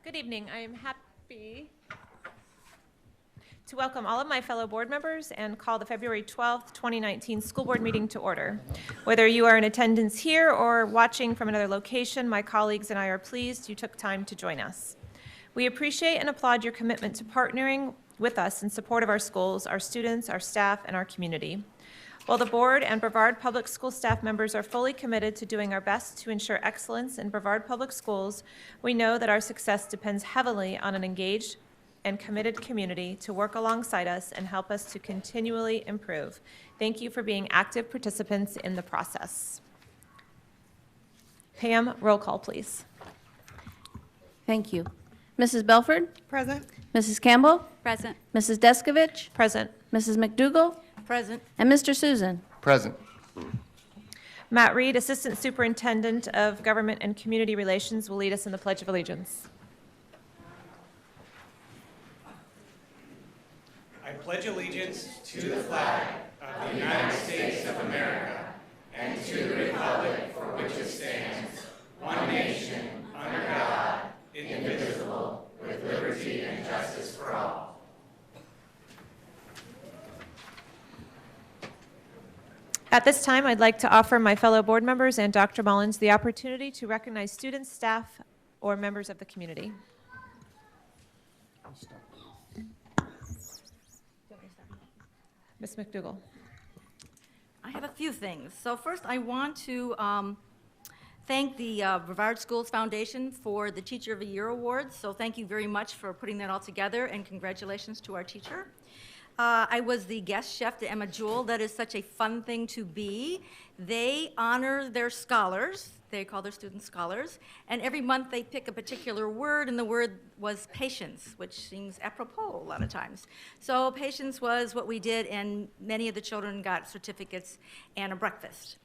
Good evening. I am happy to welcome all of my fellow board members and call the February 12th, 2019 school board meeting to order. Whether you are in attendance here or watching from another location, my colleagues and I are pleased you took time to join us. We appreciate and applaud your commitment to partnering with us in support of our schools, our students, our staff, and our community. While the board and Brevard Public School staff members are fully committed to doing our best to ensure excellence in Brevard Public Schools, we know that our success depends heavily on an engaged and committed community to work alongside us and help us to continually improve. Thank you for being active participants in the process. Pam, roll call, please. Thank you. Mrs. Belford? Present. Mrs. Campbell? Present. Mrs. Deskovich? Present. Mrs. McDougall? Present. And Mr. Susan? Present. Matt Reed, Assistant Superintendent of Government and Community Relations, will lead us in the Pledge of Allegiance. I pledge allegiance to the flag of the United States of America and to the republic for which it stands, one nation, under God, indivisible, with liberty and justice for all. At this time, I'd like to offer my fellow board members and Dr. Mullins the opportunity to recognize students, staff, or members of the community. Ms. McDougall. I have a few things. So first, I want to thank the Brevard Schools Foundation for the Teacher of the Year Awards. So thank you very much for putting that all together, and congratulations to our teacher. I was the guest chef to Emma Jewell. That is such a fun thing to be. They honor their scholars. They call their students scholars. And every month they pick a particular word, and the word was patience, which seems apropos a lot of times. So patience was what we did, and many of the children got certificates and a breakfast.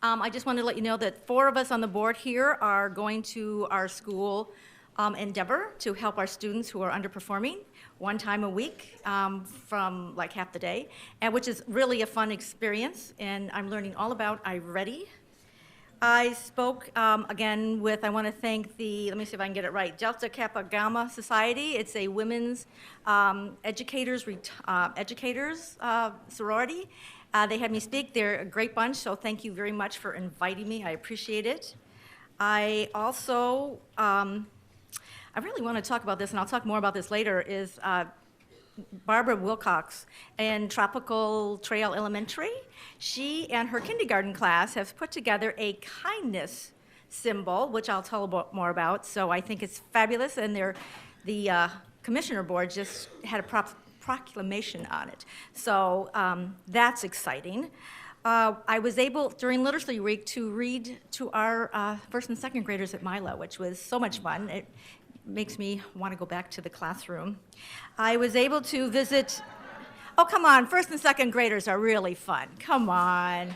I just wanted to let you know that 4 of us on the board here are going to our school endeavor to help our students who are underperforming 1 time a week from like half the day, and which is really a fun experience, and I'm learning all about iReady. I spoke again with, I want to thank the, let me see if I can get it right, Delta Kappa Gamma Society. It's a women's educators sorority. They had me speak. They're a great bunch, so thank you very much for inviting me. I appreciate it. I also, I really want to talk about this, and I'll talk more about this later, is Barbara Wilcox in Tropical Trail Elementary. She and her kindergarten class have put together a kindness symbol, which I'll tell more about. So I think it's fabulous, and the commissioner board just had a proclamation on it. So that's exciting. I was able, during Literacy Week, to read to our first and second graders at Milo, which was so much fun. It makes me want to go back to the classroom. I was able to visit, oh, come on, first and second graders are really fun. Come on.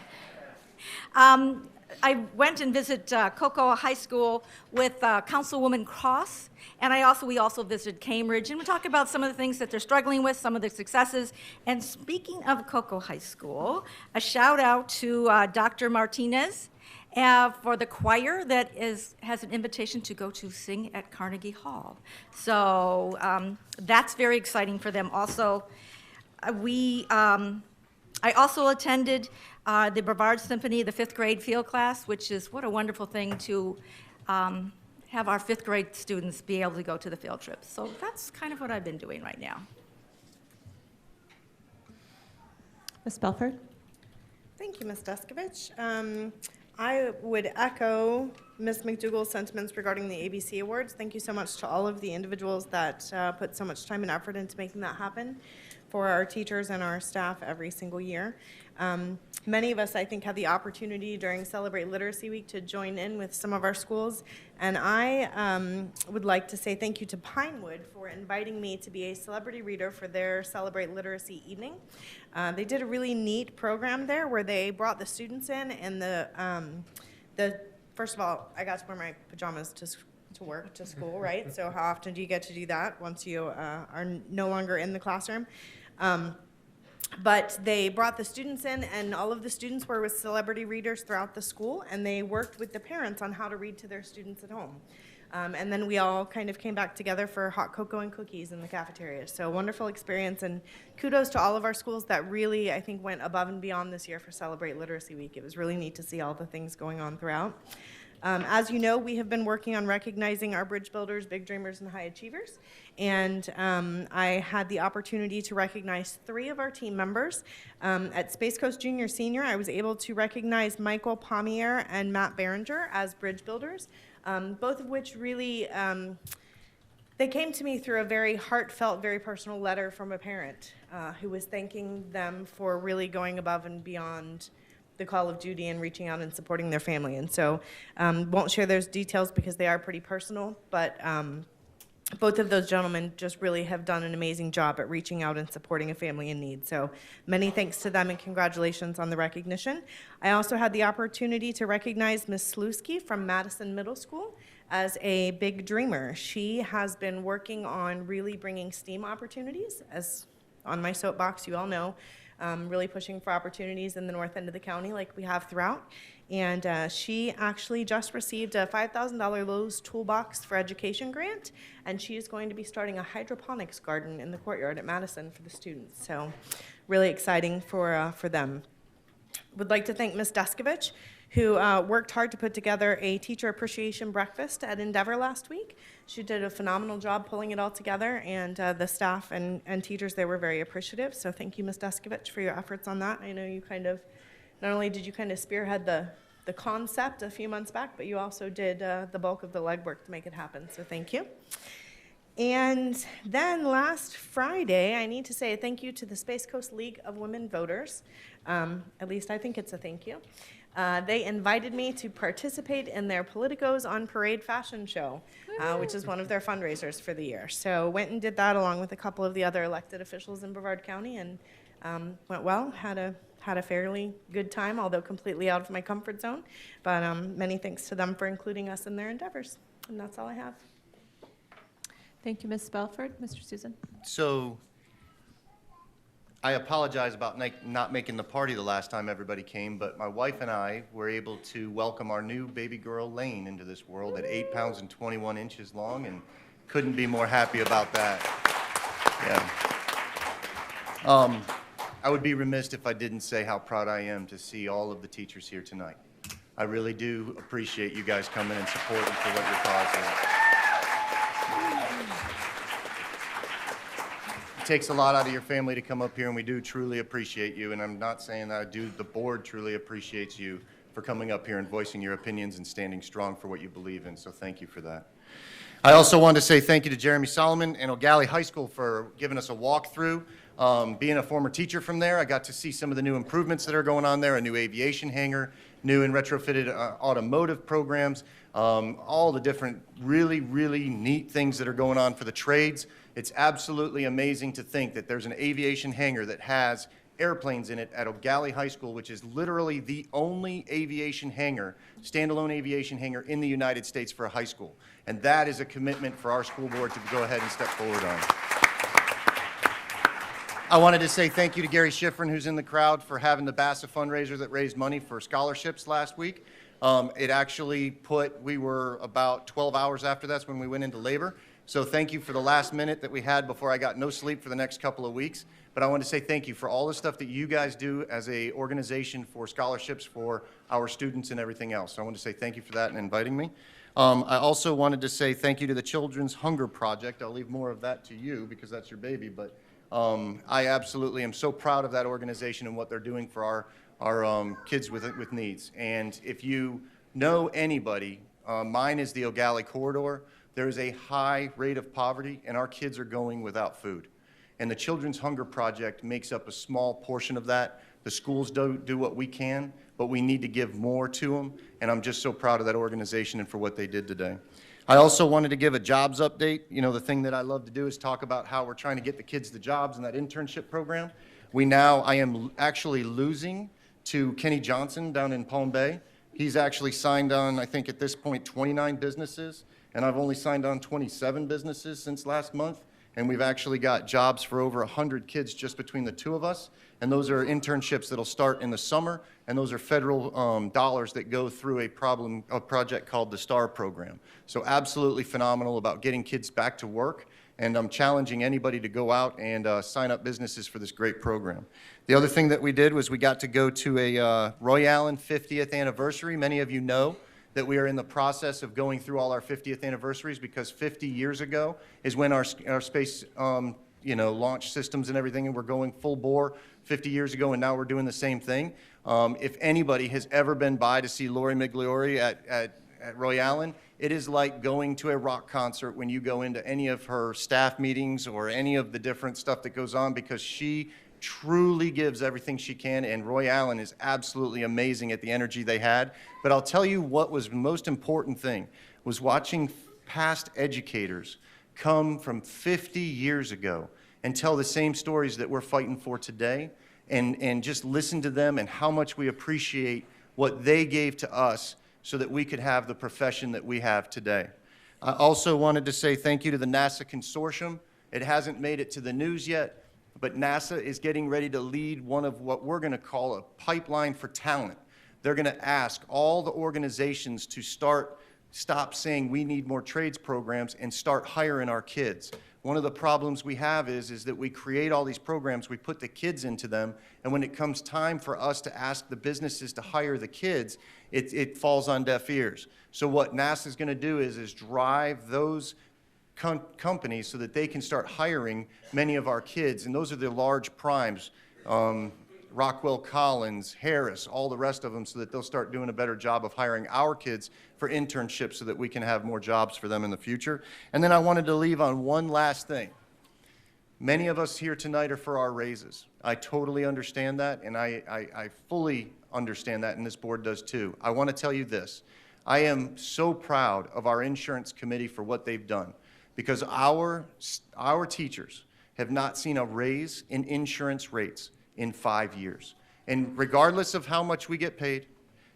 I went and visited Cocoa High School with Councilwoman Cross, and we also visited Cambridge, and we talked about some of the things that they're struggling with, some of the successes. And speaking of Cocoa High School, a shout out to Dr. Martinez for the choir that has an invitation to go to sing at Carnegie Hall. So that's very exciting for them. Also, I also attended the Brevard Symphony, the 5th grade field class, which is what a wonderful thing to have our 5th grade students be able to go to the field trip. So that's kind of what I've been doing right now. Ms. Belford. Thank you, Ms. Deskovich. I would echo Ms. McDougall's sentiments regarding the ABC Awards. Thank you so much to all of the individuals that put so much time and effort into making that happen for our teachers and our staff every single year. Many of us, I think, had the opportunity during Celebrate Literacy Week to join in with some of our schools, and I would like to say thank you to Pinewood for inviting me to be a celebrity reader for their Celebrate Literacy evening. They did a really neat program there where they brought the students in, and first of all, I got to wear my pajamas to work, to school, right? So how often do you get to do that once you are no longer in the classroom? But they brought the students in, and all of the students were with celebrity readers throughout the school, and they worked with the parents on how to read to their students at home. And then we all kind of came back together for hot cocoa and cookies in the cafeteria. So wonderful experience, and kudos to all of our schools that really, I think, went above and beyond this year for Celebrate Literacy Week. It was really neat to see all the things going on throughout. As you know, we have been working on recognizing our bridge builders, big dreamers, and high achievers. And I had the opportunity to recognize 3 of our team members. At Space Coast Junior Senior, I was able to recognize Michael Pommier and Matt Behringer as bridge builders, both of which really, they came to me through a very heartfelt, very personal letter from a parent who was thanking them for really going above and beyond the call of duty and reaching out and supporting their family. And so won't share those details because they are pretty personal, but both of those gentlemen just really have done an amazing job at reaching out and supporting a family in need. So many thanks to them and congratulations on the recognition. I also had the opportunity to recognize Ms. Slutsky from Madison Middle School as a big dreamer. She has been working on really bringing STEAM opportunities, as on my soapbox, you all know, really pushing for opportunities in the north end of the county like we have throughout. And she actually just received a $5,000 Lowe's Toolbox for Education grant, and she is going to be starting a hydroponics garden in the courtyard at Madison for the students. So really exciting for them. Would like to thank Ms. Deskovich, who worked hard to put together a teacher appreciation breakfast at Endeavor last week. She did a phenomenal job pulling it all together, and the staff and teachers there were very appreciative. So thank you, Ms. Deskovich, for your efforts on that. I know you kind of, not only did you kind of spearhead the concept a few months back, but you also did the bulk of the legwork to make it happen, so thank you. And then last Friday, I need to say a thank you to the Space Coast League of Women Voters. At least I think it's a thank you. They invited me to participate in their Politicos on Parade fashion show, which is one of their fundraisers for the year. So went and did that along with a couple of the other elected officials in Brevard County, and went well, had a fairly good time, although completely out of my comfort zone. But many thanks to them for including us in their endeavors. And that's all I have. Thank you, Ms. Belford. Mr. Susan? So I apologize about not making the party the last time everybody came, but my wife and I were able to welcome our new baby girl, Lane, into this world at 8 pounds and 21 inches long, and couldn't be more happy about that. Yeah. I would be remiss if I didn't say how proud I am to see all of the teachers here tonight. I really do appreciate you guys coming and supporting for what your cause is. It takes a lot out of your family to come up here, and we do truly appreciate you. And I'm not saying that I do. The board truly appreciates you for coming up here and voicing your opinions and standing strong for what you believe in. So thank you for that. I also wanted to say thank you to Jeremy Solomon and O'Galley High School for giving us a walkthrough. Being a former teacher from there, I got to see some of the new improvements that are going on there, a new aviation hangar, new and retrofitted automotive programs, all the different really, really neat things that are going on for the trades. It's absolutely amazing to think that there's an aviation hangar that has airplanes in it at O'Galley High School, which is literally the only aviation hangar, standalone aviation hangar in the United States for a high school. And that is a commitment for our school board to go ahead and step forward on. I wanted to say thank you to Gary Schifrin, who's in the crowd, for having the BASA fundraiser that raised money for scholarships last week. It actually we were about 12 hours after that's when we went into labor. So thank you for the last minute that we had before I got no sleep for the next couple of weeks. But I want to say thank you for all the stuff that you guys do as a organization for scholarships for our students and everything else. So I want to say thank you for that and inviting me. I also wanted to say thank you to the Children's Hunger Project. I'll leave more of that to you because that's your baby. But I absolutely am so proud of that organization and what they're doing for our kids with needs. And if you know anybody, mine is the O'Galley Corridor. There is a high rate of poverty, and our kids are going without food. And the Children's Hunger Project makes up a small portion of that. The schools do what we can, but we need to give more to them. And I'm just so proud of that organization and for what they did today. I also wanted to give a jobs update. You know, the thing that I love to do is talk about how we're trying to get the kids the jobs in that internship program. I am actually losing to Kenny Johnson down in Palm Bay. He's actually signed on, I think at this point, 29 businesses, and I've only signed on 27 businesses since last month. and we've actually got jobs for over 100 kids just between the two of us. And those are internships that'll start in the summer, and those are federal dollars that go through a project called the STAR program. So absolutely phenomenal about getting kids back to work, and I'm challenging anybody to go out and sign up businesses for this great program. The other thing that we did was we got to go to a Roy Allen 50th anniversary. Many of you know that we are in the process of going through all our 50th anniversaries, because 50 years ago is when our space launch systems and everything, and we're going full bore 50 years ago, and now we're doing the same thing. If anybody has ever been by to see Lori Migliori at Roy Allen, it is like going to a rock concert when you go into any of her staff meetings or any of the different stuff that goes on, because she truly gives everything she can, and Roy Allen is absolutely amazing at the energy they had. But I'll tell you what was the most important thing was watching past educators come from 50 years ago and tell the same stories that we're fighting for today, and just listen to them and how much we appreciate what they gave to us so that we could have the profession that we have today. I also wanted to say thank you to the NASA Consortium. It hasn't made it to the news yet, but NASA is getting ready to lead one of what we're going to call a pipeline for talent. They're going to ask all the organizations to stop saying we need more trades programs and start hiring our kids. One of the problems we have is that we create all these programs, we put the kids into them, and when it comes time for us to ask the businesses to hire the kids, it falls on deaf ears. So what NASA is going to do is drive those companies so that they can start hiring many of our kids, and those are the large primes, Rockwell Collins, Harris, all the rest of them, so that they'll start doing a better job of hiring our kids for internships so that we can have more jobs for them in the future. And then I wanted to leave on one last thing. Many of us here tonight are for our raises. I totally understand that, and I fully understand that, and this board does too. I want to tell you this. I am so proud of our insurance committee for what they've done, because our teachers have not seen a raise in insurance rates in 5 years. And regardless of how much we get paid,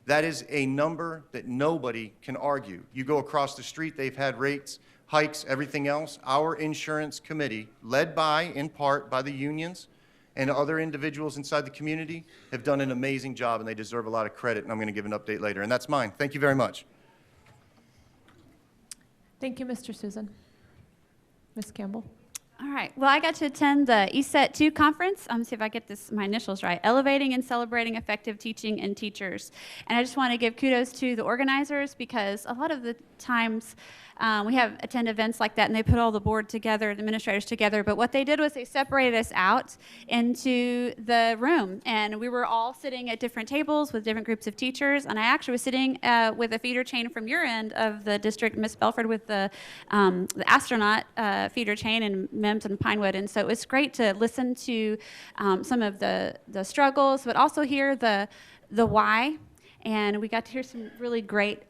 that is a number that nobody can argue. You go across the street, they've had rates, hikes, everything else. Our insurance committee, led by, in part, by the unions and other individuals inside the community, have done an amazing job, and they deserve a lot of credit, and I'm going to give an update later. And that's mine. Thank you very much. Thank you, Mr. Susan. Ms. Campbell. All right. Well, I got to attend the ESET 2 conference. See if I get my initials right. Elevating and Celebrating Effective Teaching and Teachers. And I just want to give kudos to the organizers, because a lot of the times we attend events like that, and they put all the board together, the administrators together. But what they did was they separated us out into the room, and we were all sitting at different tables with different groups of teachers. And I actually was sitting with a feeder chain from your end of the district, Miss Belford, with the astronaut feeder chain, and Mims and Pinewood. And so it was great to listen to some of the struggles, but also hear the why. And we got to hear some really great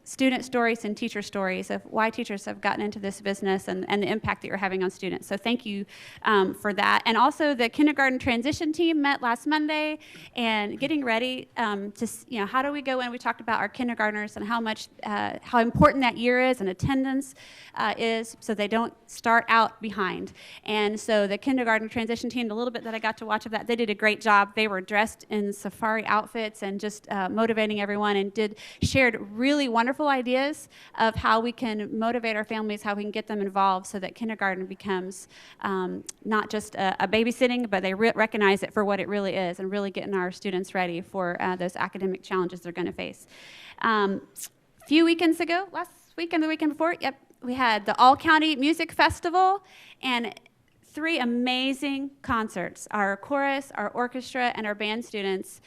student stories and teacher stories of why teachers have gotten into this business and the impact that you're having on students. So thank you for that. And also the kindergarten transition team met last Monday and getting ready to, how do we go in? We talked about our kindergartners and how important that year is and attendance is, so they don't start out behind. And so the kindergarten transition team, the little bit that I got to watch of that, they did a great job. They were dressed in safari outfits and just motivating everyone, and shared really wonderful ideas of how we can motivate our families, how we can get them involved, so that kindergarten becomes not just a babysitting, but they recognize it for what it really is, and really getting our students ready for those academic challenges they're going to face. A few weekends ago, last weekend, the weekend before, we had the All-County Music Festival, and 3 amazing concerts. Our chorus, our orchestra, and our band students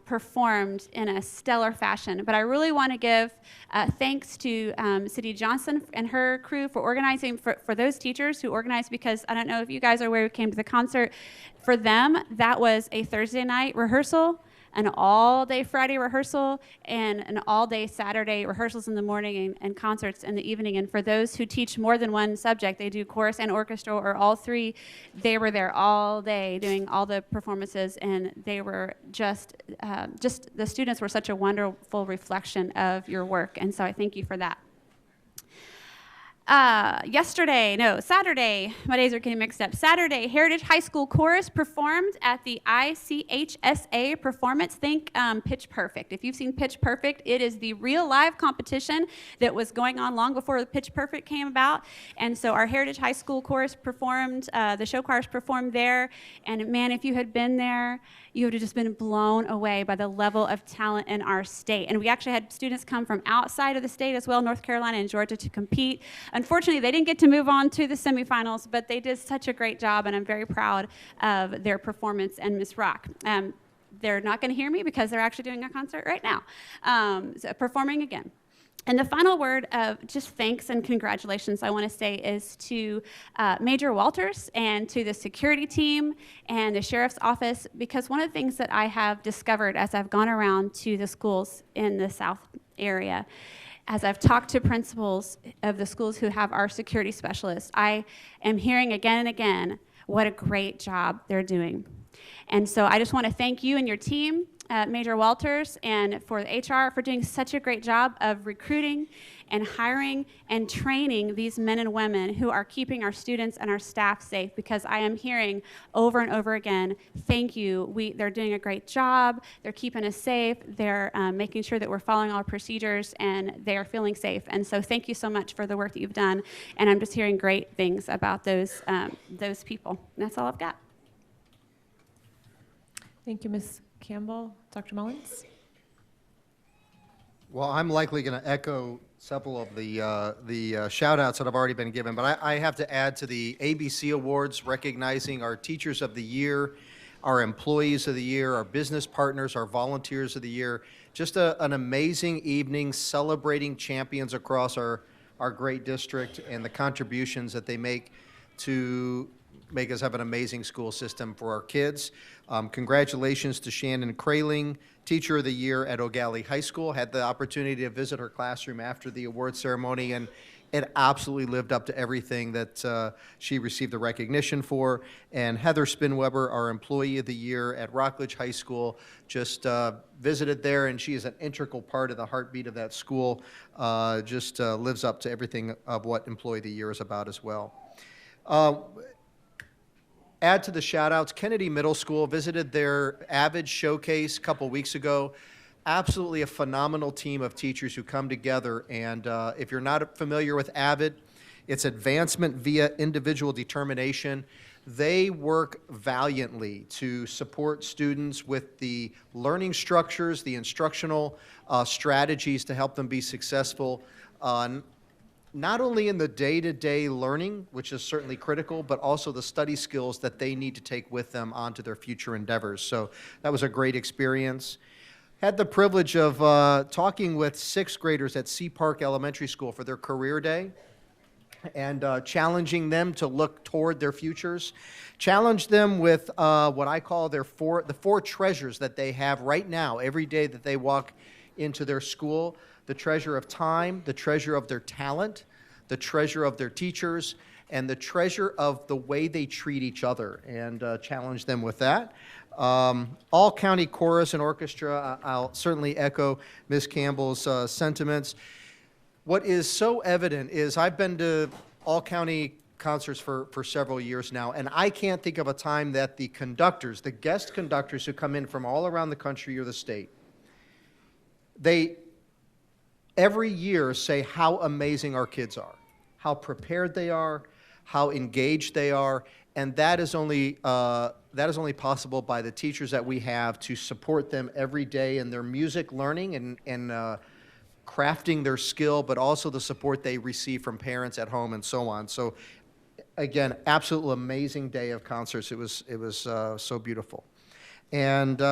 performed in a stellar fashion. But I really want to give thanks to Cindy Johnson and her crew for organizing, for those teachers who organized, because I don't know if you guys are aware, we came to the concert. For them, that was a Thursday night rehearsal, an all-day Friday rehearsal, and an all-day Saturday rehearsals in the morning and concerts in the evening. And for those who teach more than one subject, they do chorus and orchestra, or all 3, they were there all day doing all the performances, and they were just the students were such a wonderful reflection of your work, and so I thank you for that. Saturday, my days are getting mixed up. Saturday, Heritage High School Chorus performed at the ICHSA Performance. Think Pitch Perfect. If you've seen Pitch Perfect, it is the real live competition that was going on long before the Pitch Perfect came about. And so our Heritage High School Chorus performed, the show choirs performed there. And man, if you had been there, you would have just been blown away by the level of talent in our state. And we actually had students come from outside of the state as well, North Carolina and Georgia, to compete. Unfortunately, they didn't get to move on to the semifinals, but they did such a great job, and I'm very proud of their performance and Miss Rock. They're not going to hear me because they're actually doing a concert right now, so performing again. And the final word of just thanks and congratulations I want to say is to Major Walters and to the security team and the sheriff's office, because one of the things that I have discovered as I've gone around to the schools in the South area, as I've talked to principals of the schools who have our security specialists, I am hearing again and again what a great job they're doing. And so I just want to thank you and your team, Major Walters, and for the HR for doing such a great job of recruiting and hiring and training these men and women who are keeping our students and our staff safe, because I am hearing over and over again, thank you, they're doing a great job, they're keeping us safe, they're making sure that we're following all our procedures, and they are feeling safe. And so thank you so much for the work that you've done, and I'm just hearing great things about those people. And that's all I've got. Thank you, Ms. Campbell. Dr. Mullins? Well, I'm likely going to echo several of the shout-outs that have already been given, but I have to add to the ABC Awards recognizing our Teachers of the Year, our Employees of the Year, our business partners, our Volunteers of the Year. Just an amazing evening celebrating champions across our great district and the contributions that they make to make us have an amazing school system for our kids. Congratulations to Shannon Kraling, Teacher of the Year at Eau Gallie High School. Had the opportunity to visit her classroom after the award ceremony, and it absolutely lived up to everything that she received the recognition for. And Heather Spinweber, our Employee of the Year at Rockledge High School, just visited there, and she is an integral part of the heartbeat of that school. Just lives up to everything of what Employee of the Year is about as well. Add to the shout-outs, Kennedy Middle School visited their Avid Showcase a couple weeks ago. Absolutely a phenomenal team of teachers who come together, and if you're not familiar with Avid, it's advancement via individual determination. They work valiantly to support students with the learning structures, the instructional strategies to help them be successful, not only in the day-to-day learning, which is certainly critical, but also the study skills that they need to take with them onto their future endeavors. So that was a great experience. Had the privilege of talking with sixth graders at Sea Park Elementary School for their career day, and challenging them to look toward their futures. Challenge them with what I call the four treasures that they have right now, every day that they walk into their school. The treasure of time, the treasure of their talent, the treasure of their teachers, and the treasure of the way they treat each other, and challenge them with that. All county chorus and orchestra, I'll certainly echo Ms. Campbell's sentiments. What is so evident is I've been to all county concerts for several years now, and I can't think of a time that the conductors, the guest conductors who come in from all around the country or the state, they every year say how amazing our kids are, how prepared they are, how engaged they are, and that is only possible by the teachers that we have to support them every day in their music learning and crafting their skill, but also the support they receive from parents at home and so on. So again, absolutely amazing day of concerts. It was so beautiful. And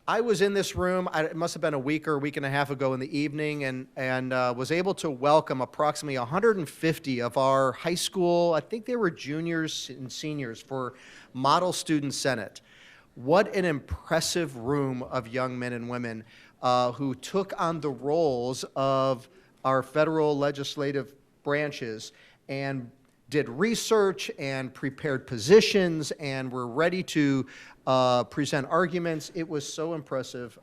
I was in this room, it must have been a week or a week and a half ago in the evening, and was able to welcome approximately 150 of our high school, I think they were juniors and seniors, for Model Student Senate. What an impressive room of young men and women who took on the roles of our federal legislative branches and did research and prepared positions and were ready to present arguments. It was so impressive.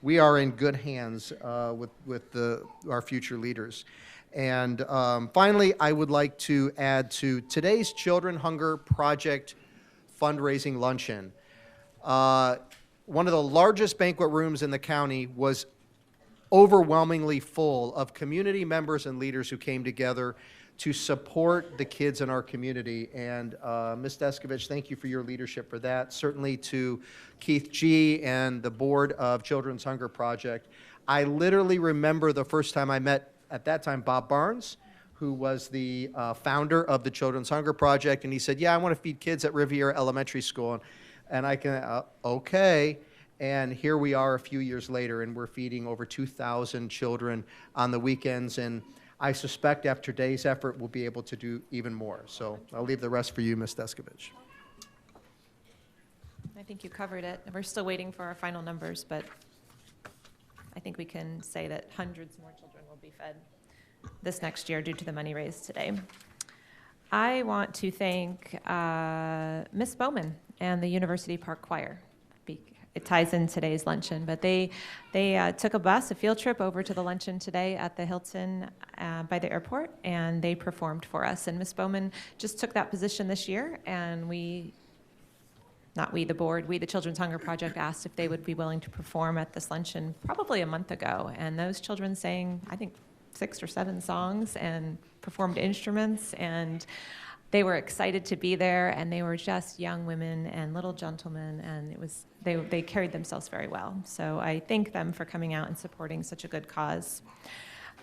We are in good hands with our future leaders. And finally, I would like to add to today's Children Hunger Project fundraising luncheon. One of the largest banquet rooms in the county was overwhelmingly full of community members and leaders who came together to support the kids in our community. And Ms. Deskovich, thank you for your leadership for that. Certainly to Keith G. and the board of Children's Hunger Project. I literally remember the first time I met, at that time, Bob Barnes, who was the founder of the Children's Hunger Project, and he said, yeah, I want to feed kids at Riviera Elementary School. And I can, okay. And here we are a few years later, and we're feeding over 2,000 children on the weekends. And I suspect after today's effort, we'll be able to do even more. So I'll leave the rest for you, Ms. Deskovich. I think you covered it. We're still waiting for our final numbers, but I think we can say that hundreds more children will be fed this next year due to the money raised today. I want to thank Ms. Bowman and the University Park Choir. It ties in today's luncheon, but they took a field trip over to the luncheon today at the Hilton by the airport, and they performed for us. And Ms. Bowman just took that position this year, and the board, the Children's Hunger Project asked if they would be willing to perform at this luncheon probably a month ago. And those children sang, I think, 6 or 7 songs and performed instruments, and they were excited to be there, and they were just young women and little gentlemen, and they carried themselves very well. So I thank them for coming out and supporting such a good cause.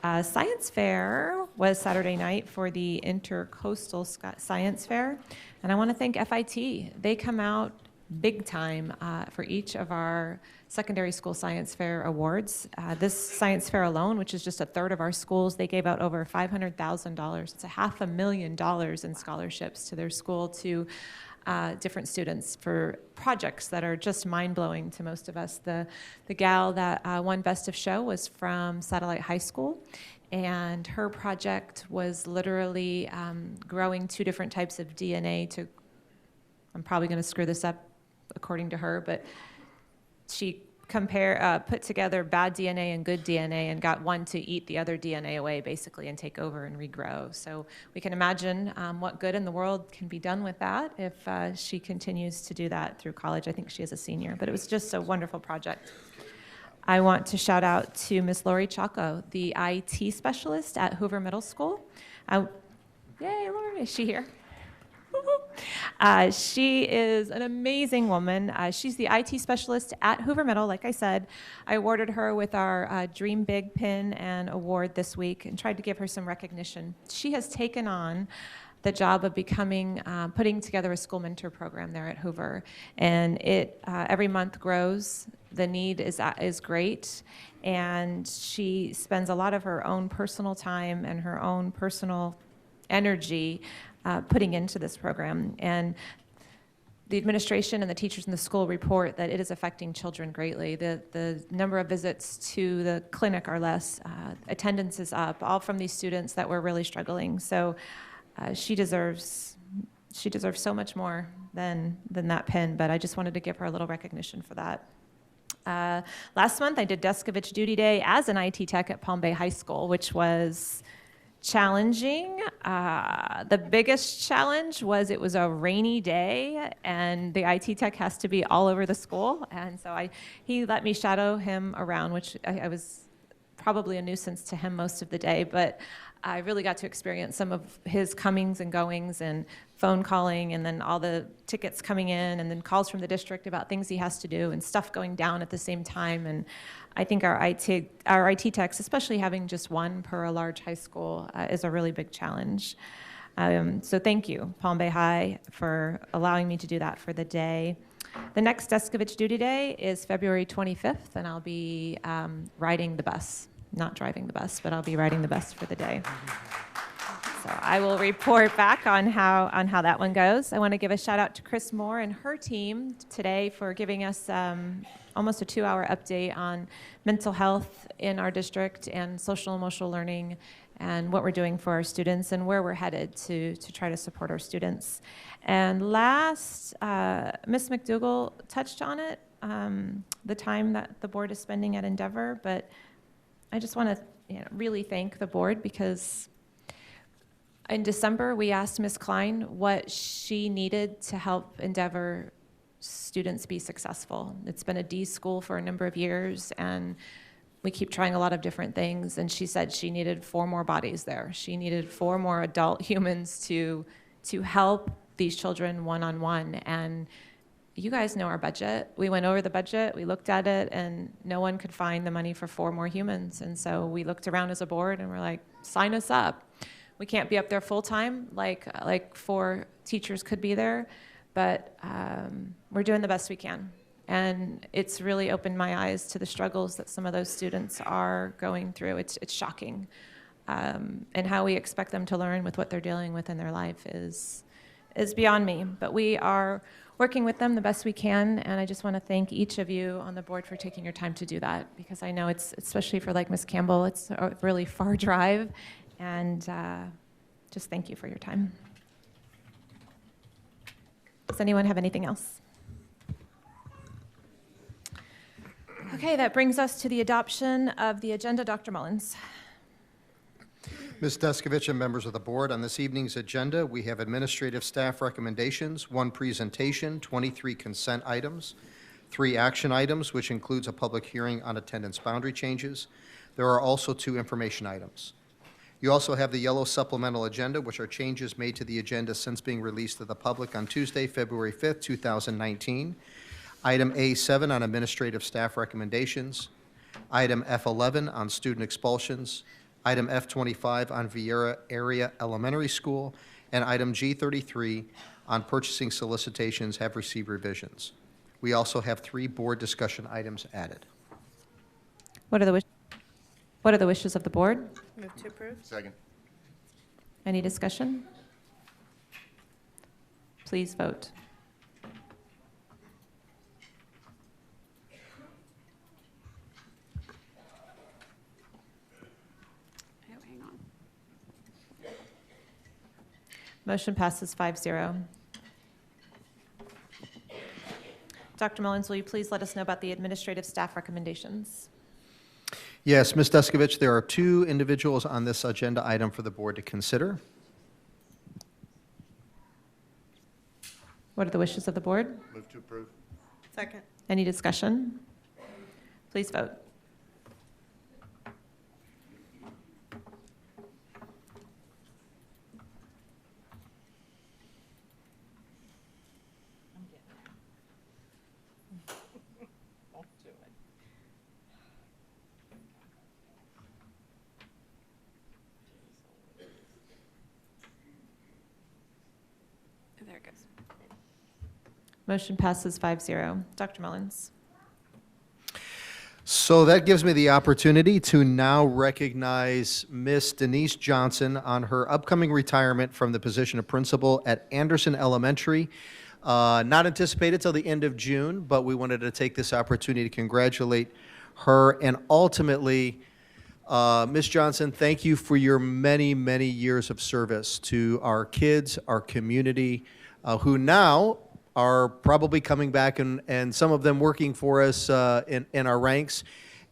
Science Fair was Saturday night for the Intercoastal Science Fair, and I want to thank FIT. They come out big time for each of our secondary school science fair awards. This science fair alone, which is just a third of our schools, they gave out over $500,000. It's $500,000 in scholarships to their school to different students for projects that are just mind-blowing to most of us. The gal that won Best of Show was from Satellite High School, and her project was literally growing 2 different types of DNA to, I'm probably going to screw this up according to her, but she put together bad DNA and good DNA and got one to eat the other DNA away, basically, and take over and regrow. So we can imagine what good in the world can be done with that if she continues to do that through college. I think she is a senior, but it was just a wonderful project. I want to shout out to Ms. Lori Chaco, the IT specialist at Hoover Middle School. Yay, Lori, is she here? She is an amazing woman. She's the IT specialist at Hoover Middle. Like I said, I awarded her with our Dream Big pin and award this week and tried to give her some recognition. She has taken on the job of putting together a school mentor program there at Hoover, and it every month grows. The need is great, and she spends a lot of her own personal time and her own personal energy putting into this program. And the administration and the teachers in the school report that it is affecting children greatly. The number of visits to the clinic are less, attendance is up, all from these students that were really struggling. So she deserves so much more than that pin, but I just wanted to give her a little recognition for that. Last month I did Deskovich Duty Day as an IT tech at Palm Bay High School, which was challenging. The biggest challenge was it was a rainy day, and the IT tech has to be all over the school. And so he let me shadow him around, which I was probably a nuisance to him most of the day, but I really got to experience some of his comings and goings and phone calling, and then all the tickets coming in, and then calls from the district about things he has to do and stuff going down at the same time. And I think our IT techs, especially having just one per a large high school, is a really big challenge. So thank you, Palm Bay High, for allowing me to do that for the day. The next Deskovich Duty Day is February 25th, and I'll be riding the bus. Not driving the bus, but I'll be riding the bus for the day. So I will report back on how that one goes. I want to give a shout out to Chris Moore and her team today for giving us almost a 2-hour update on mental health in our district and social emotional learning and what we're doing for our students and where we're headed to try to support our students. And last, Ms. McDougall touched on it, the time that the board is spending at Endeavor, but I just want to really thank the board, because in December, we asked Ms. Klein what she needed to help Endeavor students be successful. It's been a D school for a number of years, and we keep trying a lot of different things, and she said she needed 4 more bodies there. She needed 4 more adult humans to help these children one-on-one. And you guys know our budget. We went over the budget, we looked at it, and no one could find the money for 4 more humans. And so we looked around as a board and we're like, sign us up. We can't be up there full-time like 4 teachers could be there, but we're doing the best we can. And it's really opened my eyes to the struggles that some of those students are going through. It's shocking. And how we expect them to learn with what they're dealing with in their life is beyond me. But we are working with them the best we can, and I just want to thank each of you on the board for taking your time to do that, because I know it's, especially for like Ms. Campbell, it's a really far drive, and just thank you for your time. Does anyone have anything else? Okay, that brings us to the adoption of the agenda. Dr. Mullins. Ms. Deskovich and members of the board, on this evening's agenda, we have administrative staff recommendations, 1 presentation, 23 consent items, 3 action items, which includes a public hearing on attendance boundary changes. There are also 2 information items. You also have the yellow supplemental agenda, which are changes made to the agenda since being released to the public on Tuesday, February 5th, 2019. Item A7 on administrative staff recommendations. Item F11 on student expulsions. Item F25 on Vieira Area Elementary School. And item G33 on purchasing solicitations have received revisions. We also have 3 board discussion items added. What are the wishes of the board? Move to approve. Second. Any discussion? Please vote. Oh, hang on. Motion passes 5-0. Dr. Mullins, will you please let us know about the administrative staff recommendations? Yes, Ms. Deskovich, there are 2 individuals on this agenda item for the board to consider. What are the wishes of the board? Move to approve. Second. Any discussion? Please vote. There it goes. Motion passes 5-0. Dr. Mullins. So that gives me the opportunity to now recognize Miss Denise Johnson on her upcoming retirement from the position of principal at Anderson Elementary. Not anticipated till the end of June, but we wanted to take this opportunity to congratulate her. And ultimately, Ms. Johnson, thank you for your many, many years of service to our kids, our community, who now are probably coming back and some of them working for us in our ranks.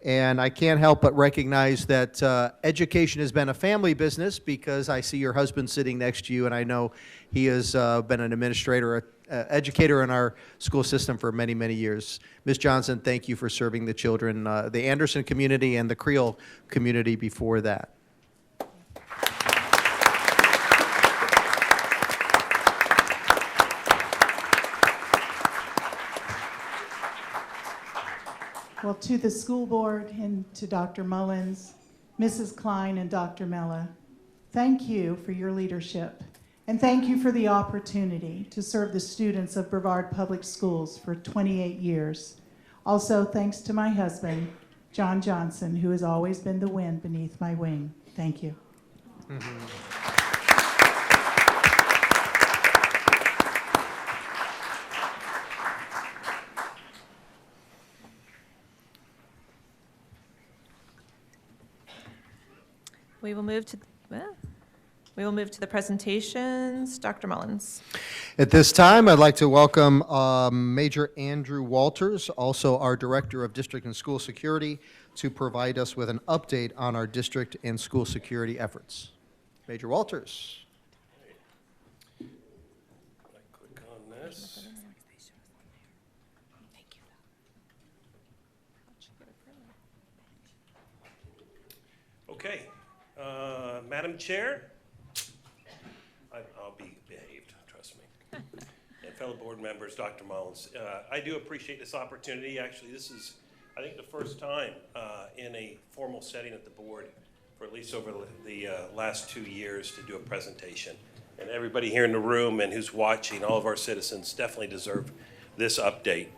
And I can't help but recognize that education has been a family business, because I see your husband sitting next to you, and I know he has been an administrator, educator in our school system for many, many years. Ms. Johnson, thank you for serving the children, the Anderson community and the Creole community before that. Well, to the school board and to Dr. Mullins, Mrs. Klein, and Dr. Mella, thank you for your leadership, and thank you for the opportunity to serve the students of Brevard Public Schools for 28 years. Also, thanks to my husband, John Johnson, who has always been the wind beneath my wing. Thank you. We will move to the presentations. Dr. Mullins. At this time, I'd like to welcome Major Andrew Walters, also our Director of District and School Security, to provide us with an update on our district and school security efforts. Major Walters. Click on this. Okay, Madam Chair, I'll be behaved, trust me. And fellow board members, Dr. Mullins, I do appreciate this opportunity. Actually, this is, I think, the first time in a formal setting at the board for at least over the last 2 years to do a presentation. And everybody here in the room and who's watching, all of our citizens definitely deserve this update.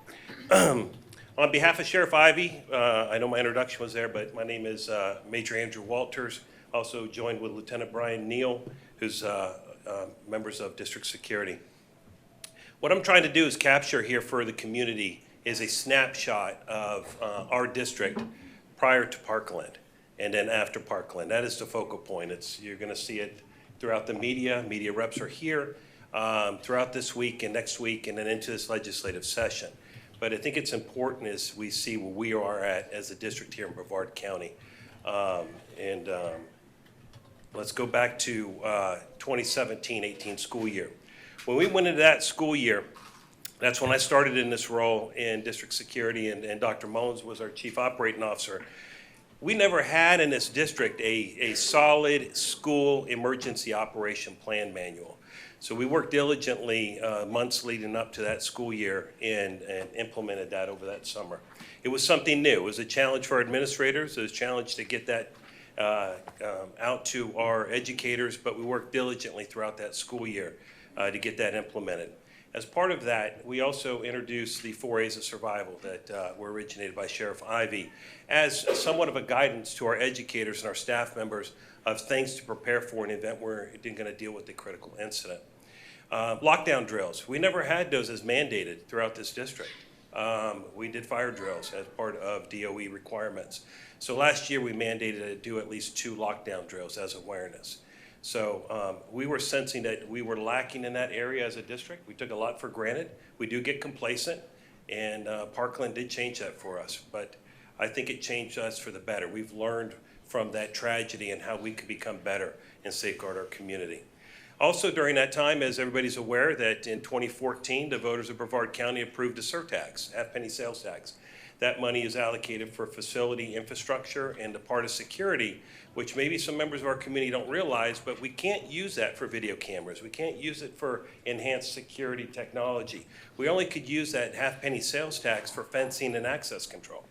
On behalf of Sheriff Ivey, I know my introduction was there, but my name is Major Andrew Walters, also joined with Lieutenant Brian Neal, who's members of District Security. What I'm trying to do is capture here for the community is a snapshot of our district prior to Parkland and then after Parkland. That is the focal point. You're going to see it throughout the media. Media reps are here throughout this week and next week and then into this legislative session. But I think it's important as we see where we are at as a district here in Brevard County. Let's go back to 2017-18 school year. When we went into that school year, that's when I started in this role in district security, and Dr. Mullins was our chief operating officer. We never had in this district a solid school emergency operation plan manual. So we worked diligently months leading up to that school year and implemented that over that summer. It was something new. It was a challenge for our administrators. It was a challenge to get that out to our educators, but we worked diligently throughout that school year to get that implemented. As part of that, we also introduced the 4 A's of survival that were originated by Sheriff Ivey as somewhat of a guidance to our educators and our staff members of things to prepare for an event where we're going to deal with the critical incident. Lockdown drills. We never had those as mandated throughout this district. We did fire drills as part of DOE requirements. So last year we mandated to do at least 2 lockdown drills as awareness. So we were sensing that we were lacking in that area as a district. We took a lot for granted. We do get complacent, and Parkland did change that for us. But I think it changed us for the better. We've learned from that tragedy and how we could become better and safeguard our community. Also during that time, as everybody's aware, that in 2014, the voters of Brevard County approved a surtax, half-penny sales tax. That money is allocated for facility infrastructure and the part of security, which maybe some members of our community don't realize, but we can't use that for video cameras. We can't use it for enhanced security technology. We only could use that half-penny sales tax for fencing and access control.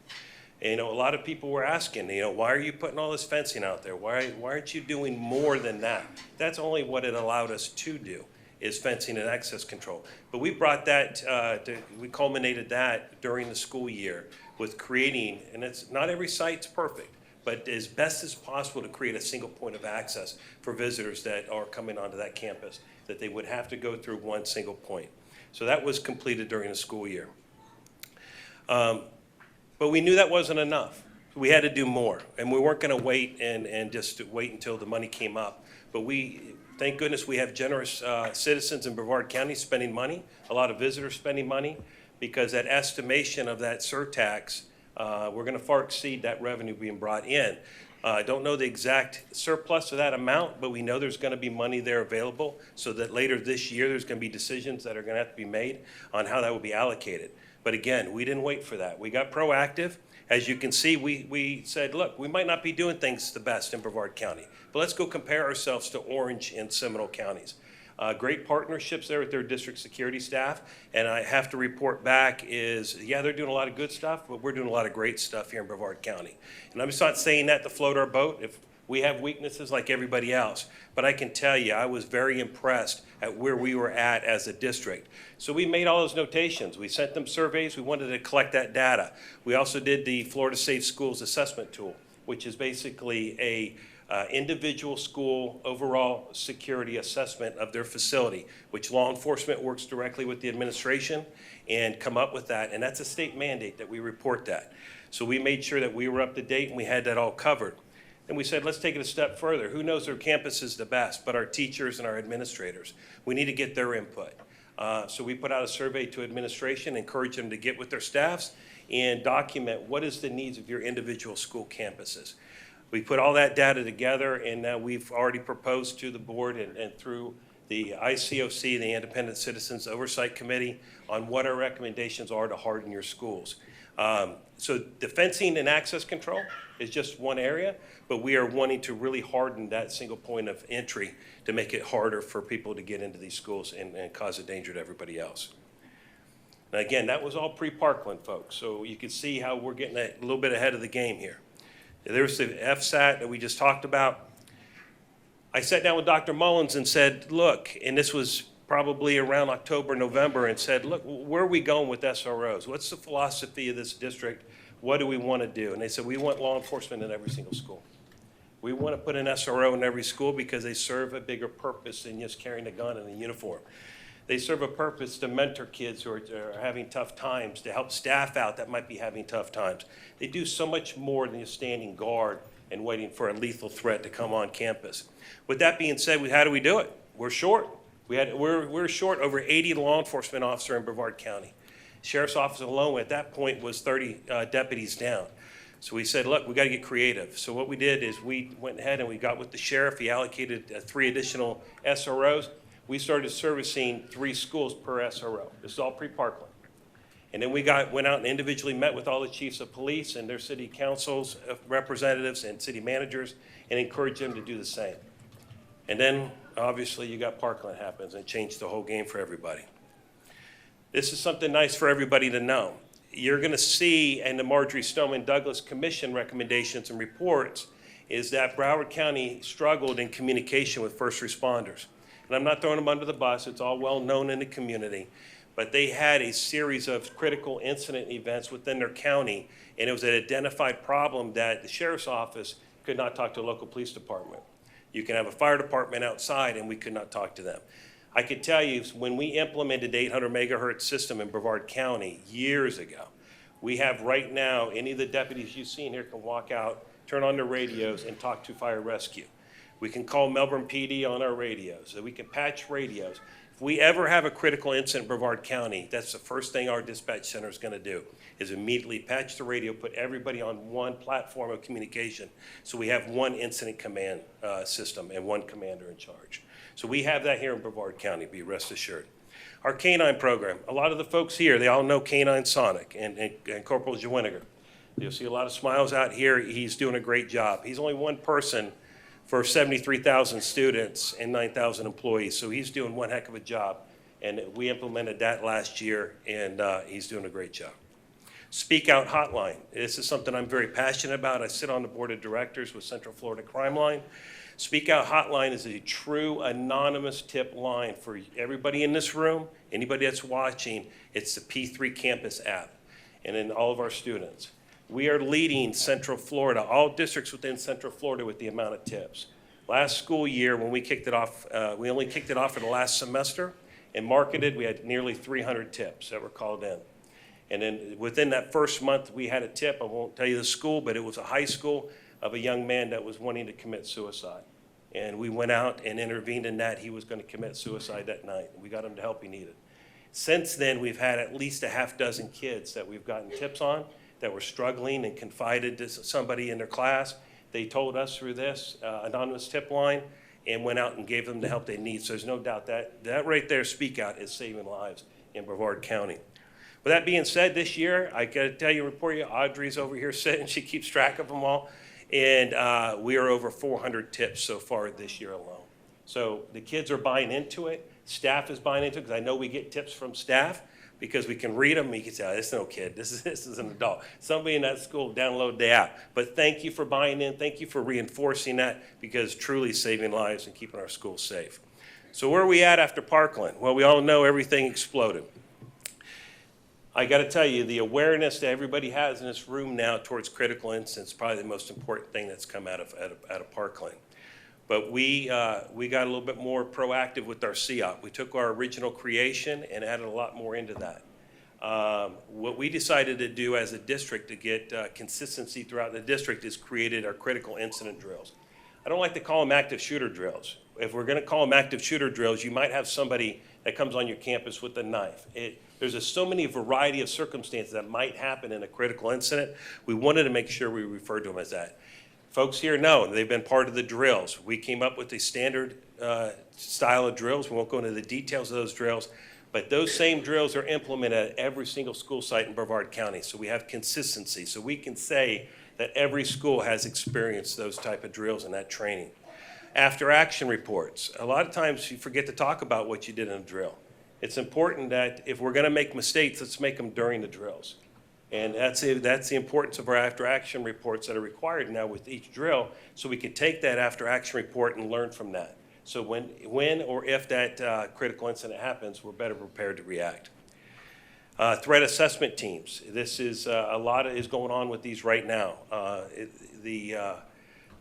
And, a lot of people were asking, why are you putting all this fencing out there? Why aren't you doing more than that? That's only what it allowed us to do, is fencing and access control. But we brought that, we culminated that during the school year with creating, and it's not every site's perfect, but as best as possible to create a single point of access for visitors that are coming onto that campus, that they would have to go through one single point. So that was completed during the school year. But we knew that wasn't enough. We had to do more, and we weren't going to wait and just wait until the money came up. But thank goodness we have generous citizens in Brevard County spending money, a lot of visitors spending money, because that estimation of that surtax, we're going to far exceed that revenue being brought in. I don't know the exact surplus of that amount, but we know there's going to be money there available so that later this year there's going to be decisions that are going to have to be made on how that will be allocated. But again, we didn't wait for that. We got proactive. As you can see, we said, look, we might not be doing things the best in Brevard County, but let's go compare ourselves to Orange and Seminole counties. Great partnerships there with their district security staff, and I have to report back is, yeah, they're doing a lot of good stuff, but we're doing a lot of great stuff here in Brevard County. And I'm just not saying that to float our boat. If we have weaknesses like everybody else, but I can tell you I was very impressed at where we were at as a district. So we made all those notations. We sent them surveys. We wanted to collect that data. We also did the Florida Safe Schools assessment tool, which is basically a individual school overall security assessment of their facility, which law enforcement works directly with the administration and come up with that. And that's a state mandate that we report that. So we made sure that we were up to date and we had that all covered. And we said, let's take it a step further. Who knows their campus is the best, but our teachers and our administrators. We need to get their input. So we put out a survey to administration, encourage them to get with their staffs, and document what is the needs of your individual school campuses. We put all that data together, and now we've already proposed to the board and through the ICOC, the Independent Citizens Oversight Committee, on what our recommendations are to harden your schools. So the fencing and access control is just one area, but we are wanting to really harden that single point of entry to make it harder for people to get into these schools and cause a danger to everybody else. Now again, that was all pre-Parkland, folks, so you can see how we're getting a little bit ahead of the game here. There's the FSAT that we just talked about. I sat down with Dr. Mullins and said, look, and this was probably around October, November, and said, look, where are we going with SROs? What's the philosophy of this district? What do we want to do? And they said, we want law enforcement in every single school. We want to put an SRO in every school because they serve a bigger purpose than just carrying a gun and a uniform. They serve a purpose to mentor kids who are having tough times, to help staff out that might be having tough times. They do so much more than just standing guard and waiting for a lethal threat to come on campus. With that being said, how do we do it? We're short. We're short over 80 law enforcement officers in Brevard County. Sheriff's office alone at that point was 30 deputies down. So we said, look, we got to get creative. So what we did is we went ahead and we got with the sheriff. He allocated 3 additional SROs. We started servicing 3 schools per SRO. This is all pre-Parkland. And then we went out and individually met with all the chiefs of police and their city councils, representatives and city managers, and encouraged them to do the same. And then, obviously, you got Parkland happens and changed the whole game for everybody. This is something nice for everybody to know. You're going to see in the Marjorie Stoneman Douglas Commission recommendations and reports is that Broward County struggled in communication with first responders. And I'm not throwing them under the bus, it's all well known in the community, but they had a series of critical incident events within their county, and it was an identified problem that the sheriff's office could not talk to a local police department. You can have a fire department outside and we could not talk to them. I could tell you, when we implemented the 800 megahertz system in Brevard County years ago, we have right now, any of the deputies you've seen here can walk out, turn on their radios and talk to fire rescue. We can call Melbourne PD on our radios. We can patch radios. If we ever have a critical incident in Brevard County, that's the first thing our dispatch center is going to do, is immediately patch the radio, put everybody on one platform of communication, so we have one incident command system and one commander in charge. So we have that here in Brevard County, be rest assured. Our canine program, a lot of the folks here, they all know Canine Sonic and Corporal Jeweniger. You'll see a lot of smiles out here. He's doing a great job. He's only one person for 73,000 students and 9,000 employees. So he's doing one heck of a job. And we implemented that last year, and he's doing a great job. Speak Out Hotline. This is something I'm very passionate about. I sit on the board of directors with Central Florida Crime Line. Speak Out Hotline is a true anonymous tip line for everybody in this room, anybody that's watching. It's the P3 Campus app, and then all of our students. We are leading Central Florida, all districts within Central Florida with the amount of tips. Last school year, when we kicked it off, we only kicked it off for the last semester and marketed, we had nearly 300 tips that were called in. And then within that first month, we had a tip, I won't tell you the school, but it was a high school of a young man that was wanting to commit suicide. And we went out and intervened in that. He was going to commit suicide that night. We got him the help he needed. Since then, we've had at least a half dozen kids that we've gotten tips on that were struggling and confided to somebody in their class. They told us through this anonymous tip line and went out and gave them the help they need. So there's no doubt that right there, Speak Out, is saving lives in Brevard County. With that being said, this year, I got to tell you, report you, Audrey's over here sitting, she keeps track of them all. And we are over 400 tips so far this year alone. So the kids are buying into it. Staff is buying into it, because I know we get tips from staff because we can read them. We can say, oh, this is no kid. This is an adult. Somebody in that school download the app. But thank you for buying in. Thank you for reinforcing that, because truly saving lives and keeping our schools safe. So where are we at after Parkland? Well, we all know everything exploded. I got to tell you, the awareness that everybody has in this room now towards critical incidents is probably the most important thing that's come out of Parkland. But we got a little bit more proactive with our CEOP. We took our original creation and added a lot more into that. What we decided to do as a district to get consistency throughout the district is created our critical incident drills. I don't like to call them active shooter drills. if we're going to call them active shooter drills, you might have somebody that comes on your campus with a knife. There's so many variety of circumstances that might happen in a critical incident. We wanted to make sure we referred to them as that. Folks here know they've been part of the drills. We came up with a standard style of drills. We won't go into the details of those drills, but those same drills are implemented at every single school site in Brevard County. So we have consistency. So we can say that every school has experienced those type of drills and that training. After action reports. A lot of times you forget to talk about what you did in a drill. It's important that if we're going to make mistakes, let's make them during the drills. And that's the importance of our after action reports that are required now with each drill, so we can take that after action report and learn from that. So when or if that critical incident happens, we're better prepared to react. Threat assessment teams. This is a lot is going on with these right now. The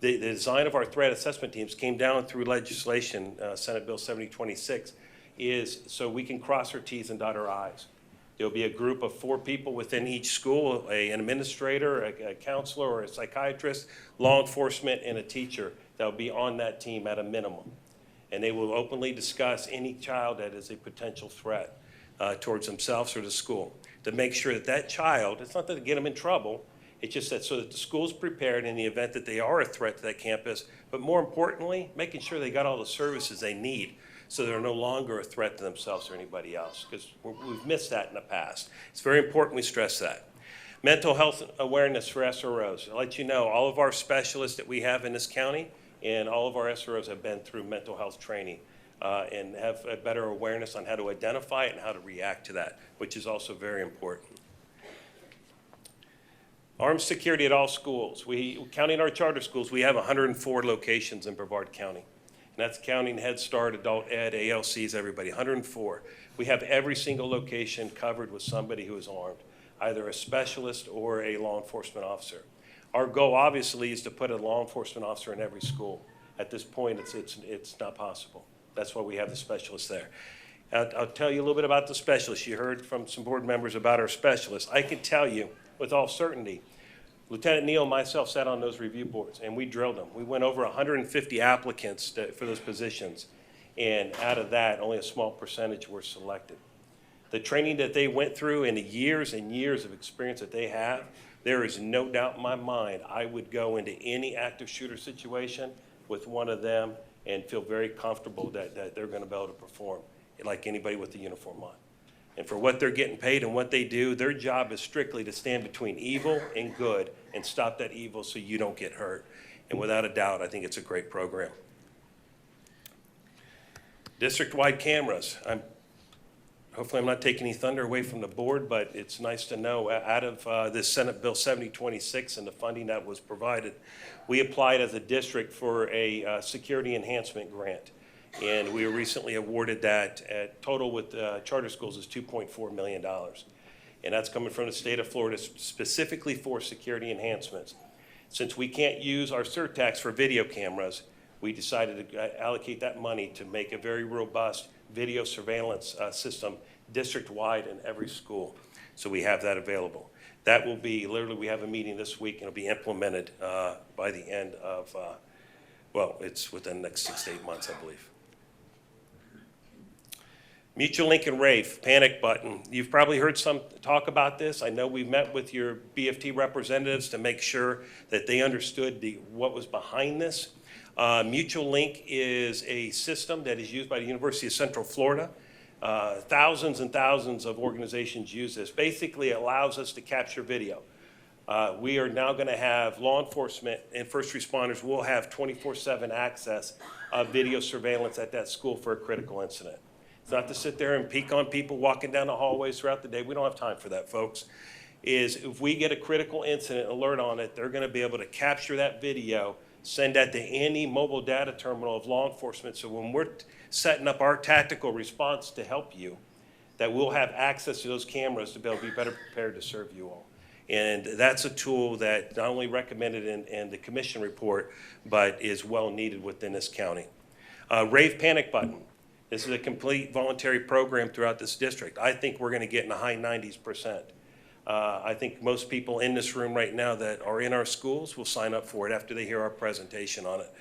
design of our threat assessment teams came down through legislation, Senate Bill 7026, is so we can cross our T's and dot our I's. There'll be a group of 4 people within each school, an administrator, a counselor, or a psychiatrist, law enforcement, and a teacher that will be on that team at a minimum. And they will openly discuss any child that is a potential threat towards themselves or the school, to make sure that that child, it's not to get them in trouble, it's just that so that the school's prepared in the event that they are a threat to that campus, but more importantly, making sure they got all the services they need so they're no longer a threat to themselves or anybody else, because we've missed that in the past. It's very important we stress that. Mental health awareness for SROs. I'll let you know, all of our specialists that we have in this county and all of our SROs have been through mental health training and have a better awareness on how to identify it and how to react to that, which is also very important. Armed security at all schools. Counting our charter schools, we have 104 locations in Brevard County. And that's counting Head Start, Adult Ed, ALCs, everybody, 104. We have every single location covered with somebody who is armed, either a specialist or a law enforcement officer. Our goal, obviously, is to put a law enforcement officer in every school. At this point, it's not possible. That's why we have the specialists there. I'll tell you a little bit about the specialists. You heard from some board members about our specialists. I can tell you with all certainty, Lieutenant Neal and myself sat on those review boards, and we drilled them. We went over 150 applicants for those positions, and out of that, only a small percentage were selected. The training that they went through and the years and years of experience that they have, there is no doubt in my mind I would go into any active shooter situation with one of them and feel very comfortable that they're going to be able to perform like anybody with the uniform on. And for what they're getting paid and what they do, their job is strictly to stand between evil and good and stop that evil so you don't get hurt. And without a doubt, I think it's a great program. District-wide cameras. Hopefully I'm not taking any thunder away from the board, but it's nice to know out of this Senate Bill 7026 and the funding that was provided, we applied as a district for a security enhancement grant. And we were recently awarded that. At total with charter schools is $2.4 million. And that's coming from the state of Florida specifically for security enhancements. Since we can't use our surtax for video cameras, we decided to allocate that money to make a very robust video surveillance system district-wide in every school. So we have that available. That will be, literally, we have a meeting this week, and it'll be implemented by the end of, well, it's within the next 6 to 8 months, I believe. Mutual Link and RAFE, panic button. You've probably heard some talk about this. I know we met with your BFT representatives to make sure that they understood what was behind this. Mutual Link is a system that is used by the University of Central Florida. Thousands and thousands of organizations use this. Basically, it allows us to capture video. We are now going to have law enforcement and first responders will have 24/7 access of video surveillance at that school for a critical incident. It's not to sit there and peek on people walking down the hallways throughout the day. We don't have time for that, folks. If we get a critical incident alert on it, they're going to be able to capture that video, send that to any mobile data terminal of law enforcement. So when we're setting up our tactical response to help you, that we'll have access to those cameras to be able to be better prepared to serve you all. And that's a tool that not only recommended in the commission report, but is well needed within this county. RAVE panic button. This is a complete voluntary program throughout this district. I think we're going to get in the high 90%. I think most people in this room right now that are in our schools will sign up for it after they hear our presentation on it.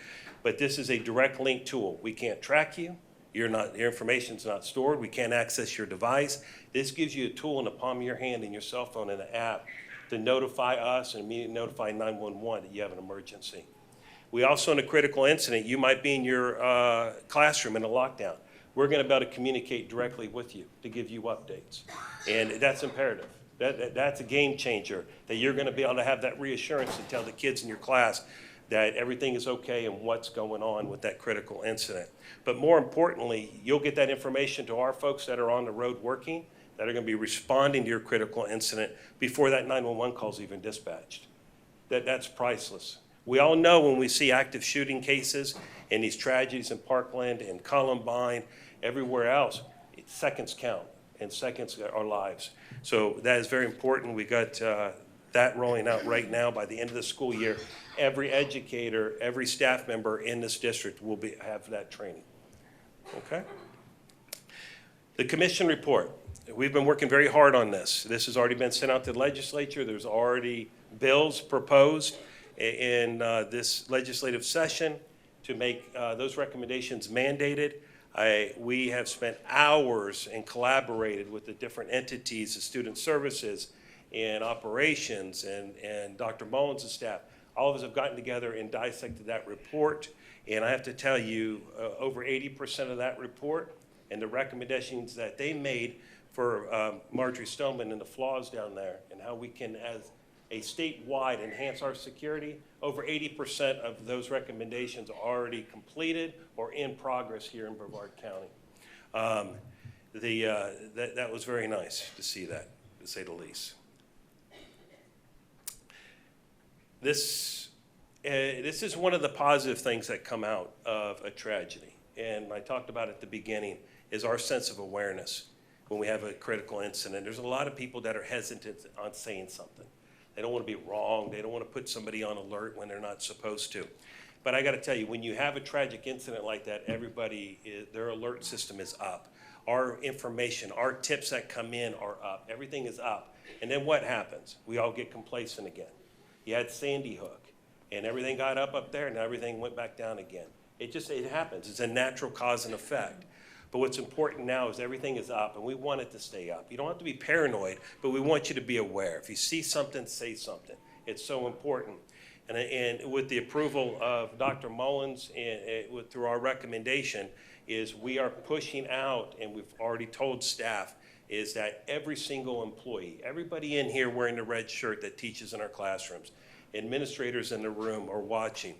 But this is a direct link tool. We can't track you. Your information's not stored. We can't access your device. This gives you a tool in the palm of your hand in your cell phone and an app to notify us and immediately notify 911 that you have an emergency. We also, in a critical incident, you might be in your classroom in a lockdown. We're going to be able to communicate directly with you to give you updates. And that's imperative. That's a game changer, that you're going to be able to have that reassurance to tell the kids in your class that everything is okay and what's going on with that critical incident. But more importantly, you'll get that information to our folks that are on the road working, that are going to be responding to your critical incident before that 911 call is even dispatched. That's priceless. We all know when we see active shooting cases and these tragedies in Parkland and Columbine, everywhere else, seconds count, and seconds are lives. So that is very important. We got that rolling out right now. By the end of the school year, every educator, every staff member in this district will have that training. Okay? The commission report. We've been working very hard on this. This has already been sent out to the legislature. There's already bills proposed in this legislative session to make those recommendations mandated. We have spent hours and collaborated with the different entities, the student services and operations and Dr. Mullins' staff. All of us have gotten together and dissected that report. And I have to tell you, over 80% of that report and the recommendations that they made for Marjorie Stoneman and the flaws down there and how we can, as a statewide, enhance our security, over 80% of those recommendations are already completed or in progress here in Brevard County. That was very nice to see that, to say the least. This is one of the positive things that come out of a tragedy, and I talked about at the beginning, is our sense of awareness when we have a critical incident. There's a lot of people that are hesitant on saying something. They don't want to be wrong. They don't want to put somebody on alert when they're not supposed to. But I got to tell you, when you have a tragic incident like that, their alert system is up. Our information, our tips that come in are up. Everything is up. And then what happens? We all get complacent again. You had Sandy Hook, and everything got up there, and everything went back down again. It happens. It's a natural cause and effect. But what's important now is everything is up, and we want it to stay up. You don't have to be paranoid, but we want you to be aware. If you see something, say something. It's so important. And with the approval of Dr. Mullins and through our recommendation, is we are pushing out, and we've already told staff, is that every single employee, everybody in here wearing the red shirt that teaches in our classrooms, administrators in the room are watching.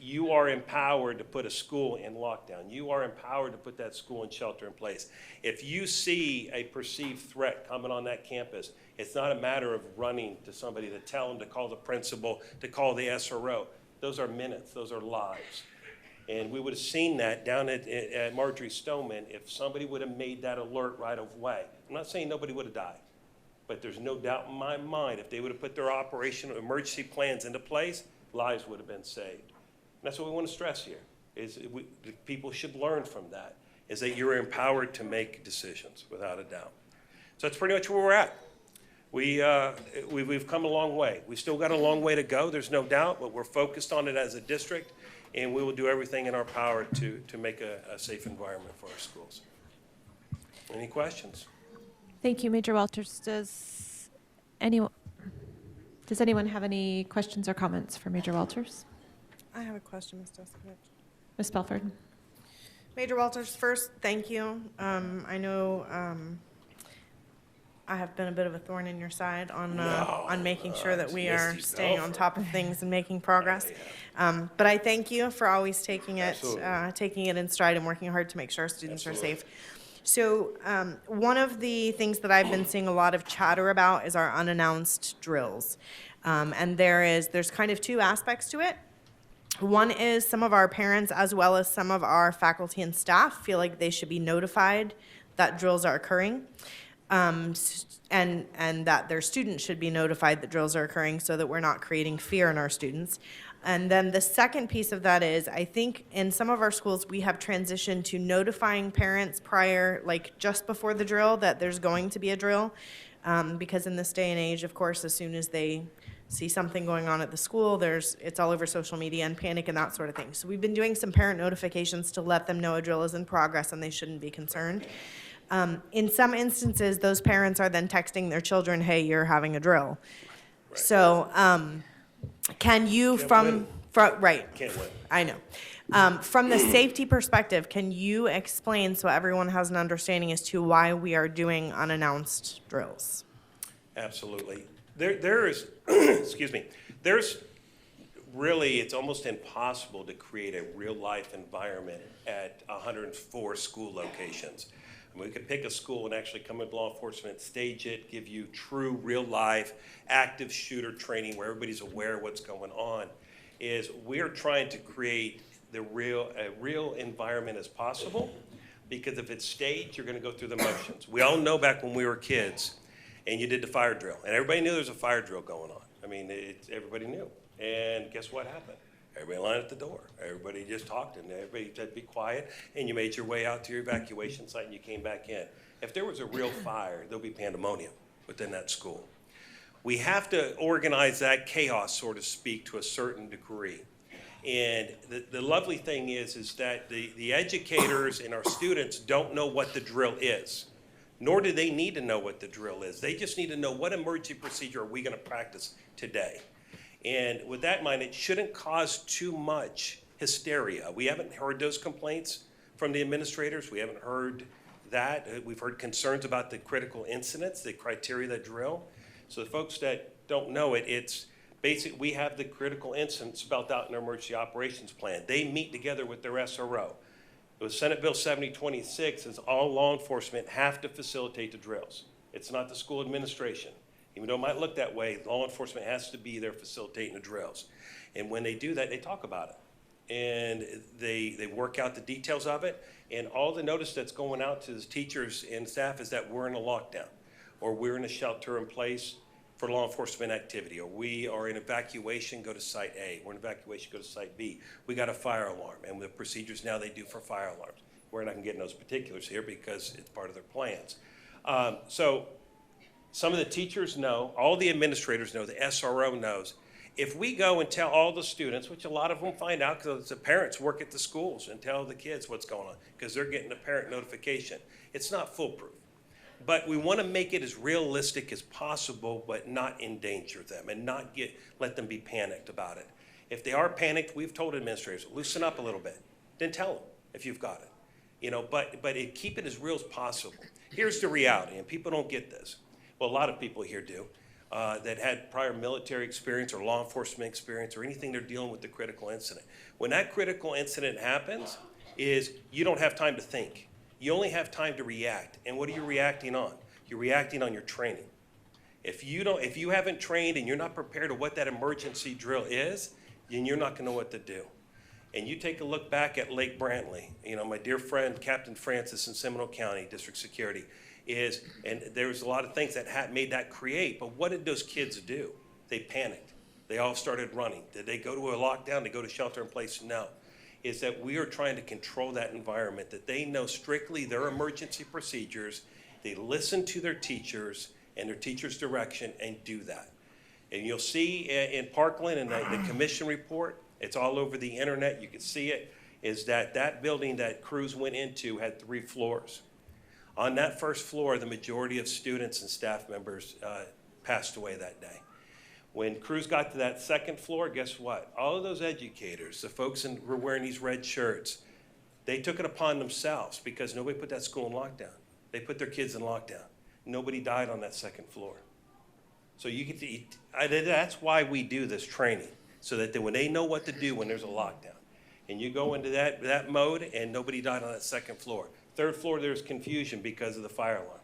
You are empowered to put a school in lockdown. You are empowered to put that school in shelter in place. If you see a perceived threat coming on that campus, it's not a matter of running to somebody to tell them to call the principal, to call the SRO. Those are minutes, those are lives. And we would have seen that down at Marjorie Stoneman if somebody would have made that alert right away. I'm not saying nobody would have died, but there's no doubt in my mind if they would have put their operational emergency plans into place, lives would have been saved. And that's what we want to stress here, is people should learn from that, is that you're empowered to make decisions without a doubt. So that's pretty much where we're at. We've come a long way. We've still got a long way to go, there's no doubt, but we're focused on it as a district, and we will do everything in our power to make a safe environment for our schools. Any questions? Thank you, Major Walters. Does anyone have any questions or comments for Major Walters? I have a question, Ms. Deskovich. Ms. Belford? Major Walters, first, thank you. I know I have been a bit of a thorn in your side on making sure that we are staying on top of things and making progress. But I thank you for always taking it in stride and working hard to make sure our students are safe. So one of the things that I've been seeing a lot of chatter about is our unannounced drills. And there's kind of two aspects to it. One is some of our parents as well as some of our faculty and staff feel like they should be notified that drills are occurring. And that their students should be notified that drills are occurring so that we're not creating fear in our students. And then the second piece of that is, I think in some of our schools, we have transitioned to notifying parents prior, like just before the drill, that there's going to be a drill. Because in this day and age, of course, as soon as they see something going on at the school, it's all over social media and panic and that sort of thing. So we've been doing some parent notifications to let them know a drill is in progress and they shouldn't be concerned. In some instances, those parents are then texting their children, hey, you're having a drill. So, can you win. right, Can't win. I know. From the safety perspective, can you explain so everyone has an understanding as to why we are doing unannounced drills? Absolutely. There is, excuse me, there's really, it's almost impossible to create a real-life environment at 104 school locations. I mean, we could pick a school and actually come with law enforcement, stage it, give you true, real-life, active shooter training where everybody's aware of what's going on. Is we're trying to create a real environment as possible, because if it's staged, you're going to go through the motions. We all know back when we were kids, and you did the fire drill, and everybody knew there was a fire drill going on. I mean, everybody knew. And guess what happened? Everybody lined at the door. Everybody just talked, and everybody said, be quiet, and you made your way out to your evacuation site, and you came back in. If there was a real fire, there'll be pandemonium within that school. We have to organize that chaos, so to speak, to a certain degree. And the lovely thing is that the educators and our students don't know what the drill is, nor do they need to know what the drill is. They just need to know what emergency procedure are we going to practice today. And with that in mind, it shouldn't cause too much hysteria. We haven't heard those complaints from the administrators. We haven't heard that. We've heard concerns about the critical incidents, the criteria of the drill. So the folks that don't know it, it's basically, we have the critical incidents spelled out in our emergency operations plan. They meet together with their SRO. It was Senate Bill 7026 is all law enforcement have to facilitate the drills. It's not the school administration. Even though it might look that way, law enforcement has to be there facilitating the drills. And when they do that, they talk about it. And they work out the details of it. And all the notice that's going out to the teachers and staff is that we're in a lockdown, or we're in a shelter in place for law enforcement activity, or we are in evacuation, go to site A. We're in evacuation, go to site B. We got a fire alarm, and the procedures now they do for fire alarms. We're not gonna get in those particulars here because it's part of their plans. So some of the teachers know, all the administrators know, the SRO knows. If we go and tell all the students, which a lot of them find out because the parents work at the schools and tell the kids what's going on because they're getting a parent notification, it's not foolproof. But we want to make it as realistic as possible, but not endanger them and not let them be panicked about it. If they are panicked, we've told administrators, loosen up a little bit. Then tell them if you've got it. But keep it as real as possible. Here's the reality, and people don't get this. Well, a lot of people here do, that had prior military experience or law enforcement experience or anything they're dealing with the critical incident. When that critical incident happens, you don't have time to think. You only have time to react. And what are you reacting on? You're reacting on your training. If you haven't trained and you're not prepared to what that emergency drill is, then you're not gonna know what to do. And you take a look back at Lake Brantley, my dear friend, Captain Francis in Seminole County, District Security, and there was a lot of things that made that create, but what did those kids do? They panicked. They all started running. Did they go to a lockdown? Did they go to shelter in place? No. Is that we are trying to control that environment, that they know strictly their emergency procedures, they listen to their teachers and their teachers' direction and do that. And you'll see in Parkland in the commission report, it's all over the internet, you can see it, is that building that Cruz went into had 3 floors. On that first floor, the majority of students and staff members passed away that day. When Cruz got to that second floor, guess what? All of those educators, the folks who were wearing these red shirts, they took it upon themselves because nobody put that school in lockdown. They put their kids in lockdown. Nobody died on that second floor. So that's why we do this training, so that when they know what to do when there's a lockdown. And you go into that mode and nobody died on that second floor. Third floor, there's confusion because of the fire alarm.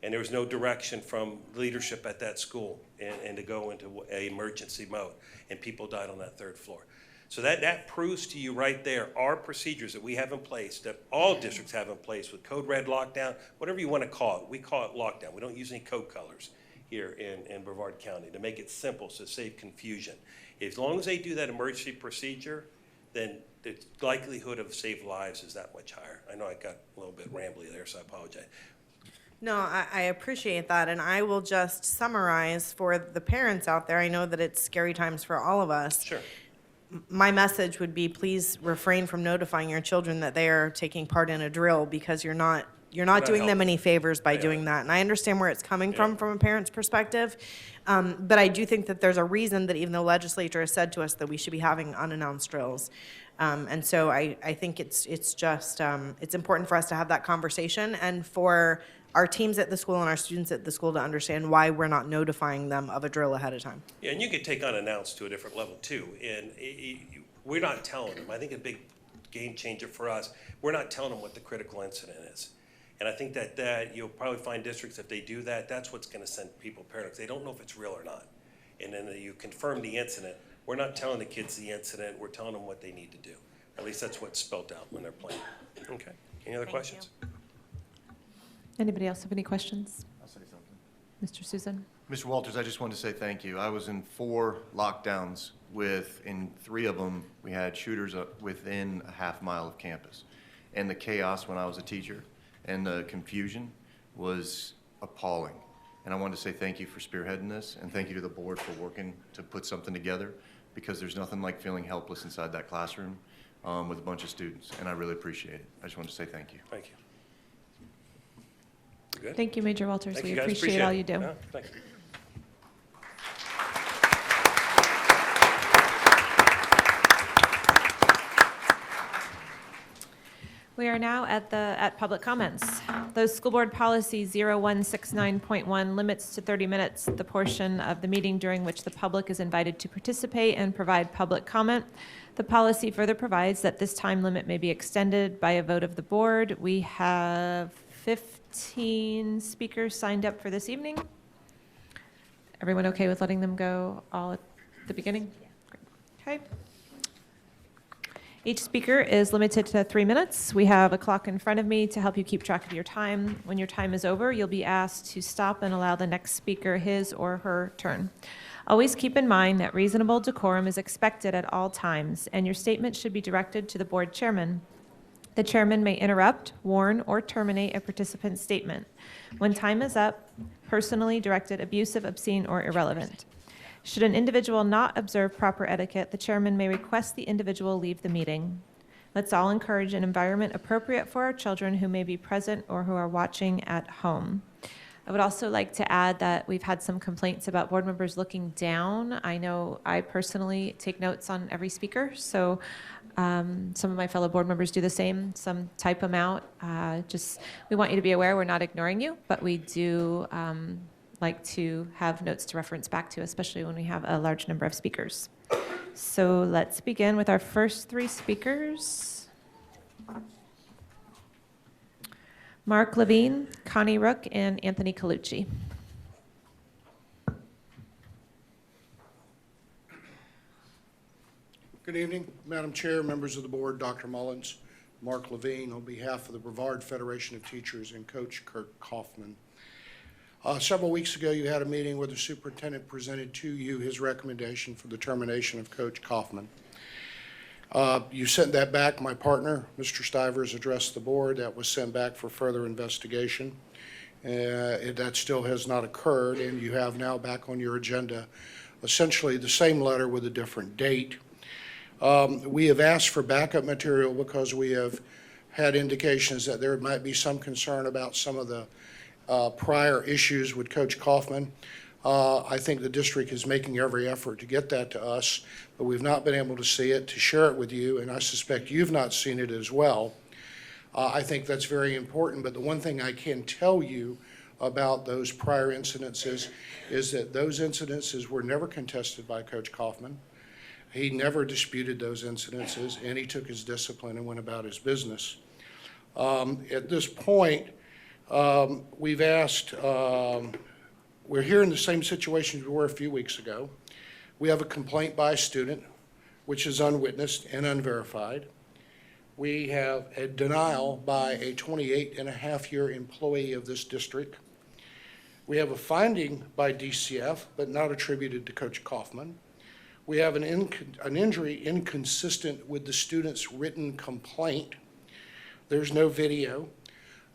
And there was no direction from leadership at that school and to go into an emergency mode. And people died on that third floor. So that proves to you right there our procedures that we have in place, that all districts have in place with Code Red lockdown, whatever you want to call it. We call it lockdown. We don't use any code colors here in Brevard County to make it simple, so save confusion. As long as they do that emergency procedure, then the likelihood of saved lives is that much higher. I know I got a little bit rambly there, so I apologize. No, I appreciate that, and I will just summarize for the parents out there. I know that it's scary times for all of us. Sure. My message would be, please refrain from notifying your children that they are taking part in a drill, because you're not doing them any favors by doing that. And I understand where it's coming from a parent's perspective. But I do think that there's a reason that even the legislature has said to us that we should be having unannounced drills. And so I think it's just, it's important for us to have that conversation, and for our teams at the school and our students at the school to understand why we're not notifying them of a drill ahead of time. Yeah, and you could take unannounced to a different level too. And we're not telling them. I think a big game changer for us, we're not telling them what the critical incident is. And I think that you'll probably find districts, if they do that, that's what's going to send people paranoid. They don't know if it's real or not. And then you confirm the incident. We're not telling the kids the incident. We're telling them what they need to do. At least that's what's spelled out when they're playing. Okay. Any other questions? Anybody else have any questions? I'll say something. Mr. Susan? Mr. Walters, I just wanted to say thank you. I was in 4 lockdowns in 3 of them, we had shooters within a half-mile of campus. And the chaos when I was a teacher and the confusion was appalling. And I wanted to say thank you for spearheading this, and thank you to the board for working to put something together, because there's nothing like feeling helpless inside that classroom with a bunch of students, and I really appreciate it. I just wanted to say thank you. Thank you. Good? Thank you, Major Walters. Thank We you, guys. appreciate all you do. Yeah, thank you. We are now at public comments. Those School Board Policy 0169.1 limits to 30 minutes the portion of the meeting during which the public is invited to participate and provide public comment. The policy further provides that this time limit may be extended by a vote of the board. We have 15 speakers signed up for this evening. Everyone okay with letting them go all at the beginning? Okay. Each speaker is limited to 3 minutes. We have a clock in front of me to help you keep track of your time. When your time is over, you'll be asked to stop and allow the next speaker his or her turn. Always keep in mind that reasonable decorum is expected at all times, and your statement should be directed to the board chairman. The chairman may interrupt, warn, or terminate a participant's statement. When time is up, personally directed, abusive, obscene, or irrelevant. Should an individual not observe proper etiquette, the chairman may request the individual leave the meeting. Let's all encourage an environment appropriate for our children who may be present or who are watching at home. I would also like to add that we've had some complaints about board members looking down. I know I personally take notes on every speaker, so some of my fellow board members do the same. Some type them out. We want you to be aware we're not ignoring you, but we do like to have notes to reference back to, especially when we have a large number of speakers. So let's begin with our first 3 speakers. Mark Levine, Connie Rook, and Anthony Colucci. Good evening, Madam Chair, members of the board, Dr. Mullins, Mark Levine, on behalf of the Brevard Federation of Teachers and Coach Kirk Kaufman. Several weeks ago, you had a meeting where the superintendent presented to you his recommendation for the termination of Coach Kaufman. You sent that back. My partner, Mr. Stivers, addressed the board. That was sent back for further investigation. That still has not occurred, and you have now back on your agenda essentially the same letter with a different date. We have asked for backup material because we have had indications that there might be some concern about some of the prior issues with Coach Kaufman. I think the district is making every effort to get that to us, but we've not been able to see it, to share it with you, and I suspect you've not seen it as well. I think that's very important, but the one thing I can tell you about those prior incidences is that those incidences were never contested by Coach Kaufman. He never disputed those incidences, and he took his discipline and went about his business. At this point, we've asked, we're here in the same situation we were a few weeks ago. We have a complaint by a student, which is unwitnessed and unverified. We have a denial by a 28-and-a-half-year employee of this district. We have a finding by DCF, but not attributed to Coach Kaufman. We have an injury inconsistent with the student's written complaint. There's no video.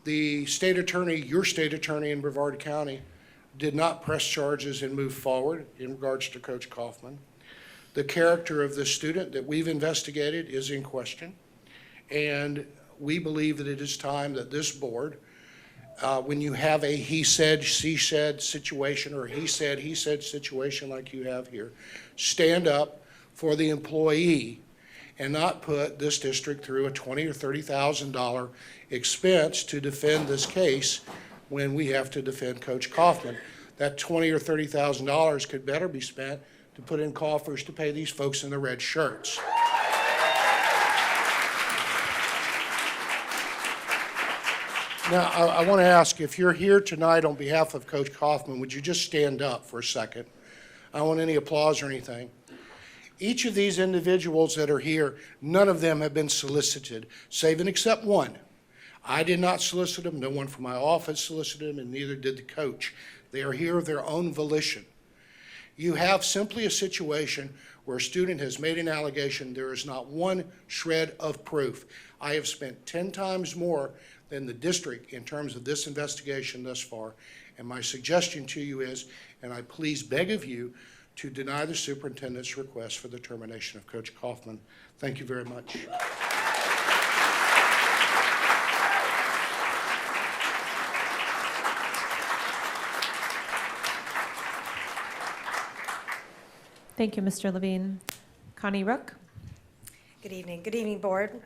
The state attorney, your state attorney in Brevard County, did not press charges and move forward in regards to Coach Kaufman. The character of the student that we've investigated is in question, and we believe that it is time that this board, when you have a he said, she said situation, or he said situation like you have here, stand up for the employee and not put this district through a $20,000 or $30,000 expense to defend this case when we have to defend Coach Kaufman. That $20,000 or $30,000 could better be spent to put in coffers to pay these folks in the red shirts. Now, I want to ask, if you're here tonight on behalf of Coach Kaufman, would you just stand up for a second? I don't want any applause or anything. Each of these individuals that are here, none of them have been solicited, save and except one. I did not solicit them, no one from my office solicited them, and neither did the coach. They are here of their own volition. You have simply a situation where a student has made an allegation, there is not one shred of proof. I have spent 10 times more than the district in terms of this investigation thus far, and my suggestion to you is, and I please beg of you, to deny the superintendent's request for the termination of Coach Kaufman. Thank you very much. Thank you, Mr. Levine. Connie Rook? Good evening. Good evening, Board.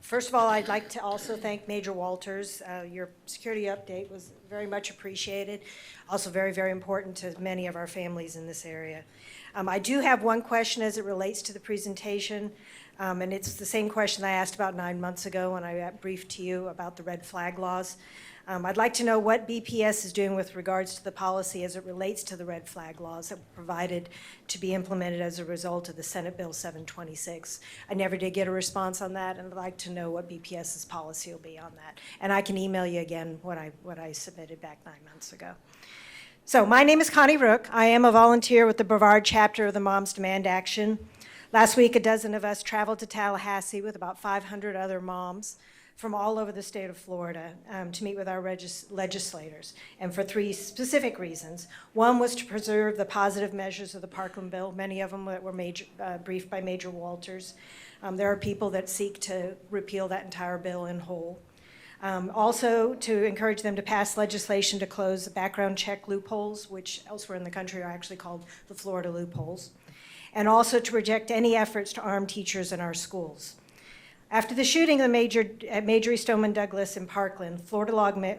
First of all, I'd like to also thank Major Walters. Your security update was very much appreciated, also very, very important to many of our families in this area. I do have one question as it relates to the presentation, and it's the same question I asked about 9 months ago when I briefed to you about the red flag laws. I'd like to know what BPS is doing with regards to the policy as it relates to the red flag laws that were provided to be implemented as a result of the Senate Bill 726. I never did get a response on that, and I'd like to know what BPS's policy will be on that. And I can email you again what I submitted back 9 months ago. So my name is Connie Rook. I am a volunteer with the Brevard chapter of the Moms Demand Action. Last week, a dozen of us traveled to Tallahassee with about 500 other moms from all over the state of Florida to meet with our legislators, and for 3 specific reasons. One was to preserve the positive measures of the Parkland bill, many of them that were briefed by Major Walters. There are people that seek to repeal that entire bill in whole. Also, to encourage them to pass legislation to close the background check loopholes, which elsewhere in the country are actually called the Florida loopholes, and also to reject any efforts to arm teachers in our schools. After the shooting at Major Stoneman Douglas in Parkland, Florida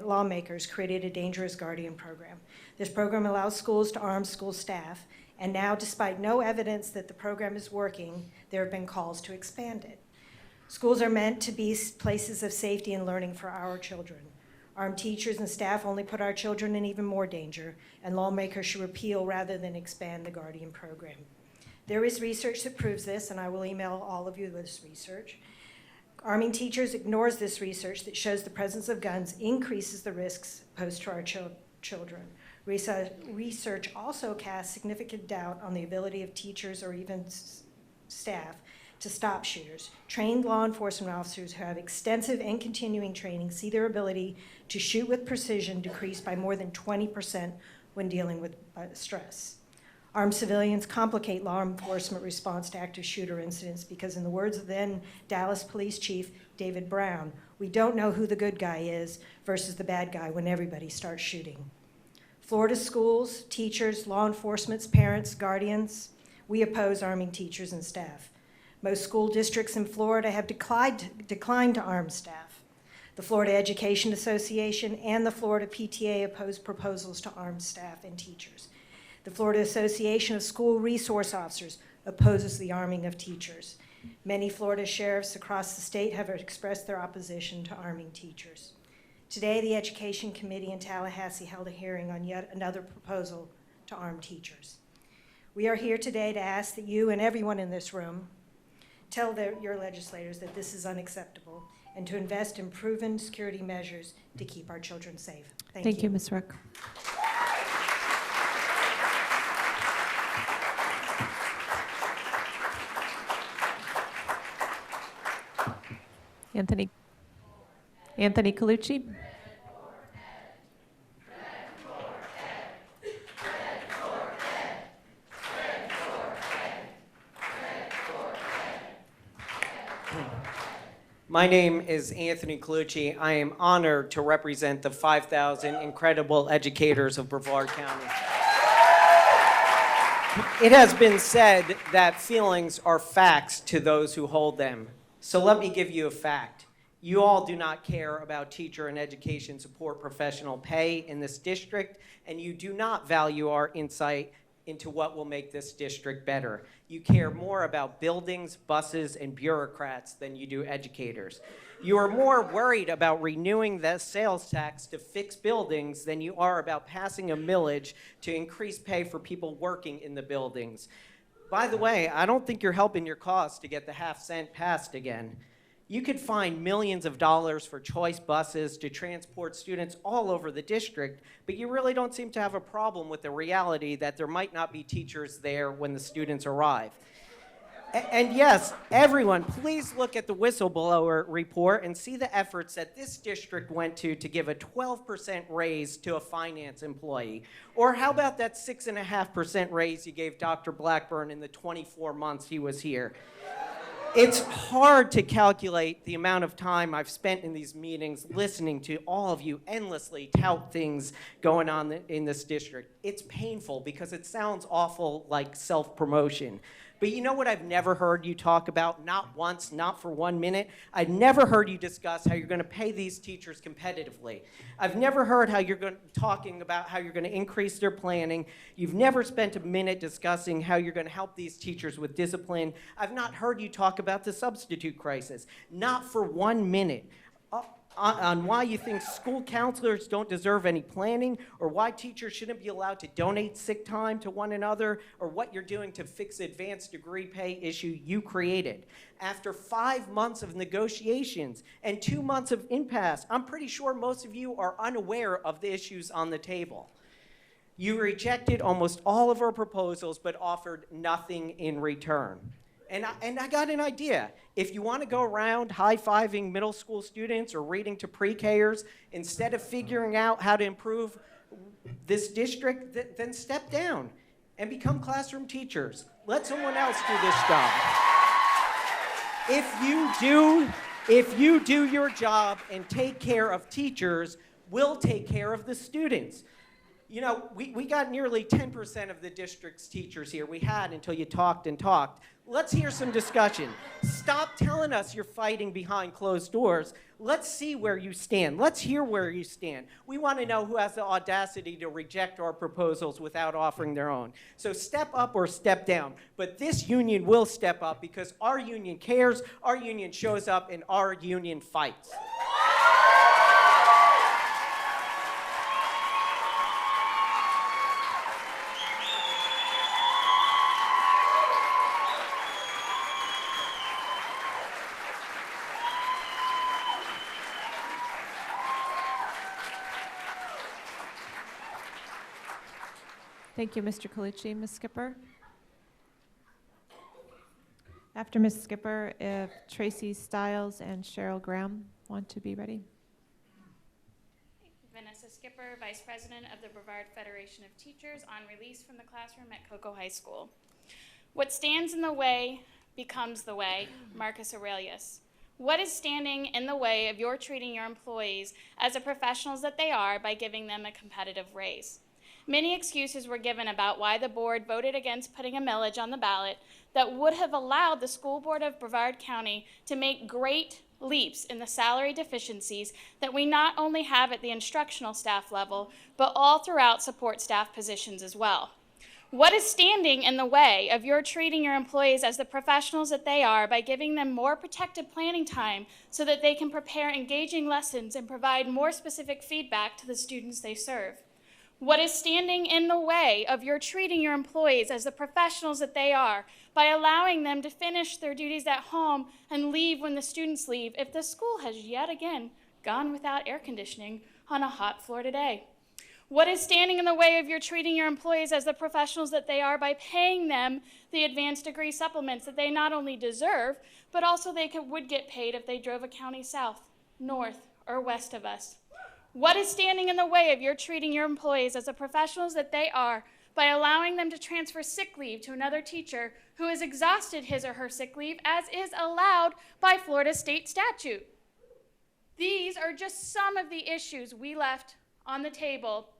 lawmakers created a Dangerous Guardian program. This program allows schools to arm school staff, and now, despite no evidence that the program is working, there have been calls to expand it. Schools are meant to be places of safety and learning for our children. Armed teachers and staff only put our children in even more danger, and lawmakers should repeal rather than expand the Guardian program. There is research that proves this, and I will email all of you this research. Arming teachers ignores this research that shows the presence of guns increases the risks posed to our children. Research also casts significant doubt on the ability of teachers or even staff to stop shooters. Trained law enforcement officers who have extensive and continuing training see their ability to shoot with precision decrease by more than 20% when dealing with stress. Armed civilians complicate law enforcement response to active shooter incidents because, in the words of then Dallas Police Chief David Brown, we don't know who the good guy is versus the bad guy when everybody starts shooting. Florida schools, teachers, law enforcement, parents, guardians, we oppose arming teachers and staff. Most school districts in Florida have declined to arm staff. The Florida Education Association and the Florida PTA oppose proposals to arm staff and teachers. The Florida Association of School Resource Officers opposes the arming of teachers. Many Florida sheriffs across the state have expressed their opposition to arming teachers. Today, the Education Committee in Tallahassee held a hearing on yet another proposal to arm teachers. We are here today to ask that you and everyone in this room tell your legislators that this is unacceptable and to invest in proven security measures to keep our children safe. Thank you, Ms. Rook. Anthony Colucci. My name is Anthony Colucci. I am honored to represent the 5,000 incredible educators of Brevard County. It has been said that feelings are facts to those who hold them. So let me give you a fact. You all do not care about teacher and education support professional pay in this district, and you do not value our insight into what will make this district better. You care more about buildings, buses, and bureaucrats than you do educators. You are more worried about renewing the sales tax to fix buildings than you are about passing a millage to increase pay for people working in the buildings. By the way, I don't think you're helping your cause to get the half-cent passed again. You could find millions of dollars for choice buses to transport students all over the district, but you really don't seem to have a problem with the reality that there might not be teachers there when the students arrive. And yes, everyone, please look at the whistleblower report and see the efforts that this district went to give a 12% raise to a finance employee. Or how about that 6.5% raise you gave Dr. Blackburn in the 24 months he was here? It's hard to calculate the amount of time I've spent in these meetings listening to all of you endlessly tout things going on in this district. It's painful because it sounds awful like self-promotion. But you know what I've never heard you talk about, not once, not for 1 minute? I've never heard you discuss how you're going to pay these teachers competitively. I've never heard how you're talking about how you're going to increase their planning. You've never spent a minute discussing how you're going to help these teachers with discipline. I've not heard you talk about the substitute crisis, not for 1 minute. On why you think school counselors don't deserve any planning, or why teachers shouldn't be allowed to donate sick time to one another, or what you're doing to fix the advanced degree pay issue you created. After 5 months of negotiations and 2 months of impasse, I'm pretty sure most of you are unaware of the issues on the table. You rejected almost all of our proposals, but offered nothing in return. And I got an idea. If you want to go around high-fiving middle school students or reading to pre-Kers, instead of figuring out how to improve this district, then step down and become classroom teachers. Let someone else do this job. If you do your job and take care of teachers, we'll take care of the students. You know, we got nearly 10% of the district's teachers here. We had until you talked and talked. Let's hear some discussion. Stop telling us you're fighting behind closed doors. Let's see where you stand. Let's hear where you stand. We want to know who has the audacity to reject our proposals without offering their own. So step up or step down. But this union will step up because our union cares, our union shows up, and our union fights. Thank you, Mr. Colucci. Ms. Skipper? After Ms. Skipper, if Tracy Stiles and Cheryl Graham want to be ready. Vanessa Skipper, Vice President of the Brevard Federation of Teachers, on release from the classroom at Cocoa High School. What stands in the way becomes the way, Marcus Aurelius. What is standing in the way of your treating your employees as the professionals that they are by giving them a competitive raise? Many excuses were given about why the board voted against putting a millage on the ballot that would have allowed the school board of Brevard County to make great leaps in the salary deficiencies that we not only have at the instructional staff level, but all throughout support staff positions as well. What is standing in the way of your treating your employees as the professionals that they are by giving them more protected planning time so that they can prepare engaging lessons and provide more specific feedback to the students they serve? What is standing in the way of your treating your employees as the professionals that they are by allowing them to finish their duties at home and leave when the students leave if the school has yet again gone without air conditioning on a hot Florida day? What is standing in the way of your treating your employees as the professionals that they are by paying them the advanced degree supplements that they not only deserve, but also would get paid if they drove a county south, north, or west of us? What is standing in the way of your treating your employees as the professionals that they are by allowing them to transfer sick leave to another teacher who has exhausted his or her sick leave as is allowed by Florida state statute? These are just some of the issues we left on the table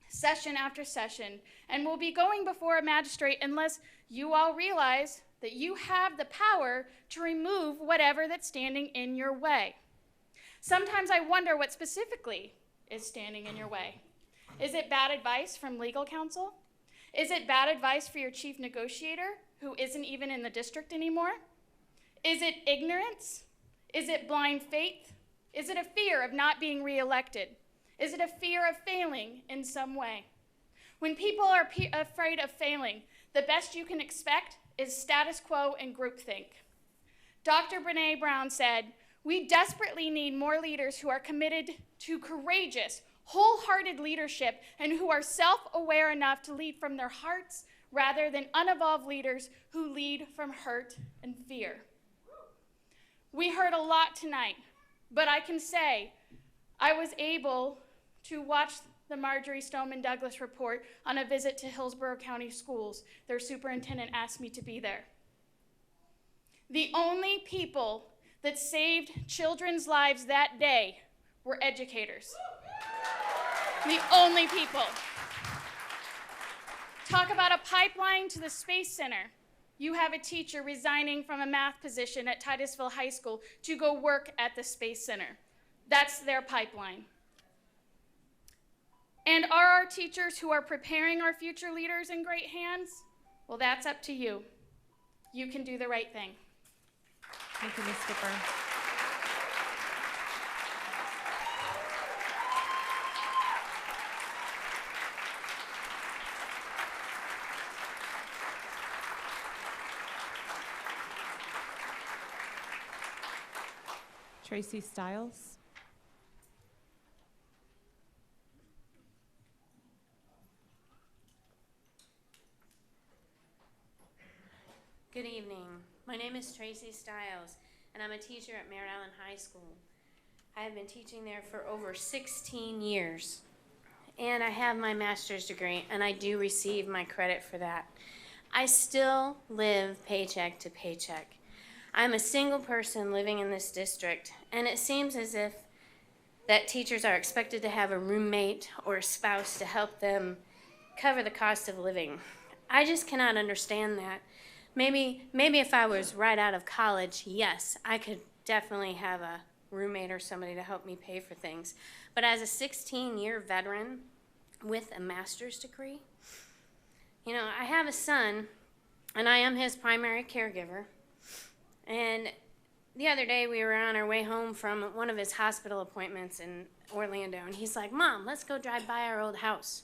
session after session, and will be going before a magistrate unless you all realize that you have the power to remove whatever that's standing in your way. Sometimes I wonder what specifically is standing in your way. Is it bad advice from legal counsel? Is it bad advice for your chief negotiator, who isn't even in the district anymore? Is it ignorance? Is it blind faith? Is it a fear of not being reelected? Is it a fear of failing in some way? When people are afraid of failing, the best you can expect is status quo and groupthink. Dr. Brene Brown said, "We desperately need more leaders who are committed to courageous, wholehearted leadership and who are self-aware enough to lead from their hearts rather than unevolved leaders who lead from hurt and fear." We heard a lot tonight, but I can say I was able to watch the Marjorie Stoneman Douglas report on a visit to Hillsborough County Schools. Their superintendent asked me to be there. The only people that saved children's lives that day were educators. The only people. Talk about a pipeline to the Space Center. You have a teacher resigning from a math position at Titusville High School to go work at the Space Center. That's their pipeline. And are our teachers who are preparing our future leaders in great hands? Well, that's up to you. You can do the right thing. Thank you, Ms. Skipper. Tracy Stiles. Good evening. My name is Tracy Stiles, and I'm a teacher at Merritt Island High School. I have been teaching there for over 16 years, and I have my master's degree, and I do receive my credit for that. I still live paycheck to paycheck. I'm a single person living in this district, and it seems as if that teachers are expected to have a roommate or a spouse to help them cover the cost of living. I just cannot understand that. Maybe if I was right out of college, yes, I could definitely have a roommate or somebody to help me pay for things. But as a 16-year veteran with a master's degree, you know, I have a son, and I am his primary caregiver. And the other day we were on our way home from one of his hospital appointments in Orlando, and he's like, "Mom, let's go drive by our old house."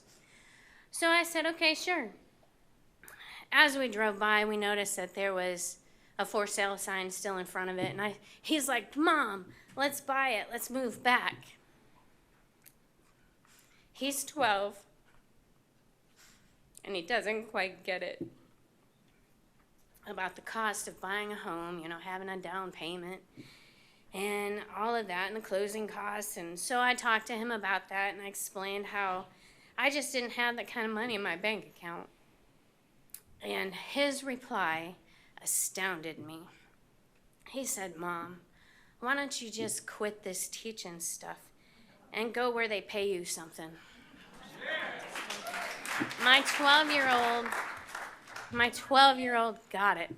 So I said, "Okay, sure." As we drove by, we noticed that there was a for sale sign still in front of it, and he's like, "Mom, let's buy it, let's move back." He's 12, and he doesn't quite get it about the cost of buying a home, you know, having a down payment, and all of that, and the closing costs. And so I talked to him about that, and I explained how I just didn't have that kind of money in my bank account. And his reply astounded me. He said, "Mom, why don't you just quit this teaching stuff and go where they pay you something?" My 12-year-old got it.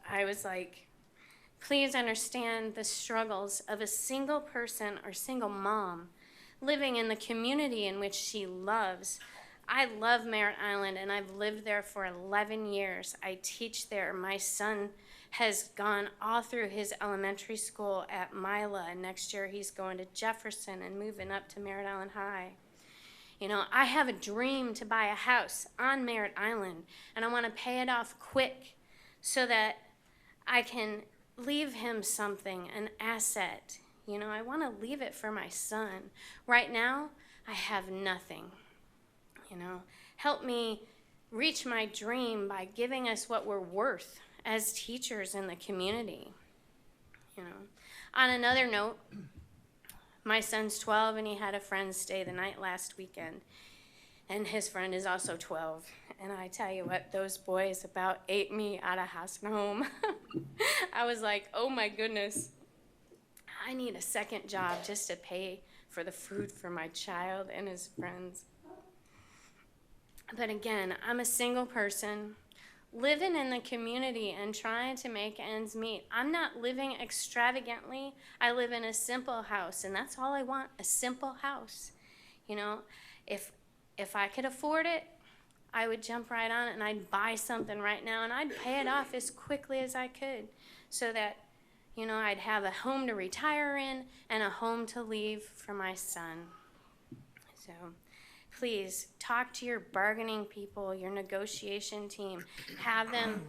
I was like, please understand the struggles of a single person or single mom living in the community in which she loves. I love Merritt Island, and I've lived there for 11 years. I teach there. My son has gone all through his elementary school at Mila, and next year he's going to Jefferson and moving up to Merritt Island High. You know, I have a dream to buy a house on Merritt Island, and I want to pay it off quick so that I can leave him something, an asset. You know, I want to leave it for my son. Right now, I have nothing. You know, help me reach my dream by giving us what we're worth as teachers in the community. You know, on another note, My son's 12 and he had a friend stay the night last weekend. And his friend is also 12. And I tell you what, those boys about ate me out of house and home. I was like, oh my goodness, I need a second job just to pay for the food for my child and his friends. But again, I'm a single person living in the community and trying to make ends meet. I'm not living extravagantly. I live in a simple house, and that's all I want, a simple house. You know, if I could afford it, I would jump right on it and I'd buy something right now and I'd pay it off as quickly as I could so that, you know, I'd have a home to retire in and a home to leave for my son. So please talk to your bargaining people, your negotiation team. Have them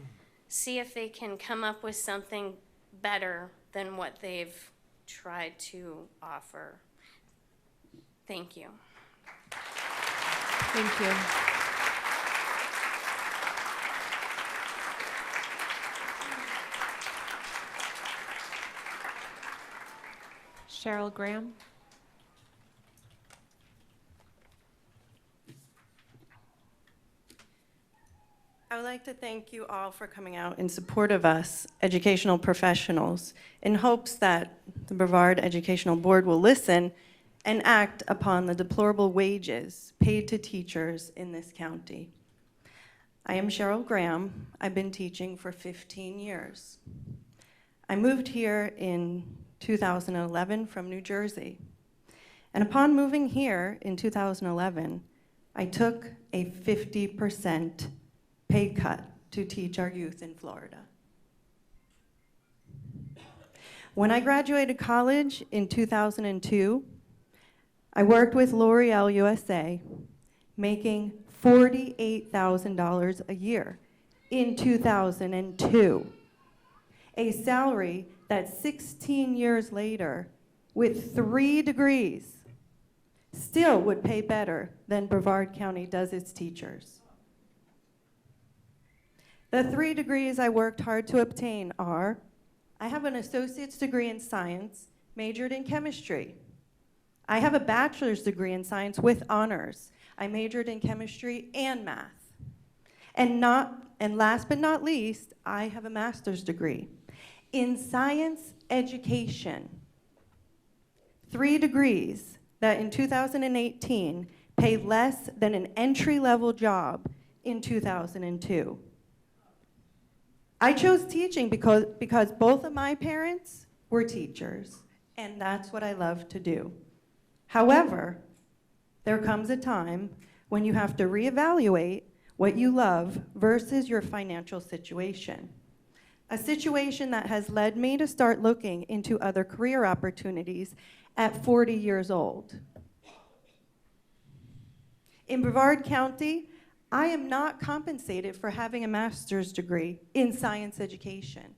see if they can come up with something better than what they've tried to offer. Thank you. Thank you. Cheryl Graham. I would like to thank you all for coming out in support of us, educational professionals, in hopes that the Brevard Educational Board will listen and act upon the deplorable wages paid to teachers in this county. I am Cheryl Graham. I've been teaching for 15 years. I moved here in 2011 from New Jersey. And upon moving here in 2011, I took a 50% pay cut to teach our youth in Florida. When I graduated college in 2002, I worked with L'Oreal USA, making $48,000 a year in 2002, a salary that 16 years later, with 3 degrees, still would pay better than Brevard County does its teachers. The 3 degrees I worked hard to obtain are, I have an associate's degree in science, majored in chemistry. I have a bachelor's degree in science with honors. I majored in chemistry and math. And last but not least, I have a master's degree in science education. 3 degrees that in 2018 pay less than an entry-level job in 2002. I chose teaching because both of my parents were teachers, and that's what I love to do. However, there comes a time when you have to reevaluate what you love versus your financial situation. A situation that has led me to start looking into other career opportunities at 40 years old. In Brevard County, I am not compensated for having a master's degree in science education,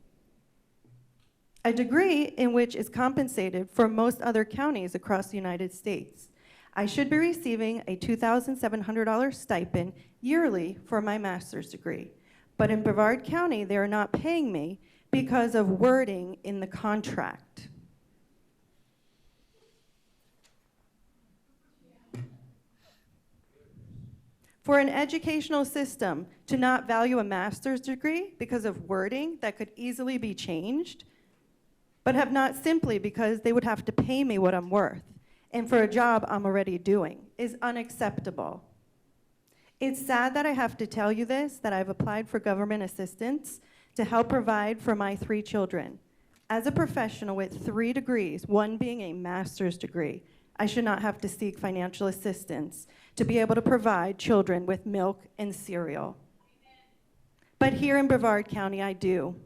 a degree in which is compensated for most other counties across the United States. I should be receiving a $2,700 stipend yearly for my master's degree, but in Brevard County, they are not paying me because of wording in the contract. For an educational system to not value a master's degree because of wording that could easily be changed, but have not simply because they would have to pay me what I'm worth, and for a job I'm already doing, is unacceptable. It's sad that I have to tell you this, that I've applied for government assistance to help provide for my 3 children. As a professional with 3 degrees, one being a master's degree, I should not have to seek financial assistance to be able to provide children with milk and cereal. But here in Brevard County, I do.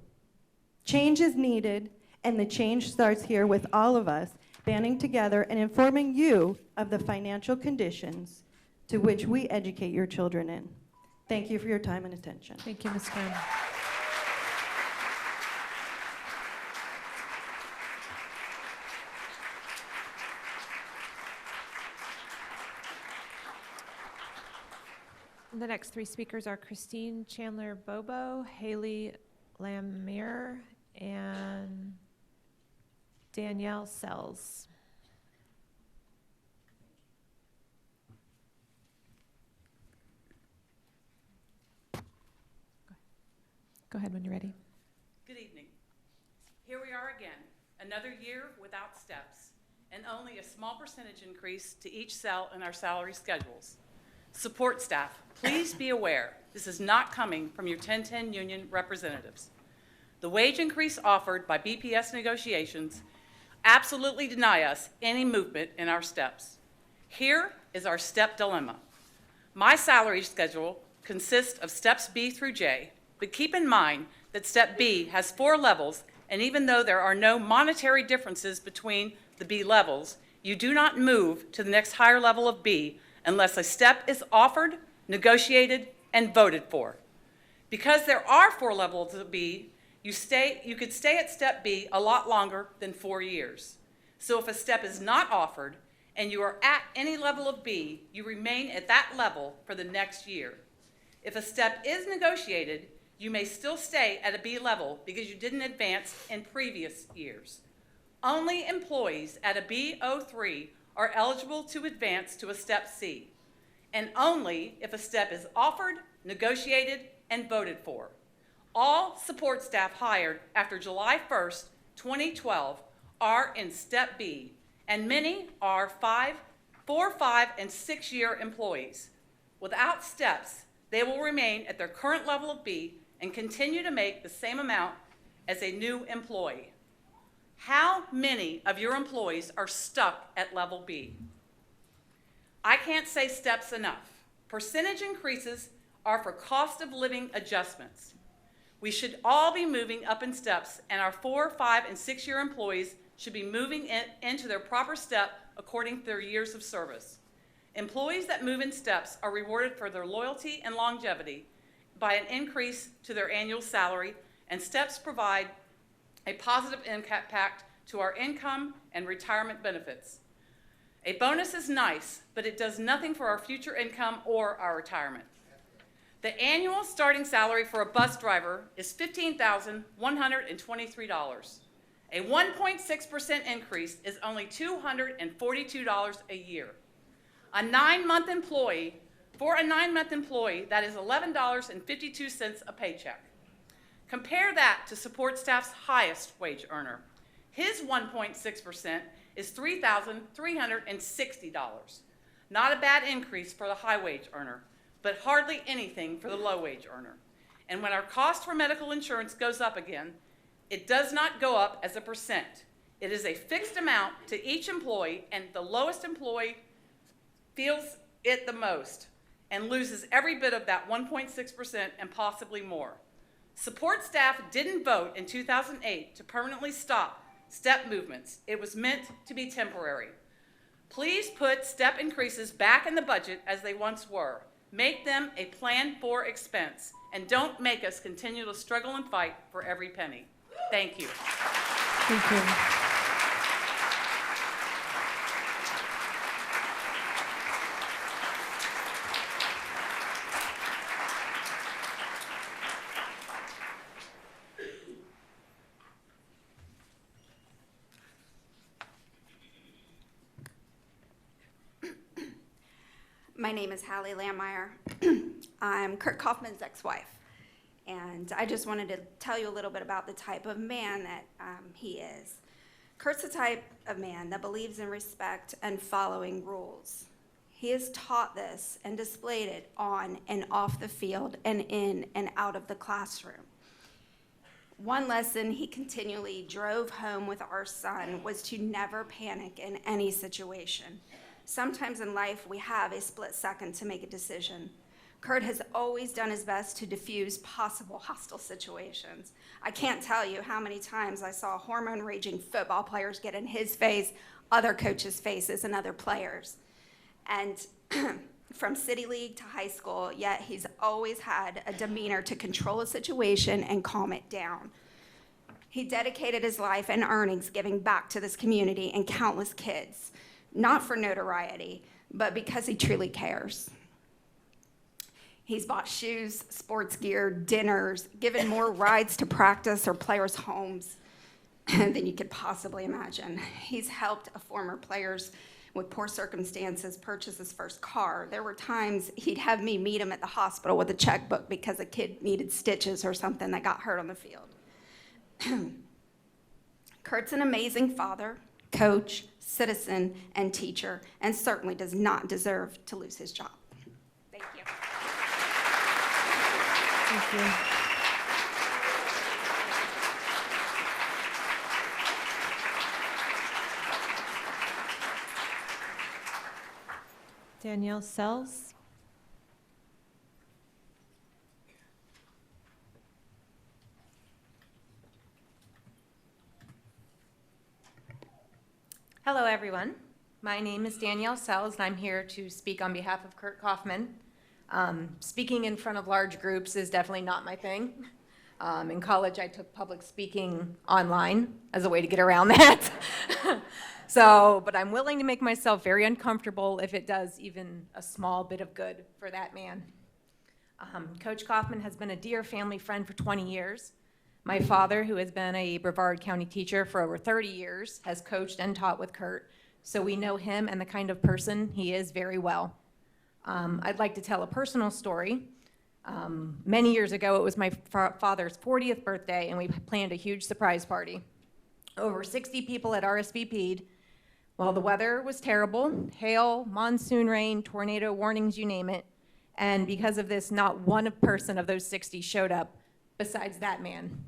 Change is needed, and the change starts here with all of us banding together and informing you of the financial conditions to which we educate your children in. Thank you for your time and attention. Thank you, Ms. Graham. The next 3 speakers are Christine Chandler Bobo, Haley Lamere, and Danielle Sells. Go ahead when you're ready. Good evening. Here we are again, another year without steps, and only a small percentage increase to each cell in our salary schedules. Support staff, please be aware, this is not coming from your 1010 union representatives. The wage increase offered by BPS negotiations absolutely deny us any movement in our steps. Here is our step dilemma. My salary schedule consists of steps B through J, but keep in mind that step B has 4 levels, and even though there are no monetary differences between the B levels, you do not move to the next higher level of B unless a step is offered, negotiated, and voted for. Because there are 4 levels of B, you could stay at step B a lot longer than 4 years. So if a step is not offered and you are at any level of B, you remain at that level for the next year. If a step is negotiated, you may still stay at a B level because you didn't advance in previous years. Only employees at a B03 are eligible to advance to a step C, and only if a step is offered, negotiated, and voted for. All support staff hired after July 1st, 2012 are in step B, and many are 4, 5, and 6-year employees. Without steps, they will remain at their current level of B and continue to make the same amount as a new employee. How many of your employees are stuck at level B? I can't say steps enough. Percentage increases are for cost of living adjustments. We should all be moving up in steps, and our 4, 5, and 6-year employees should be moving into their proper step according to their years of service. Employees that move in steps are rewarded for their loyalty and longevity by an increase to their annual salary, and steps provide a positive impact to our income and retirement benefits. A bonus is nice, but it does nothing for our future income or our retirement. The annual starting salary for a bus driver is $15,123. A 1.6% increase is only $242 a year. For a 9-month employee, that is $11.52 a paycheck. Compare that to support staff's highest wage earner. His 1.6% is $3,360. Not a bad increase for the high wage earner, but hardly anything for the low wage earner. And when our cost for medical insurance goes up again, it does not go up as a percent. It is a fixed amount to each employee, and the lowest employee feels it the most and loses every bit of that 1.6% and possibly more. Support staff didn't vote in 2008 to permanently stop step movements. It was meant to be temporary. Please put step increases back in the budget as they once were. Make them a plan for expense, and don't make us continue to struggle and fight for every penny. Thank you. Thank you. My name is Hallie Landmeyer. I'm Kurt Kaufman's ex-wife. And I just wanted to tell you a little bit about the type of man that he is. Kurt's the type of man that believes in respect and following rules. He has taught this and displayed it on and off the field and in and out of the classroom. One lesson he continually drove home with our son was to never panic in any situation. Sometimes in life, we have a split second to make a decision. Kurt has always done his best to diffuse possible hostile situations. I can't tell you how many times I saw hormone-raging football players get in his face, other coaches' faces, and other players. And from City League to high school, yet he's always had a demeanor to control a situation and calm it down. He dedicated his life and earnings giving back to this community and countless kids. Not for notoriety, but because he truly cares. He's bought shoes, sports gear, dinners, given more rides to practice or players' homes than you could possibly imagine. He's helped former players with poor circumstances, purchase his first car. There were times he'd have me meet him at the hospital with a checkbook because a kid needed stitches or something that got hurt on the field. Kurt's an amazing father, coach, citizen, and teacher, and certainly does not deserve to lose his job. Thank you. Thank you. Danielle Sells. Hello, everyone. My name is Danielle Sells, and I'm here to speak on behalf of Kurt Kaufman. Speaking in front of large groups is definitely not my thing. In college, I took public speaking online as a way to get around that. But I'm willing to make myself very uncomfortable if it does even a small bit of good for that man. Coach Kaufman has been a dear family friend for 20 years. My father, who has been a Brevard County teacher for over 30 years, has coached and taught with Kurt, so we know him and the kind of person he is very well. I'd like to tell a personal story. Many years ago, it was my father's 40th birthday, and we planned a huge surprise party. Over 60 people had RSVP'd. Well, the weather was terrible, hail, monsoon rain, tornado warnings, you name it. And because of this, not one person of those 60 showed up besides that man.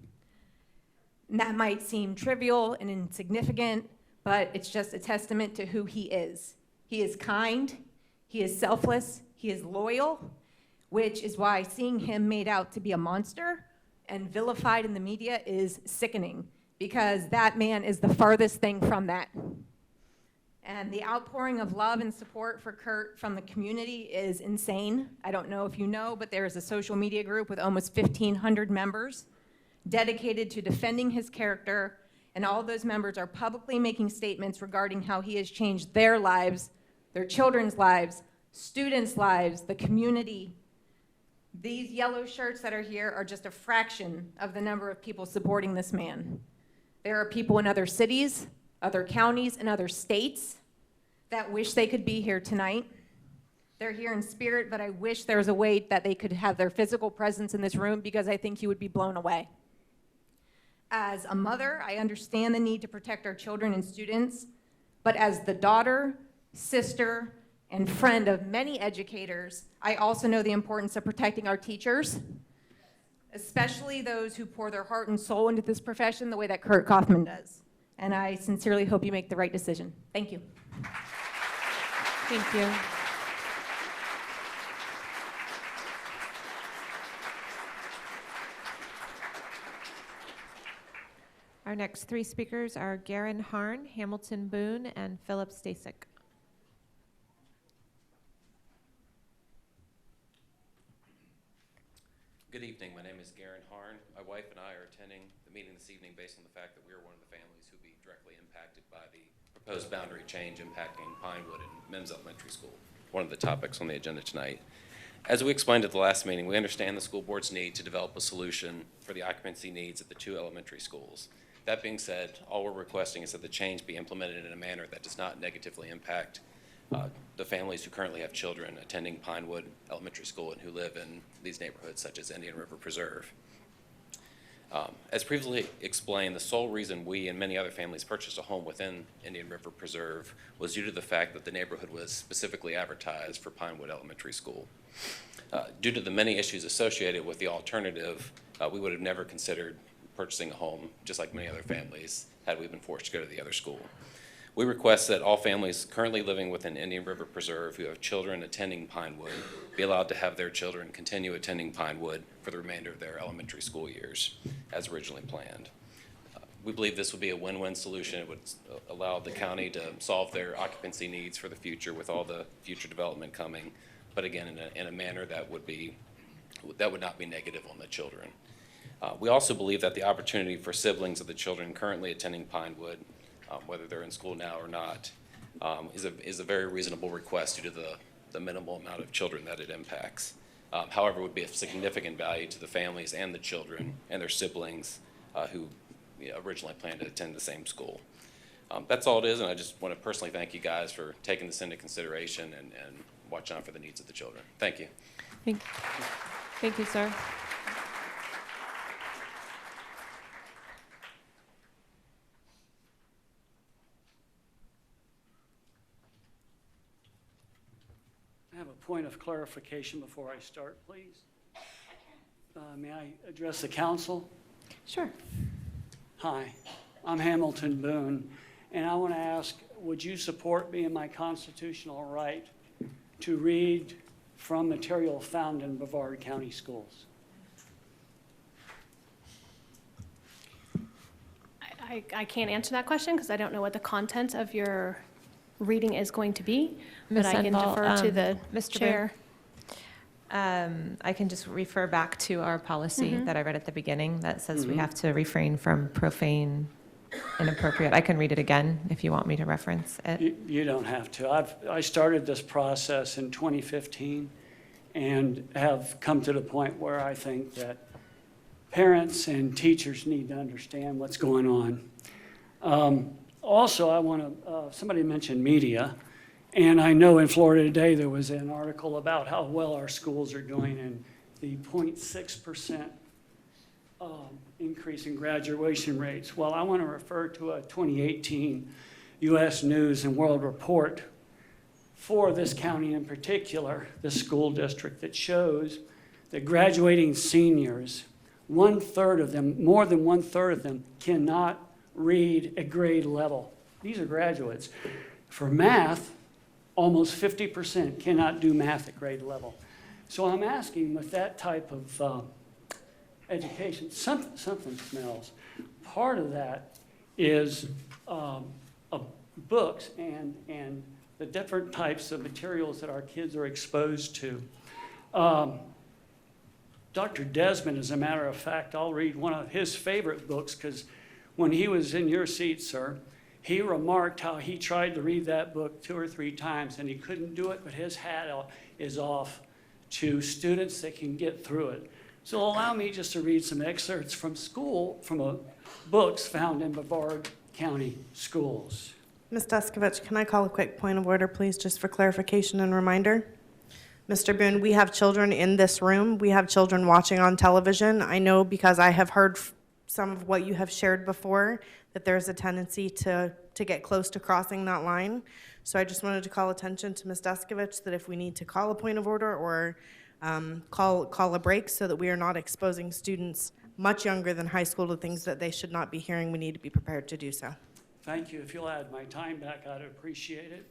And that might seem trivial and insignificant, but it's just a testament to who he is. He is kind, he is selfless, he is loyal, which is why seeing him made out to be a monster and vilified in the media is sickening, because that man is the farthest thing from that. And the outpouring of love and support for Kurt from the community is insane. I don't know if you know, but there is a social media group with almost 1,500 members dedicated to defending his character, and all of those members are publicly making statements regarding how he has changed their lives, their children's lives, students' lives, the community. These yellow shirts that are here are just a fraction of the number of people supporting this man. There are people in other cities, other counties, and other states that wish they could be here tonight. They're here in spirit, but I wish there was a way that they could have their physical presence in this room, because I think he would be blown away. As a mother, I understand the need to protect our children and students, but as the daughter, sister, and friend of many educators, I also know the importance of protecting our teachers, especially those who pour their heart and soul into this profession the way that Kurt Kaufman does. And I sincerely hope you make the right decision. Thank you. Thank you. Our next three speakers are Garen Harn, Hamilton Boone, and Philip Stasek. Good evening. My name is Garen Harn. My wife and I are attending the meeting this evening based on the fact that we are one of the families who will be directly impacted by the proposed boundary change impacting Pinewood and Mims Elementary School, one of the topics on the agenda tonight. As we explained at the last meeting, we understand the school board's need to develop a solution for the occupancy needs at the two elementary schools. That being said, all we're requesting is that the change be implemented in a manner that does not negatively impact the families who currently have children attending Pinewood Elementary School and who live in these neighborhoods such as Indian River Preserve. As previously explained, the sole reason we and many other families purchased a home within Indian River Preserve was due to the fact that the neighborhood was specifically advertised for Pinewood Elementary School. Due to the many issues associated with the alternative, we would have never considered purchasing a home, just like many other families, had we been forced to go to the other school. We request that all families currently living within Indian River Preserve who have children attending Pinewood be allowed to have their children continue attending Pinewood for the remainder of their elementary school years, as originally planned. We believe this would be a win-win solution. It would allow the county to solve their occupancy needs for the future with all the future development coming, but again, in a manner that would not be negative on the children. We also believe that the opportunity for siblings of the children currently attending Pinewood, whether they're in school now or not, is a very reasonable request due to the minimal amount of children that it impacts. However, it would be of significant value to the families and the children and their siblings who originally planned to attend the same school. That's all it is, and I just want to personally thank you guys for taking this into consideration and watching out for the needs of the children. Thank you. Thank you, sir. I have a point of clarification before I start, please. May I address the council? Sure. Hi, I'm Hamilton Boone, and I want to ask, would you support me in my constitutional right to read from material found in Brevard County Schools? I can't answer that question because I don't know what the content of your reading is going to be, but Ms. I can Sendall, defer to the Mr. chair. I can just refer back to our policy that I read at the beginning that says we Mhm. have to refrain from profane, inappropriate. I can read it again if you want me to reference it. You don't have to. I started this process in 2015 and have come to the point where I think that parents and teachers need to understand what's going on. Also, I want to, somebody mentioned media, and I know in Florida Today there was an article about how well our schools are doing and the 0.6% increase in graduation rates. Well, I want to refer to a 2018 U.S. News and World Report for this county in particular, the school district, that shows that graduating seniors, 1/3 of them, more than 1/3 of them, cannot read at grade level. These are graduates. For math, almost 50% cannot do math at grade level. So I'm asking, with that type of education, something smells. Part of that is books and the different types of materials that our kids are exposed to. Dr. Desmond, as a matter of fact, I'll read one of his favorite books because when he was in your seat, sir, he remarked how he tried to read that book 2 or 3 times and he couldn't do it, but his hat is off to students that can get through it. So allow me just to read some excerpts from books found in Brevard County schools. Ms. Deskovich, can I call a quick point of order, please, just for clarification and reminder? Mr. Boone, we have children in this room. We have children watching on television. I know because I have heard some of what you have shared before that there's a tendency to get close to crossing that line. So I just wanted to call attention to Ms. Deskovich that if we need to call a point of order or call a break so that we are not exposing students much younger than high school to things that they should not be hearing, we need to be prepared to do so. Thank you. If you'll add my time back, I'd appreciate it.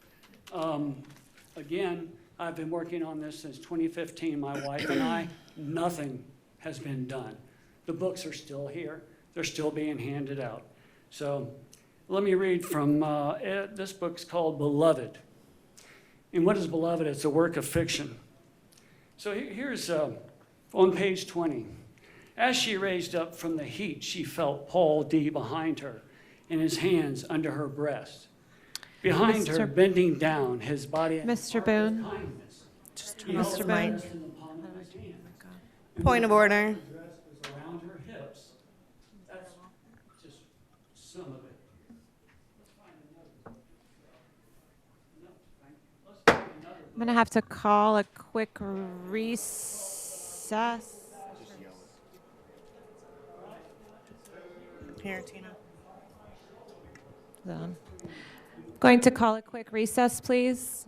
Again, I've been working on this since 2015, my wife and I. Nothing has been done. The books are still here. They're still being handed out. So let me read from, this book's called Beloved. And what is Beloved? It's a work of fiction. So here's on page 20. As she raised up from the heat, she felt Paul D. behind her and his hands under her breast. Behind her, bending down, his body. Mr. Boone. Just turn off the mic. Point of order. Around her hips. That's just some of it. I'm going to have to call a quick recess. Here, Tina. Going to call a quick recess, please.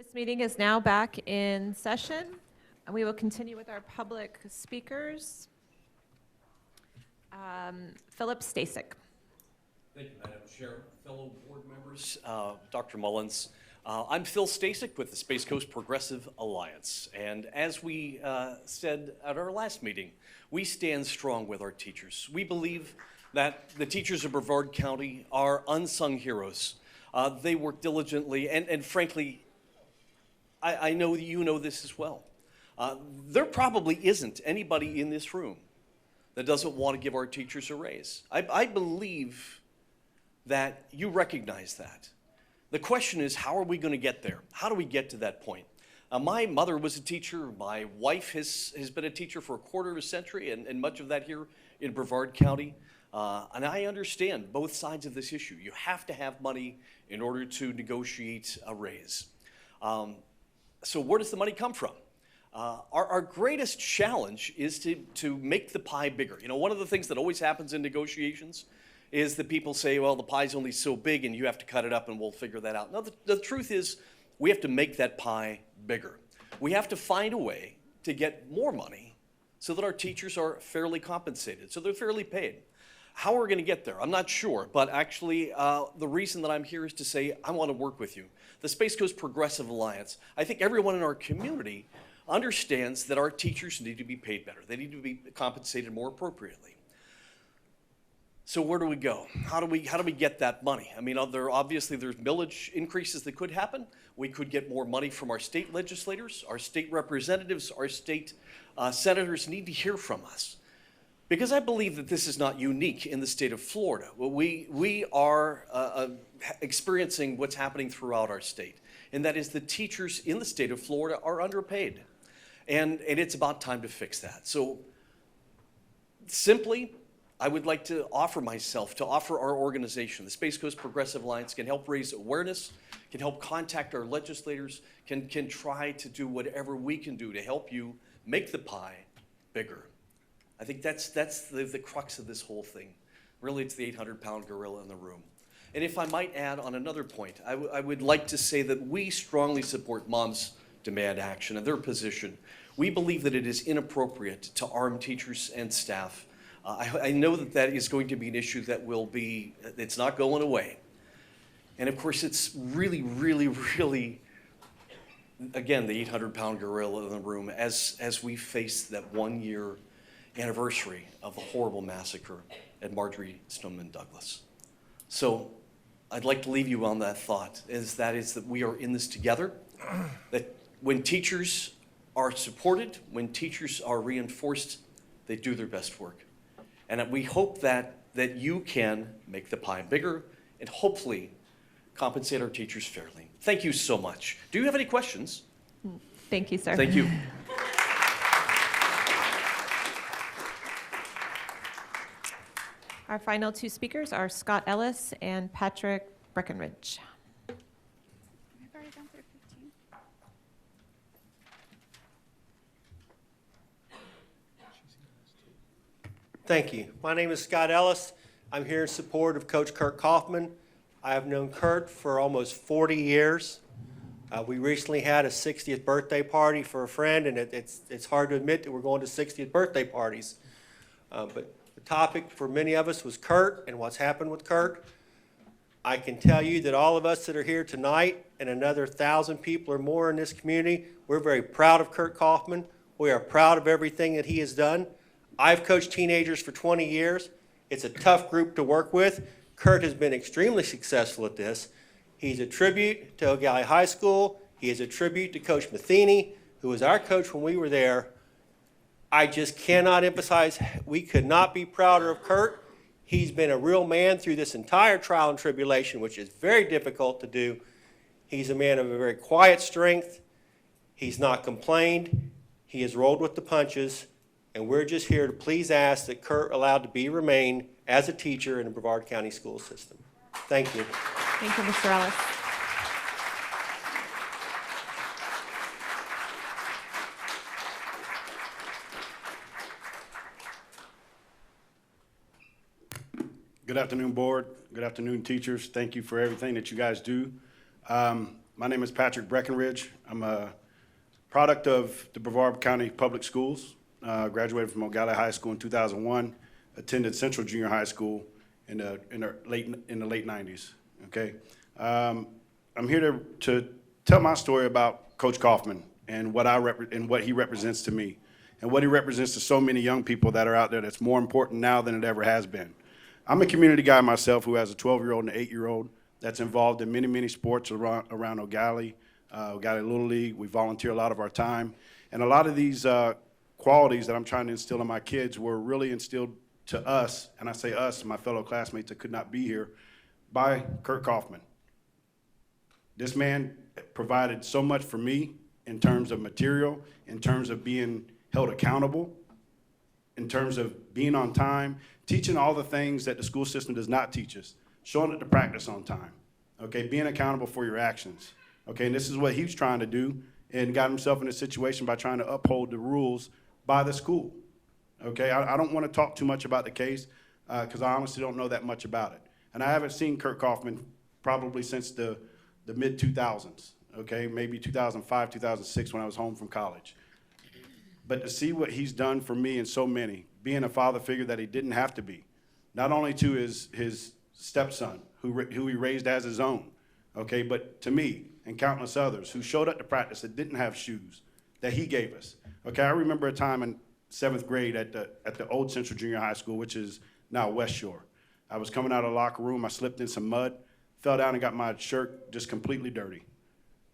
This meeting is now back in session. And we will continue with our public speakers. Philip Stasek. Thank you, Madam Chair, fellow board members, Dr. Mullins. I'm Phil Stasek with the Space Coast Progressive Alliance. And as we said at our last meeting, we stand strong with our teachers. We believe that the teachers of Brevard County are unsung heroes. They work diligently, and frankly, I know that you know this as well. There probably isn't anybody in this room that doesn't want to give our teachers a raise. I believe that you recognize that. The question is, how are we going to get there? How do we get to that point? My mother was a teacher. My wife has been a teacher for a quarter of a century, and much of that here in Brevard County. And I understand both sides of this issue. You have to have money in order to negotiate a raise. So where does the money come from? Our greatest challenge is to make the pie bigger. You know, one of the things that always happens in negotiations is that people say, well, the pie's only so big and you have to cut it up and we'll figure that out. No, the truth is we have to make that pie bigger. We have to find a way to get more money so that our teachers are fairly compensated, so they're fairly paid. How are we going to get there? I'm not sure, but actually the reason that I'm here is to say I want to work with you. The Space Coast Progressive Alliance, I think everyone in our community understands that our teachers need to be paid better. They need to be compensated more appropriately. So where do we go? How do we get that money? I mean, obviously there's millage increases that could happen. We could get more money from our state legislators, our state representatives, our state senators need to hear from us. Because I believe that this is not unique in the state of Florida. Well, we are experiencing what's happening throughout our state, and that is the teachers in the state of Florida are underpaid. And it's about time to fix that. So simply, I would like to offer our organization, the Space Coast Progressive Alliance, can help raise awareness, can help contact our legislators, can try to do whatever we can do to help you make the pie bigger. I think that's the crux of this whole thing. Really, it's the 800-pound gorilla in the room. And if I might add on another point, I would like to say that we strongly support Moms Demand Action and their position. We believe that it is inappropriate to arm teachers and staff. I know that is going to be an issue that it's not going away. And of course, it's really, really, really, again, the 800-pound gorilla in the room as we face that 1-year anniversary of the horrible massacre at Marjory Stoneman Douglas. So I'd like to leave you on that thought, that we are in this together, that when teachers are supported, when teachers are reinforced, they do their best work. And we hope that you can make the pie bigger and hopefully compensate our teachers fairly. Thank you so much. Do you have any questions? Thank you, sir. Thank you. Our final two speakers are Scott Ellis and Patrick Breckenridge. We've already gone through 15. Thank you. My name is Scott Ellis. I'm here in support of Coach Kurt Kaufman. I have known Kurt for almost 40 years. We recently had a 60th birthday party for a friend, and it's hard to admit that we're going to 60th birthday parties. But the topic for many of us was Kurt and what's happened with Kurt. I can tell you that all of us that are here tonight and another 1,000 people or more in this community, we're very proud of Kurt Kaufman. We are proud of everything that he has done. I've coached teenagers for 20 years. It's a tough group to work with. Kurt has been extremely successful at this. He's a tribute to Eau Gallie High School. He is a tribute to Coach Matheny, who was our coach when we were there. I just cannot emphasize, we could not be prouder of Kurt. He's been a real man through this entire trial and tribulation, which is very difficult to do. He's a man of a very quiet strength. He's not complained. He has rolled with the punches. And we're just here to please ask that Kurt allowed to remain as a teacher in the Brevard County school system. Thank you. Thank you, Mr. Ellis. Good afternoon, board. Good afternoon, teachers. Thank you for everything that you guys do. My name is Patrick Breckenridge. I'm a product of the Brevard County Public Schools. Graduated from O'Galley High School in 2001. Attended Central Junior High School in the late 90s. Okay, I'm here to tell my story about Coach Kaufman and what he represents to me, and what he represents to so many young people that are out there. That's more important now than it ever has been. I'm a community guy myself who has a 12-year-old and an 8-year-old that's involved in many sports around O'Galley, O'Galley Little League. We volunteer a lot of our time, and a lot of these qualities that I'm trying to instill in my kids were really instilled to us, and I say us, my fellow classmates that could not be here, by Kurt Kaufman. This man provided so much for me in terms of material, in terms of being held accountable, in terms of being on time, teaching all the things that the school system does not teach us, showing up to practice on time, okay, being accountable for your actions, okay, and this is what he was trying to do and got himself in a situation by trying to uphold the rules by the school, okay. I don't want to talk too much about the case because I honestly don't know that much about it, and I haven't seen Kurt Kaufman probably since the mid-2000s, okay, maybe 2005, 2006 when I was home from college. But to see what he's done for me and so many, being a father figure that he didn't have to be, not only to his stepson, who he raised as his own, okay, but to me and countless others who showed up to practice that didn't have shoes that he gave us. Okay, I remember a time in 7th grade at the old Central Junior High School, which is now West Shore. I was coming out of the locker room, I slipped in some mud, fell down and got my shirt just completely dirty.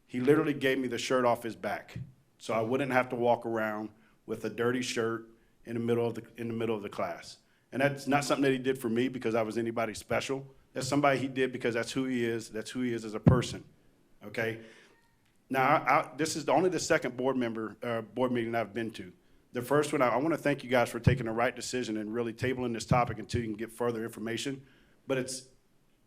He literally gave me the shirt off his back so I wouldn't have to walk around with a dirty shirt in the middle of the class. And that's not something that he did for me because I was anybody special. That's somebody he did because that's who he is. That's who he is as a person. Okay. Now this is only the second board meeting I've been to. The first one, I want to thank you guys for taking the right decision and really tabling this topic until you can get further information. But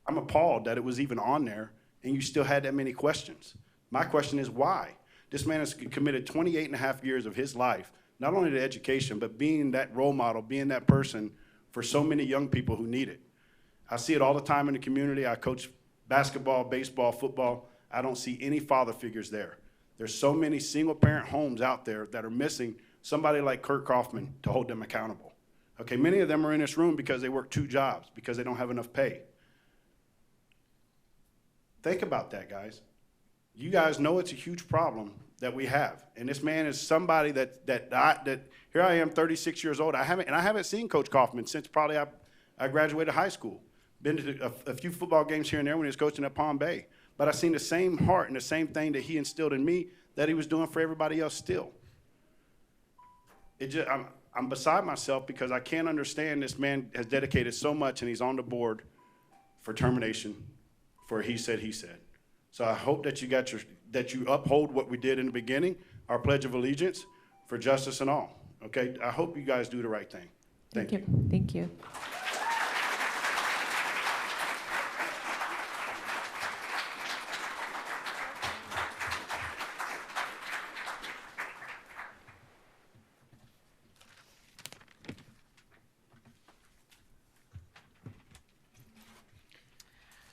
I'm appalled that it was even on there and you still had that many questions. My question is why? This man has committed 28 and a half years of his life, not only to education, but being that role model, being that person for so many young people who need it. I see it all the time in the community. I coach basketball, baseball, football. I don't see any father figures there. There's so many single-parent homes out there that are missing somebody like Kurt Kaufman to hold them accountable. Okay, many of them are in this room because they work 2 jobs, because they don't have enough pay. Think about that, guys. You guys know it's a huge problem that we have. And this man is somebody that here I am, 36 years old. I haven't seen Coach Kaufman since probably I graduated high school. Been to a few football games here and there when he was coaching at Palm Bay. But I've seen the same heart and the same thing that he instilled in me that he was doing for everybody else still. I'm beside myself because I can't understand this man has dedicated so much and he's on the board for termination for he said. So I hope that you uphold what we did in the beginning, our Pledge of Allegiance for justice and all. Okay, I hope you guys do the right thing. Thank you. Thank you.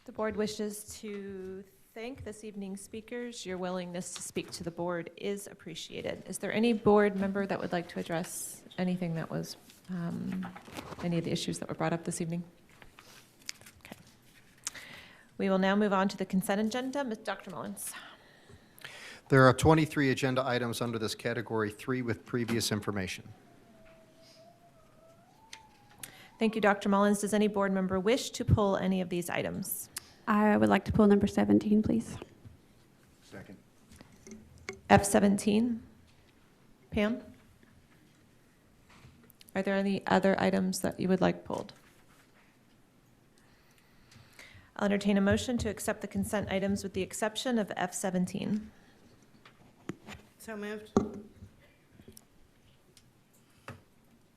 The board wishes to thank this evening's speakers. Your willingness to speak to the board is appreciated. Is there any board member that would like to address anything that was, any of the issues that were brought up this evening? Okay. We will now move on to the consent agenda. Dr. Mullins. There are 23 agenda items under this category 3 with previous information. Thank you, Dr. Mullins. Does any board member wish to pull any of these items? I would like to pull number 17, please. Second. F17. Pam? Are there any other items that you would like pulled? I'll entertain a motion to accept the consent items with the exception of F17. So moved.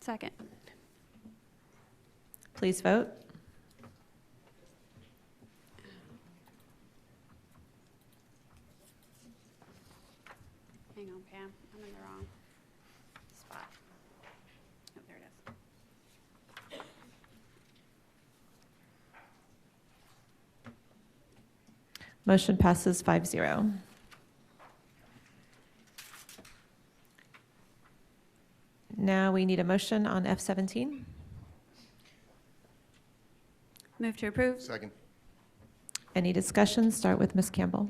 Second. Please vote. Hang on, Pam. I'm in the wrong spot. Oh, there it is. Motion passes 5-0. Now we need a motion on F-17. Move to approve. Second. Any discussion? Start with Ms. Campbell.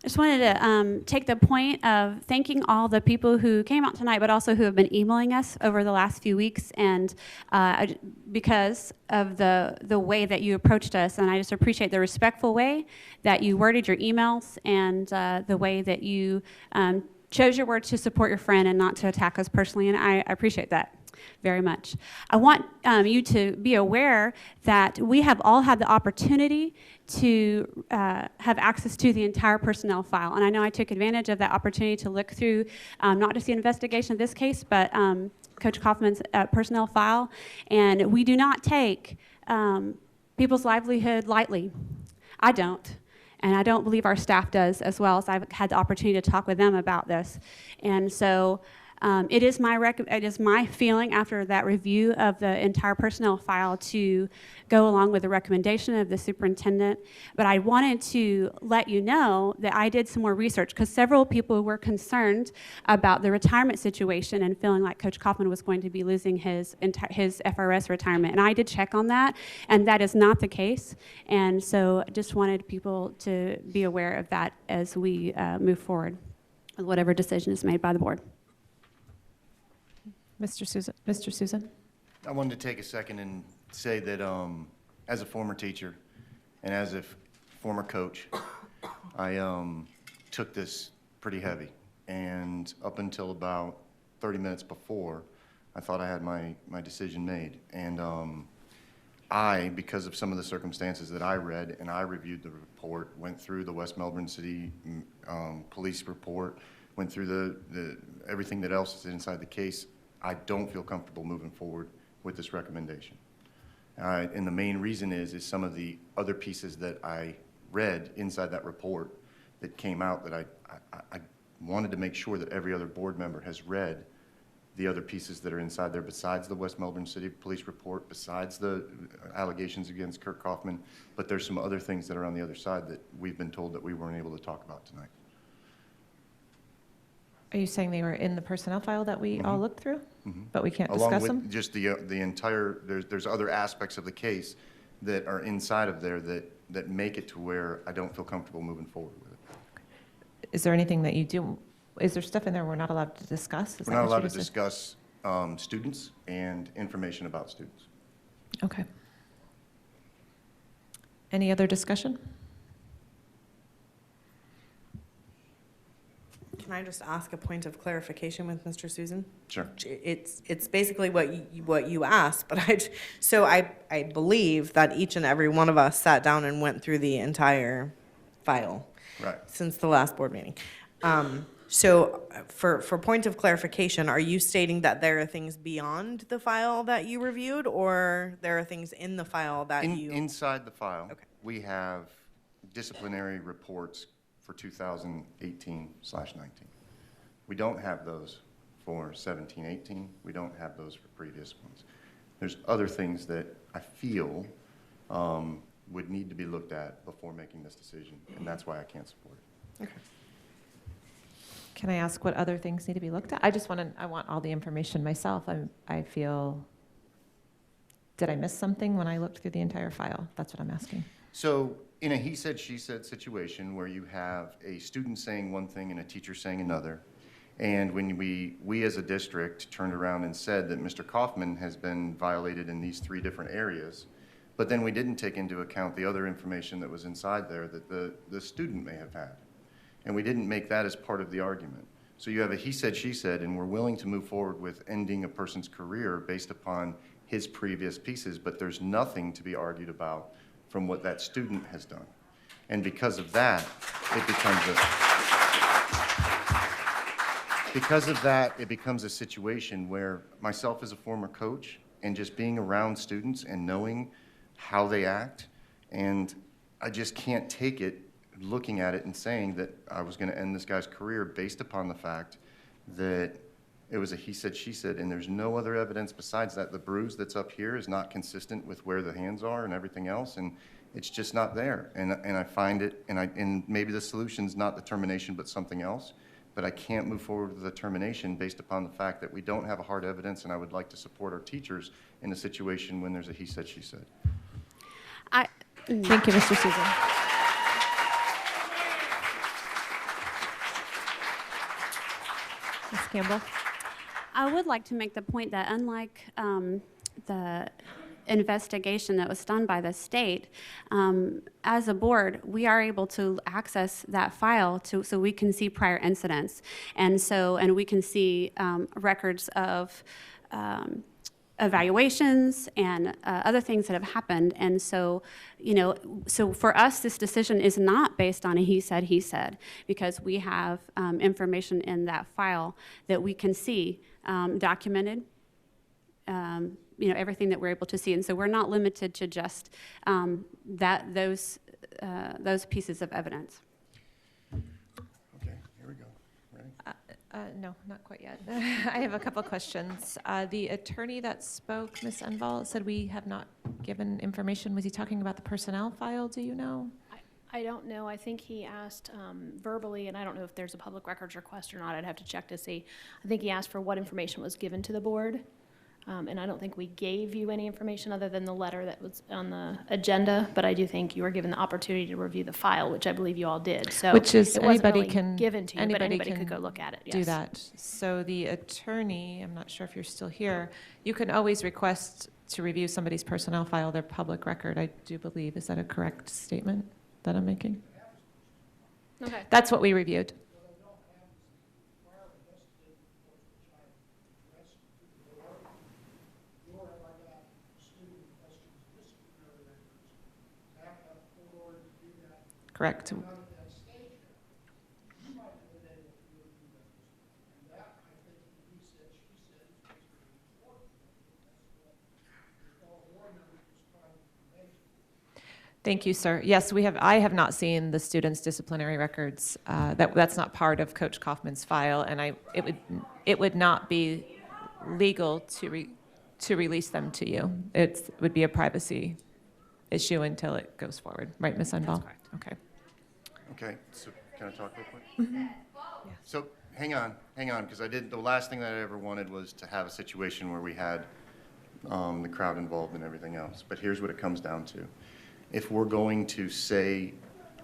I just wanted to take the point of thanking all the people who came out tonight, but also who have been emailing us over the last few weeks, and because of the way that you approached us, and I just appreciate the respectful way that you worded your emails and the way that you chose your words to support your friend and not to attack us personally, and I appreciate that very much. I want you to be aware that we have all had the opportunity to have access to the entire personnel file. And I know I took advantage of that opportunity to look through not just the investigation of this case, but Coach Kaufman's personnel file. And we do not take people's livelihood lightly. I don't. And I don't believe our staff does as well, as I've had the opportunity to talk with them about this. And so it is my feeling after that review of the entire personnel file to go along with the recommendation of the superintendent. But I wanted to let you know that I did some more research because several people were concerned about the retirement situation and feeling like Coach Kaufman was going to be losing his FRS retirement. And I did check on that, and that is not the case. And so I just wanted people to be aware of that as we move forward with whatever decision is made by the board. Mr. Susan? I wanted to take a second and say that as a former teacher and as a former coach, I took this pretty heavy. And up until about 30 minutes before, I thought I had my decision made. And I, because of some of the circumstances that I read and I reviewed the report, went through the West Melbourne City police report, went through the everything that else is inside the case, I don't feel comfortable moving forward with this recommendation. And the main reason is some of the other pieces that I read inside that report that came out that I wanted to make sure that every other board member has read the other pieces that are inside there besides the West Melbourne City Police report, besides the allegations against Kurt Kaufman, but there's some other things that are on the other side that we've been told that we weren't able to talk about tonight. Are you saying they were in the personnel file that we all looked through, but we can't Along discuss with them? just the entire, there's other aspects of the case that are inside of there that make it to where I don't feel comfortable moving forward with it. Is there anything that you do, is there stuff in there we're not allowed to discuss? Is We're that not what you allowed to just said? discuss students and information about students. Okay. Any other discussion? Can I just ask a point of clarification with Mr. Susan? Sure. It's basically what you asked, but I believe that each and every one of us sat down and went through the entire file. Right. Since the last board meeting. So for point of clarification, are you stating that there are things beyond the file that you reviewed, or there are things in the file that you? Inside the file, we have disciplinary reports for 2018/19. We don't have those for 17-18. We don't have those for previous ones. There's other things that I feel would need to be looked at before making this decision, and that's why I can't support it. Okay. Can I ask what other things need to be looked at? I want all the information myself. I feel, did I miss something when I looked through the entire file? That's what I'm asking. So in a he said, she said situation where you have a student saying one thing and a teacher saying another, and when we as a district turned around and said that Mr. Kaufman has been violated in these 3 different areas, but then we didn't take into account the other information that was inside there that the student may have had. And we didn't make that as part of the argument. So you have a he said, she said, and we're willing to move forward with ending a person's career based upon his previous pieces, but there's nothing to be argued about from what that student has done. And because of that, it becomes a situation where myself as a former coach and just being around students and knowing how they act, and I just can't take it looking at it and saying that I was going to end this guy's career based upon the fact that it was a he said, she said, and there's no other evidence besides that. The bruise that's up here is not consistent with where the hands are and everything else, and It's just not there. And I find it, and maybe the solution's not the termination, but something else. But I can't move forward with the termination based upon the fact that we don't have a hard evidence, and I would like to support our teachers in a situation when there's a he said, she said. Thank you, Mr. Souza. Ms. Campbell? I would like to make the point that unlike the investigation that was done by the state, as a board, we are able to access that file so we can see prior incidents. And we can see records of evaluations and other things that have happened. And so, so for us, this decision is not based on a he said, because we have information in that file that we can see documented, everything that we're able to see. And so we're not limited to just those pieces of evidence. Okay, here we go. Ready? No, not quite yet. I have a couple questions. The attorney that spoke, Ms. Enval, said we have not given information. Was he talking about the personnel file? Do you know? I don't know. I think he asked verbally, and I don't know if there's a public records request or not. I'd have to check to see. I think he asked for what information was given to the board. And I don't think we gave you any information other than the letter that was on the agenda, but I do think you were given the opportunity to review the file, which I believe you all did. So Which is it wasn't anybody really can given to you, but anybody can could go look at it. do Yes. that. So the attorney, I'm not sure if you're still here, you can always request to review somebody's personnel file, their public record, I do believe. Is that a correct statement that I'm making? Okay. That's what we reviewed. Correct. Thank you, sir. Yes, I have not seen the students' disciplinary records. That's not part of Coach Kaufman's file, and it would not be legal to release them to you. It would be a privacy issue until it goes forward. Right, Ms. Enval? That's correct. Okay. Okay, so can I talk real quick? So hang on, because the last thing that I ever wanted was to have a situation where we had the crowd involved and everything else. But here's what it comes down to. If we're going to say,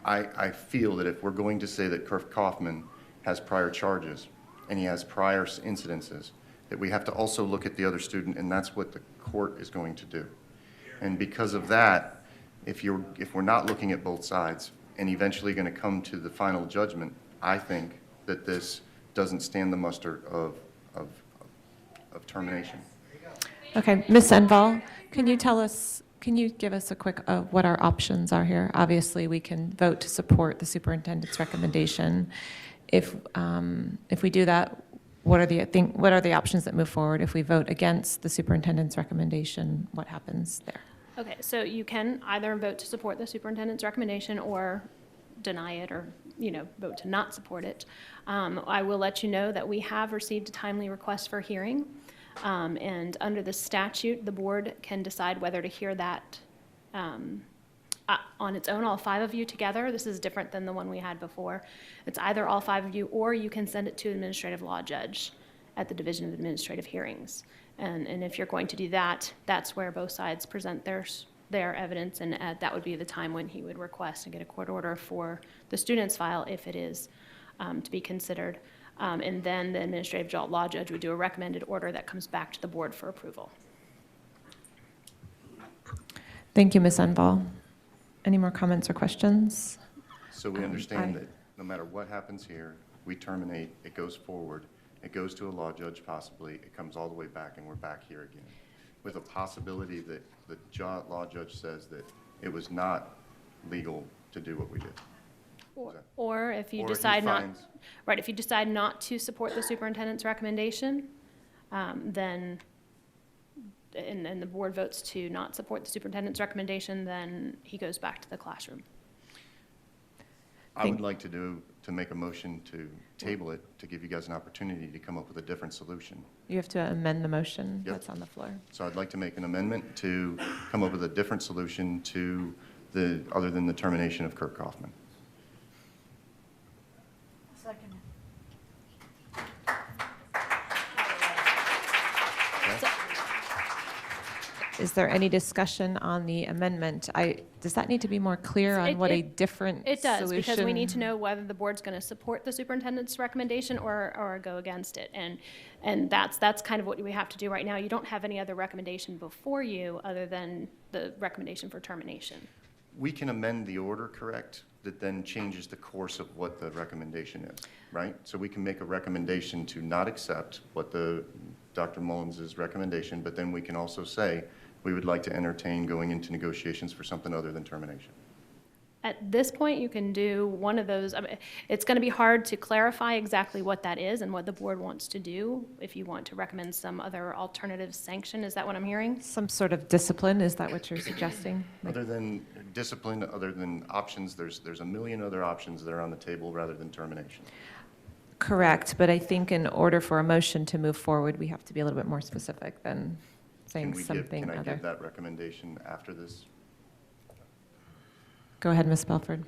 I feel that if we're going to say that Kurt Kaufman has prior charges and he has prior incidences, that we have to also look at the other student, and that's what the court is going to do. And because of that, if we're not looking at both sides and eventually going to come to the final judgment, I think that this doesn't stand the muster of termination. Okay, Ms. Enval, can you give us a quick what our options are here? Obviously, we can vote to support the superintendent's recommendation. If we do that, what are the options that move forward? If we vote against the superintendent's recommendation, what happens there? Okay, so you can either vote to support the superintendent's recommendation or deny it or, vote to not support it. I will let you know that we have received a timely request for hearing. And under the statute, the board can decide whether to hear that on its own, all 5 of you together. This is different than the one we had before. It's either all 5 of you, or you can send it to an administrative law judge at the Division of Administrative Hearings. And if you're going to do that, that's where both sides present their evidence, and that would be the time when he would request and get a court order for the student's file if it is to be considered. And then the administrative law judge would do a recommended order that comes back to the board for approval. Thank you, Ms. Enval. Any more comments or questions? So we understand that no matter what happens here, we terminate, it goes forward, it goes to a law judge possibly, it comes all the way back, and we're back here again, with a possibility that the law judge says that it was not legal to do what we did. Or if you Or he decide not, finds- right, if you decide not to support the superintendent's recommendation, then, and the board votes to not support the superintendent's recommendation, then he goes back to the classroom. I would like to make a motion to table it, to give you guys an opportunity to come up with a different solution. You have to amend the motion Yep. that's on the floor. So I'd like to make an amendment to come up with a different solution to other than the termination of Kurt Kaufman. Is there any discussion on the amendment? Does that need to be more clear on what a different It does, because we need to solution- know whether the board's going to support the superintendent's recommendation or go against it. And that's kind of what we have to do right now. You don't have any other recommendation before you other than the recommendation for termination. We can amend the order, correct? That then changes the course of what the recommendation is, right? So we can make a recommendation to not accept what Dr. Mullins' recommendation, but then we can also say, we would like to entertain going into negotiations for something other than termination. At this point, you can do one of those. I mean, it's going to be hard to clarify exactly what that is and what the board wants to do. If you want to recommend some other alternative sanction, is that what I'm hearing? Some sort of discipline, is that what you're suggesting? Other than discipline, other than options, there's a million other options that are on the table rather than termination. Correct, but I think in order for a motion to move forward, we have to be a little bit more specific than saying something Can I other. give that recommendation after this? Go ahead, Ms. Belford.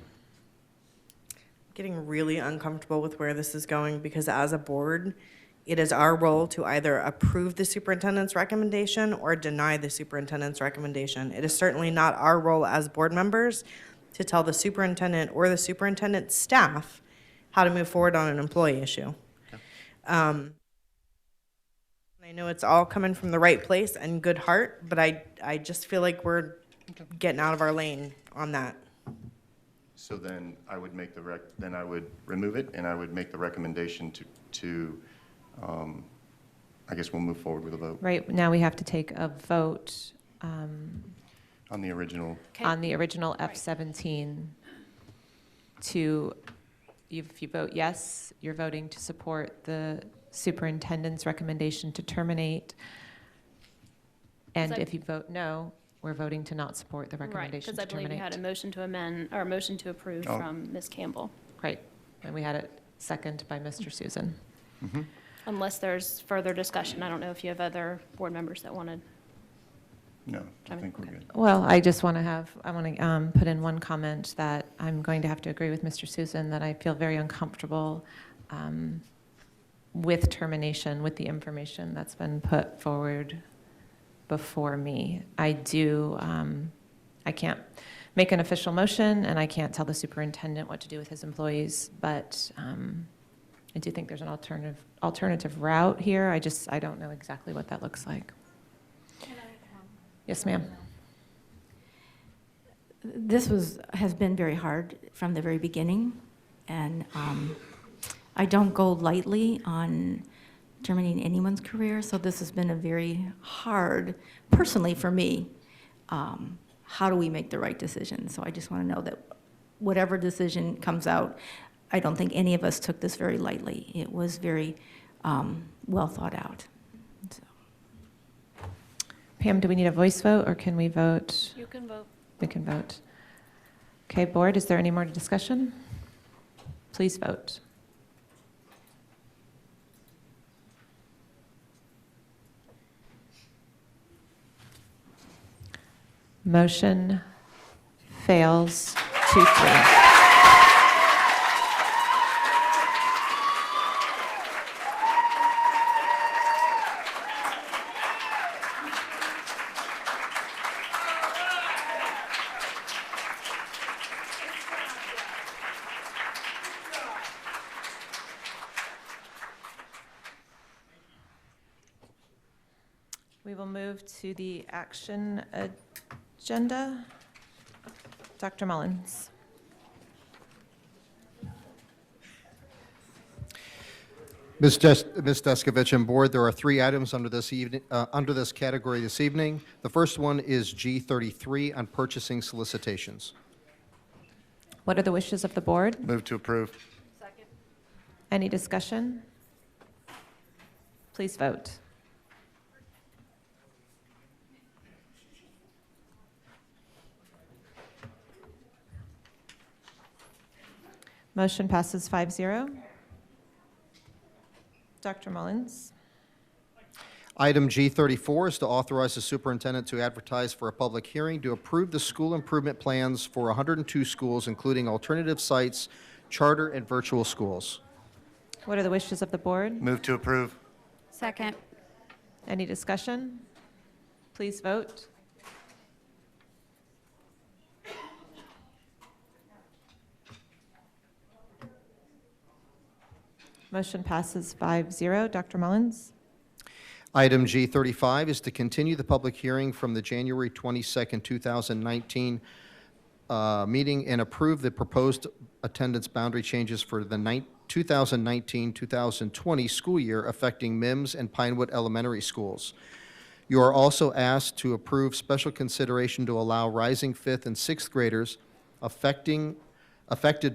Getting really uncomfortable with where this is going because as a board, it is our role to either approve the superintendent's recommendation or deny the superintendent's recommendation. It is certainly not our role as board members to tell the superintendent or the superintendent's staff how to move forward on an employee issue. I know it's all coming from the right place and good heart, but I just feel like we're getting out of our lane on that. So then I would make then I would remove it and I would make the recommendation to I guess we'll move forward with a vote. Right, now we have to take a vote On the original. on the original F-17 to, if you vote yes, you're voting to support the superintendent's recommendation to terminate. And that- if you vote no, we're voting to not support the Right, recommendation because to I believe we had a terminate. motion to amend, or a motion to approve Oh. from Ms. Campbell. Right, and we had it second by Mr. Susan. Unless there's further discussion. I don't know if you have other board members that wanted. No, I think we're good. Well, I just want to put in one comment that I'm going to have to agree with Mr. Susan, that I feel very uncomfortable with termination, with the information that's been put forward before me. I can't make an official motion, and I can't tell the superintendent what to do with his employees, but I do think there's an alternative route here. I don't know exactly what that looks like. Yes, ma'am. This has been very hard from the very beginning, and I don't go lightly on terminating anyone's career, so this has been a very hard, personally for me, how do we make the right decision? So I just want to know that whatever decision comes out, I don't think any of us took this very lightly. It was very well thought out. Pam, do we need a voice vote, or can we vote? You can vote. We can vote. Okay, board, is there any more discussion? Please vote. Motion fails 2-3. We will move to the action agenda. Dr. Mullins. Ms. Deskovich and Board, there are 3 items under this category this evening. The first one is G33 on purchasing solicitations. What are the wishes of the board? Move to approve. Any discussion? Please vote. Motion passes 5-0. Dr. Mullins. Item G34 is to authorize the superintendent to advertise for a public hearing to approve the school improvement plans for 102 schools, including alternative sites, charter, and virtual schools. What are the wishes of the board? Move to approve. Second. Any discussion? Please vote. Motion passes 5-0. Dr. Mullins? Item G35 is to continue the public hearing from the January 22nd, 2019 meeting and approve the proposed attendance boundary changes for the 2019-2020 school year affecting Mims and Pinewood Elementary Schools. You are also asked to approve special consideration to allow rising 5th and 6th graders affected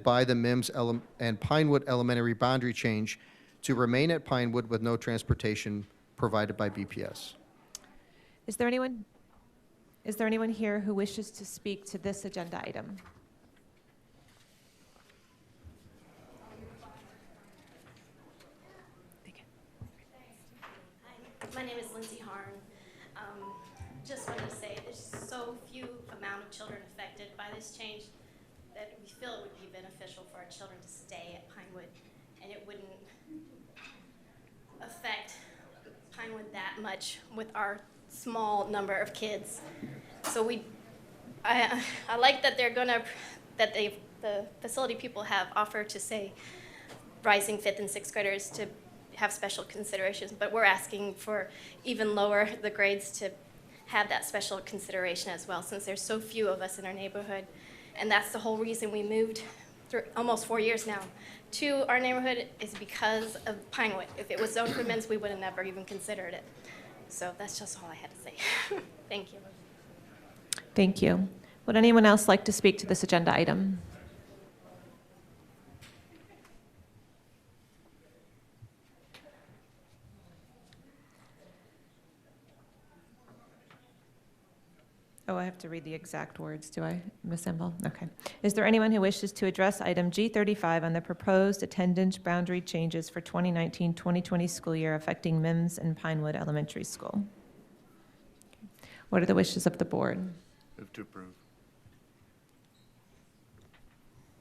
by the Mims and Pinewood Elementary boundary change to remain at Pinewood with no transportation provided by BPS. Is there anyone here who wishes to speak to this agenda item? My name is Lindsay Harn. Just wanted to say there's so few amount of children affected by this change that we feel it would be beneficial for our children to stay at Pinewood, and it wouldn't affect Pinewood that much with our small number of kids. So I like that the facility people have offered to say rising 5th and 6th graders to have special considerations, but we're asking for even lower the grades to have that special consideration as well, since there's so few of us in our neighborhood. And that's the whole reason we moved through almost 4 years now to our neighborhood, is because of Pinewood. If it was zoned for Mims, we would have never even considered it. So that's just all I had to say. Thank you. Thank you. Would anyone else like to speak to this agenda item? Oh, I have to read the exact words, do I, Ms. Embel? Okay. Is there anyone who wishes to address item G35 on the proposed attendance boundary changes for 2019-2020 school year affecting Mims and Pinewood Elementary School? What are the wishes of the board? Move to approve.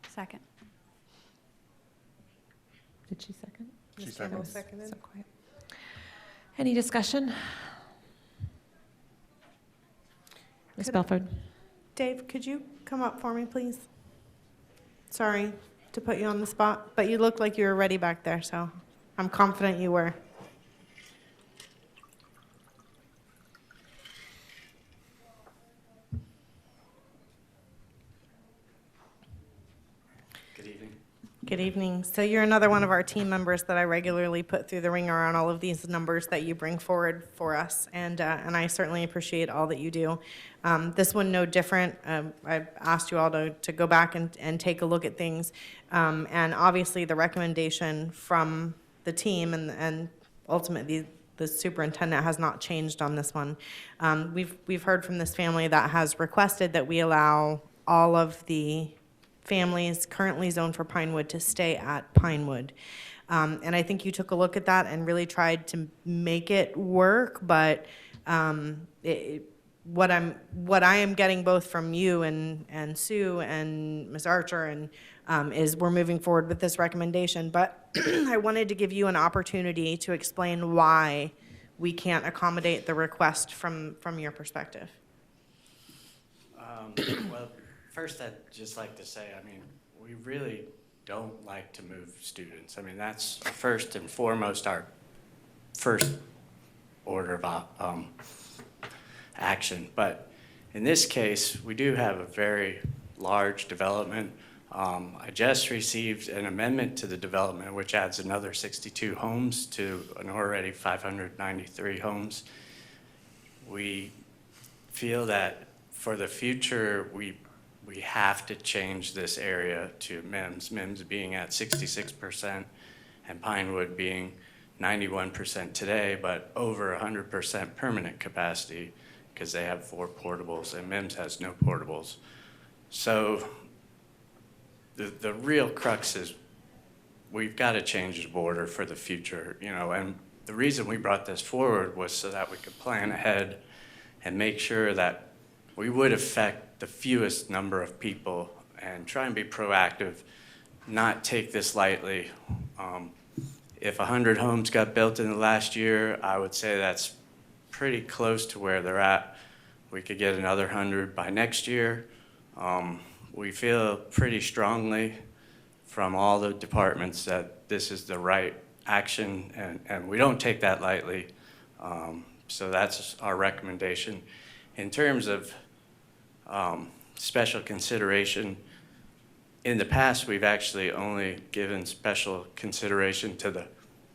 Second. Did she second? She Ms. seconded. Evans? Seconded. So quiet. Any discussion? Ms. Belford? Dave, could you come up for me, please? Sorry to put you on the spot, but you looked like you were ready back there, so I'm confident you were. Good evening. Good evening. So you're another one of our team members that I regularly put through the ringer on all of these numbers that you bring forward for us, and I certainly appreciate all that you do. This one, no different. I've asked you all to go back and take a look at things, and obviously the recommendation from the team and ultimately the superintendent has not changed on this one. We've heard from this family that has requested that we allow all of the families currently zoned for Pinewood to stay at Pinewood. And I think you took a look at that and really tried to make it work, but what I am getting both from you and Sue and Ms. Archer and is we're moving forward with this recommendation, but I wanted to give you an opportunity to explain why we can't accommodate the request from your perspective. Well, first, I'd just like to say, I mean, we really don't like to move students. I mean, that's first and foremost our first order of action. But in this case, we do have a very large development. I just received an amendment to the development, which adds another 62 homes to an already 593 homes. We feel that for the future, we have to change this area to MIMS being at 66% and Pinewood being 91% today, but over 100% permanent capacity because they have 4 portables and MIMS has no portables. So the real crux is we've got to change the border for the future, you know, and the reason we brought this forward was so that we could plan ahead and make sure that we would affect the fewest number of people and try and be proactive, not take this lightly. If 100 homes got built in the last year, I would say that's pretty close to where they're at. We could get another 100 by next year. We feel pretty strongly from all the departments that this is the right action, and we don't take that lightly. So that's our recommendation. In terms of special consideration, in the past, we've actually only given special consideration to the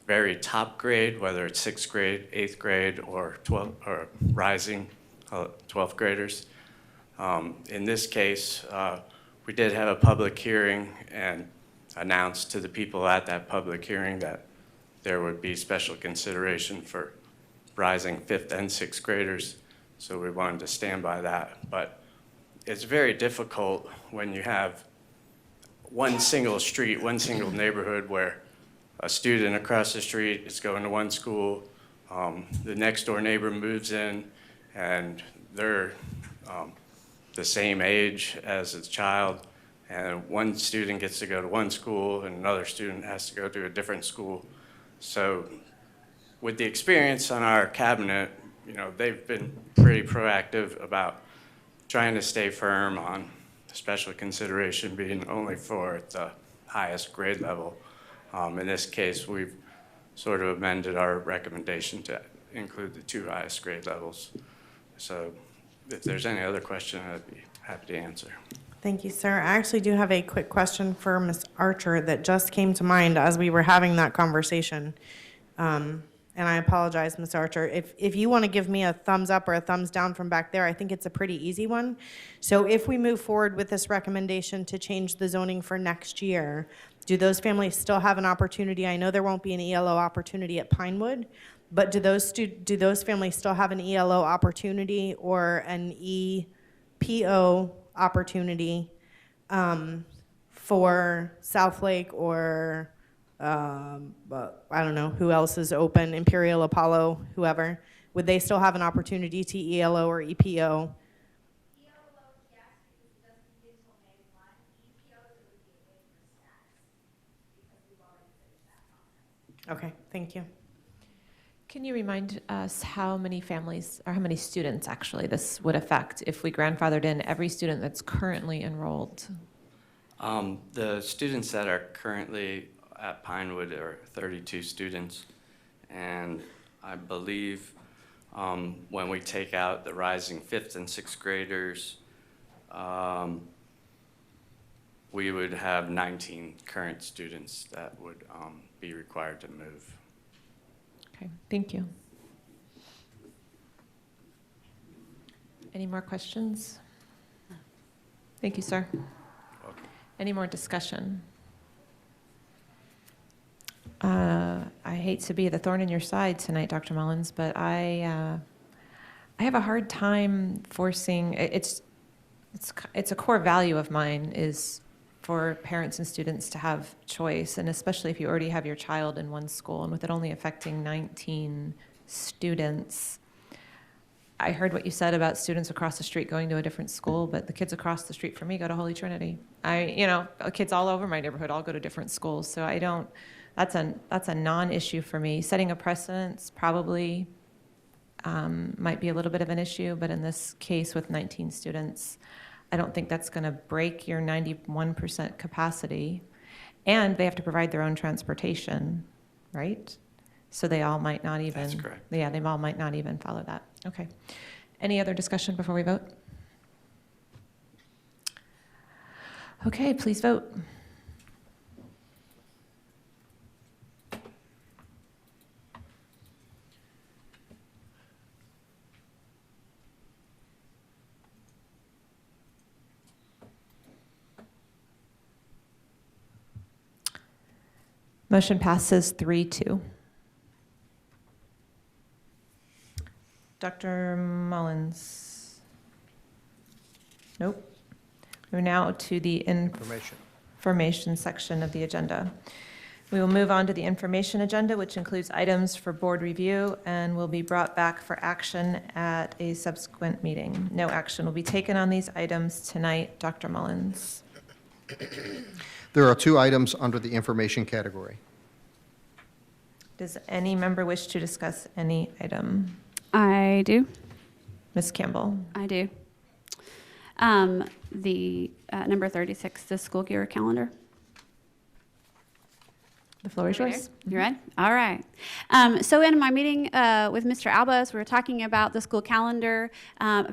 very top grade, whether it's 6th grade, 8th grade, or 12th, or rising 12th graders. In this case, we did have a public hearing and announced to the people at that public hearing that there would be special consideration for rising 5th and 6th graders. So we wanted to stand by that. But it's very difficult when you have one single street, one single neighborhood where a student across the street is going to one school, the next door neighbor moves in, and they're the same age as the child, and one student gets to go to one school and another student has to go to a different school. So with the experience on our cabinet, you know, they've been pretty proactive about trying to stay firm on special consideration being only for the highest grade level. In this case, we've sort of amended our recommendation to include the 2 highest grade levels. So if there's any other question, I'd be happy to answer. Thank you, sir. I actually do have a quick question for Ms. Archer that just came to mind as we were having that conversation. And I apologize, Ms. Archer. If you want to give me a thumbs up or a thumbs down from back there, I think it's a pretty easy one. So if we move forward with this recommendation to change the zoning for next year, do those families still have an opportunity? I know there won't be an ELO opportunity at Pinewood, but do those families still have an ELO opportunity or an EPO opportunity for Southlake or I don't know who else is open, Imperial, Apollo, whoever? Would they still have an opportunity to ELO or EPO? Okay, thank you. Can you remind us how many families, or how many students actually this would affect if we grandfathered in every student that's currently enrolled? The students that are currently at Pinewood are 32 students, and I believe when we take out the rising 5th and 6th graders, we would have 19 current students that would be required to move. Okay, thank you. Any more questions? Thank you, sir. Any more discussion? I hate to be the thorn in your side tonight, Dr. Mullins, but I have a hard time forcing, it's a core value of mine is for parents and students to have choice, and especially if you already have your child in one school, and with it only affecting 19 students. I heard what you said about students across the street going to a different school, but the kids across the street from me go to Holy Trinity. Kids all over my neighborhood all go to different schools, so I don't, that's a non-issue for me. Setting a precedence probably might be a little bit of an issue, but in this case with 19 students, I don't think that's going to break your 91% capacity. And they have to provide their own transportation, right? So they all might not even. That's correct. Yeah, they all might not even follow that. Okay. Any other discussion before we vote? Okay, please vote. Motion passes 3-2. Dr. Mullins? Nope. We're now to the information section of the agenda. We will move on to the information agenda, which includes items for board review and will be brought back for action at a subsequent meeting. No action will be taken on these items tonight. Dr. Mullins. There are 2 items under the information category. Does any member wish to discuss any item? I do. Ms. Campbell? I do. The number 36, the school year calendar. The floor is yours. You ready? All right. So in my meeting with Mr. Albas, we were talking about the school calendar.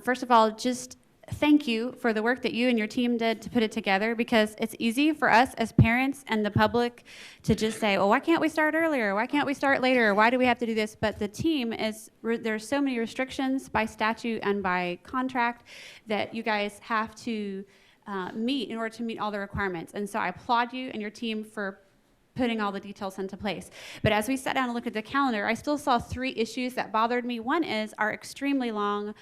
First of all, just thank you for the work that you and your team did to put it together, because it's easy for us as parents and the public to just say, oh, why can't we start earlier? Why can't we start later? Why do we have to do this? But the team there's so many restrictions by statute and by contract that you guys have to meet in order to meet all the requirements. And so I applaud you and your team for putting all the details into place. But as we sat down and looked at the calendar, I still saw 3 issues that bothered me. One is our extremely long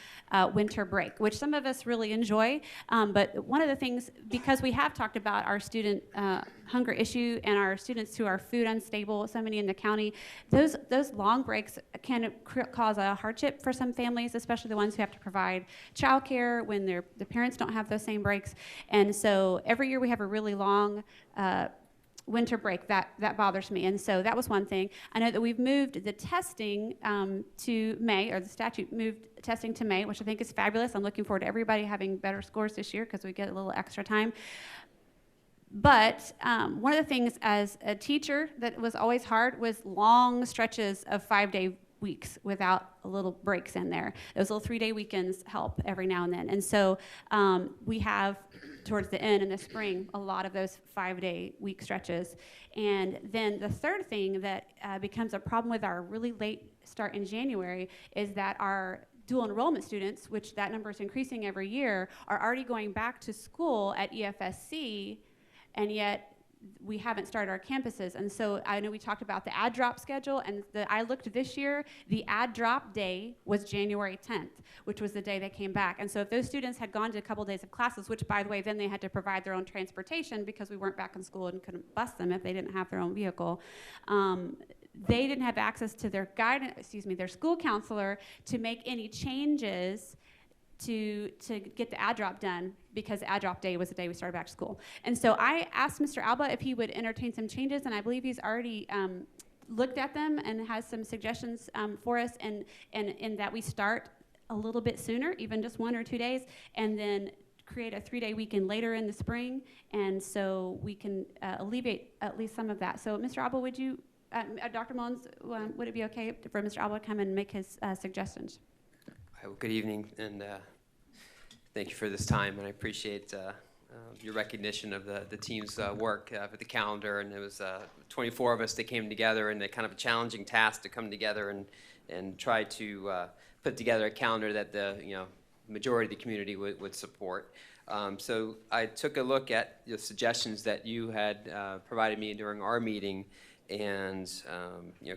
winter break, which some of us really enjoy. But one of the things, because we have talked about our student hunger issue and our students who are food unstable, so many in the county, those long breaks can cause a hardship for some families, especially the ones who have to provide childcare when the parents don't have those same breaks. And so every year we have a really long winter break. That bothers me. And so that was one thing. I know that we've moved the testing to May, or the statute moved testing to May, which I think is fabulous. I'm looking forward to everybody having better scores this year because we get a little extra time. But one of the things as a teacher that was always hard was long stretches of 5-day weeks without little breaks in there. Those little 3-day weekends help every now and then. And so we have, towards the end in the spring, a lot of those 5-day week stretches. And then the third thing that becomes a problem with our really late start in January is that our dual enrollment students, which that number is increasing every year, are already going back to school at EFSC, and yet we haven't started our campuses. And so I know we talked about the add drop schedule, and I looked this year, the add drop day was January 10th, which was the day they came back. And so if those students had gone to a couple days of classes, which by the way, then they had to provide their own transportation because we weren't back in school and couldn't bus them if they didn't have their own vehicle. They didn't have access to their their school counselor to make any changes to get the add drop done, because add drop day was the day we started back to school. And so I asked Mr. Alba if he would entertain some changes, and I believe he's already looked at them and has some suggestions for us, and in that we start a little bit sooner, even just 1 or 2 days, and then create a 3-day weekend later in the spring, and so we can alleviate at least some of that. So Mr. Alba, would you, Dr. Mullins, would it be okay for Mr. Alba to come and make his suggestions? Good evening, and thank you for this time, and I appreciate your recognition of the team's work with the calendar. And it was 24 of us that came together, and a kind of a challenging task to come together and try to put together a calendar that the majority of the community would support. So I took a look at the suggestions that you had provided me during our meeting, and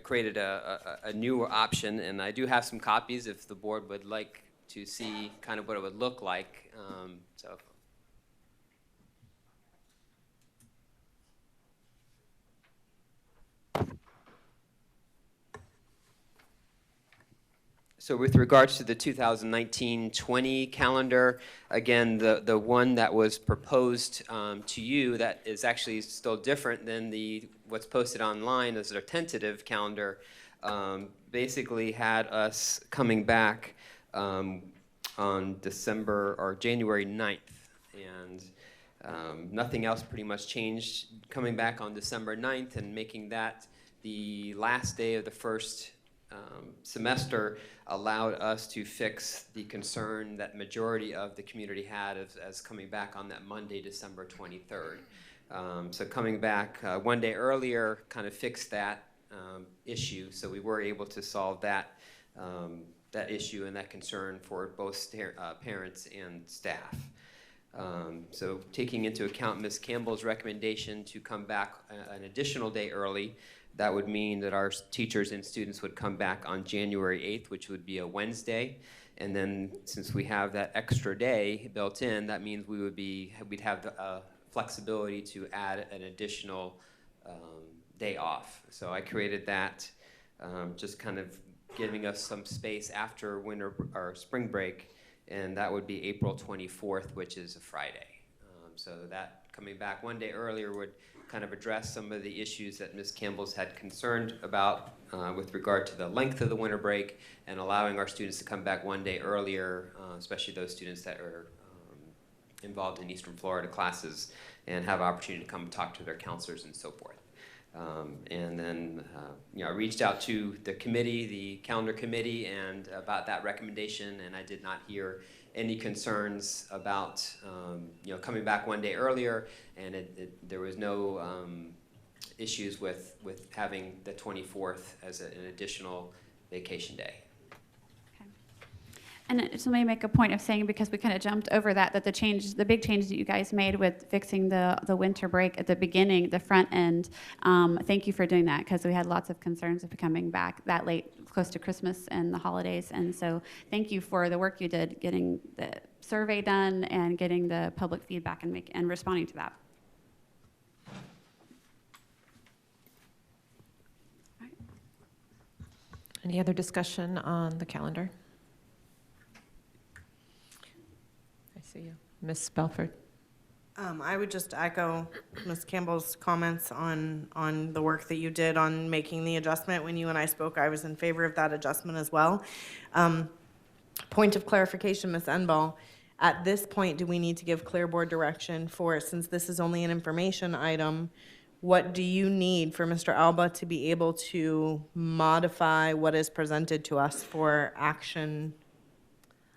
created a newer option. And I do have some copies if the board would like to see kind of what it would look like. So with regards to the 2019-20 calendar, again, the one that was proposed to you that is actually still different than what's posted online as a tentative calendar, basically had us coming back on December or January 9th. And nothing else pretty much changed, coming back on December 9th and making that the last day of the first semester allowed us to fix the concern that majority of the community had as coming back on that Monday, December 23rd. So coming back 1 day earlier kind of fixed that issue, so we were able to solve that issue and that concern for both parents and staff. So taking into account Ms. Campbell's recommendation to come back an additional day early, that would mean that our teachers and students would come back on January 8th, which would be a Wednesday. And then since we have that extra day built in, that means we'd have the flexibility to add an additional day off. So I created that, just kind of giving us some space after winter or spring break, and that would be April 24th, which is a Friday. So that coming back one day earlier would kind of address some of the issues that Ms. Campbell's had concerned about with regard to the length of the winter break and allowing our students to come back one day earlier, especially those students that are involved in Eastern Florida classes and have opportunity to come talk to their counselors and so forth. And then, I reached out to the committee, the calendar committee, and about that recommendation, and I did not hear any concerns about, coming back one day earlier, and there was no issues with having the 24th as an additional vacation day. And so let me make a point of saying, because we kind of jumped over that the big change that you guys made with fixing the winter break at the beginning, the front end, thank you for doing that, because we had lots of concerns of coming back that late, close to Christmas and the holidays. And so thank you for the work you did getting the survey done and getting the public feedback and responding to that. Any other discussion on the calendar? I see you. Ms. Belford? I would just echo Ms. Campbell's comments on the work that you did on making the adjustment. When you and I spoke, I was in favor of that adjustment as well. Point of clarification, Ms. Enball, at this point, do we need to give clear board direction for, since this is only an information item, what do you need for Mr. Alba to be able to modify what is presented to us for action?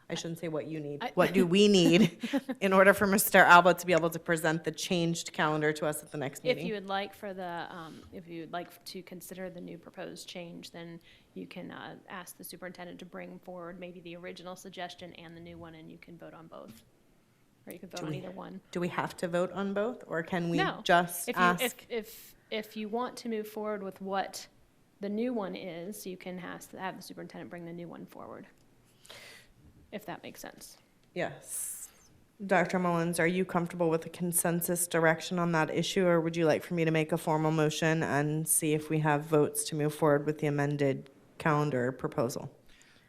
I shouldn't say what you need. What do we need in order for Mr. Alba to be able to present the changed calendar to us at the next meeting? If you would like if you would like to consider the new proposed change, then you can ask the superintendent to bring forward maybe the original suggestion and the new one, and you can vote on both. Or you can vote on either one. Do we have to vote on both, or can we No. just ask? If you want to move forward with what the new one is, you can have the superintendent bring the new one forward, if that makes sense. Yes. Dr. Mullins, are you comfortable with a consensus direction on that issue, or would you like for me to make a formal motion and see if we have votes to move forward with the amended calendar proposal?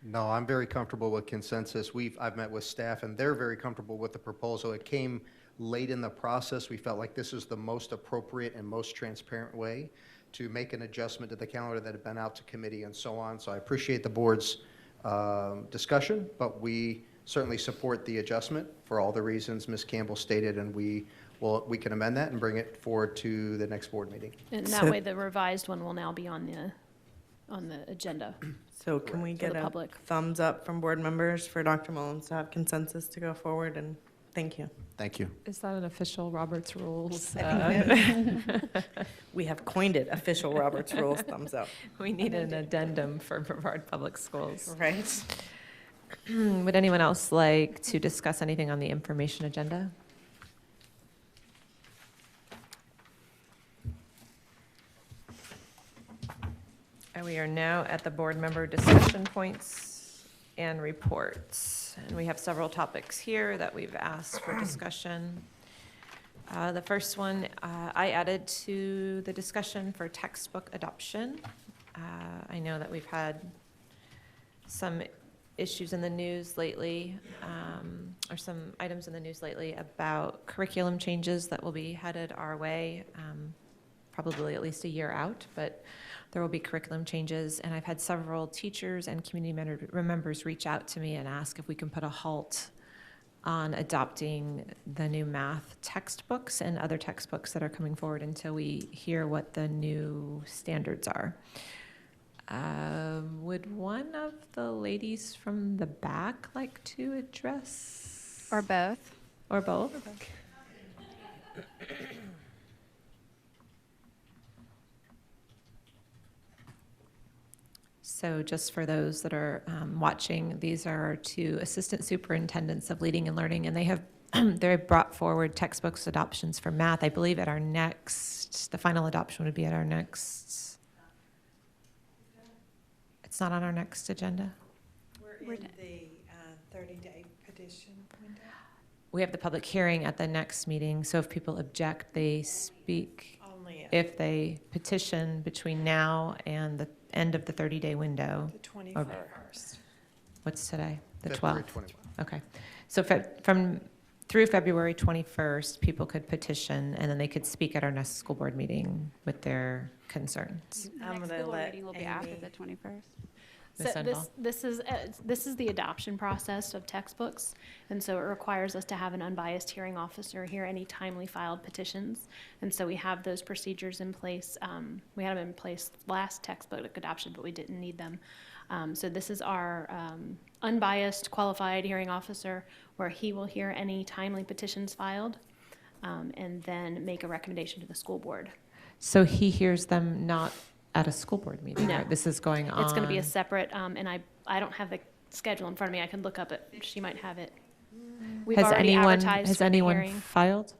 No, I'm very comfortable with consensus. I've met with staff, and they're very comfortable with the proposal. It came late in the process. We felt like this is the most appropriate and most transparent way to make an adjustment to the calendar that had been out to committee and so on. So I appreciate the board's discussion, but we certainly support the adjustment for all the reasons Ms. Campbell stated, and we can amend that and bring it forward to the next board meeting. And that way, the revised one will now be on the agenda. So can we get the a public. thumbs up from board members for Dr. Mullins to have consensus to go forward? And thank you. Thank you. Is that an official Roberts Rules? We have coined it, official Roberts Rules, thumbs up. We need an addendum for Brevard Public Schools. Right. Would anyone else like to discuss anything on the information agenda? And we are now at the board member discussion points and reports. And we have several topics here that we've asked for discussion. The first one I added to the discussion for textbook adoption. I know that we've had some issues in the news lately, or some items in the news lately about curriculum changes that will be headed our way, probably at least a year out, but there will be curriculum changes. And I've had several teachers and community members reach out to me and ask if we can put a halt on adopting the new math textbooks and other textbooks that are coming forward until we hear what the new standards are. Would one of the ladies from the back like to address? Or both. Or both? So just for those that are watching, these are our two assistant superintendents of leading and learning, and they have they brought forward textbooks adoptions for math. I believe at our next, the final adoption would be at our next. It's not on our next agenda. We're in the 30-day petition window. We have the public hearing at the next meeting, so if people object, they speak. Only if they petition between now and the end of the 30-day window. The or- 21st. What's today? The February 12th? 21. Okay. So through February 21st, people could petition, and then they could speak at our next school board meeting with their concerns. The I'm next gonna school board let meeting will be after Amy- the 21st. Ms. So Sundall? this is the adoption process of textbooks, and so it requires us to have an unbiased hearing officer hear any timely filed petitions. And so we have those procedures in place. We had them in place last textbook adoption, but we didn't need them. So this is our unbiased qualified hearing officer, where he will hear any timely petitions filed, and then make a recommendation to the school board. So he hears them not at a school board meeting, No. right? This is going on. It's going to be a separate, and I don't have the schedule in front of me. I can look up it. She might have it. We've Has already anyone, advertised has for the anyone hearing. filed?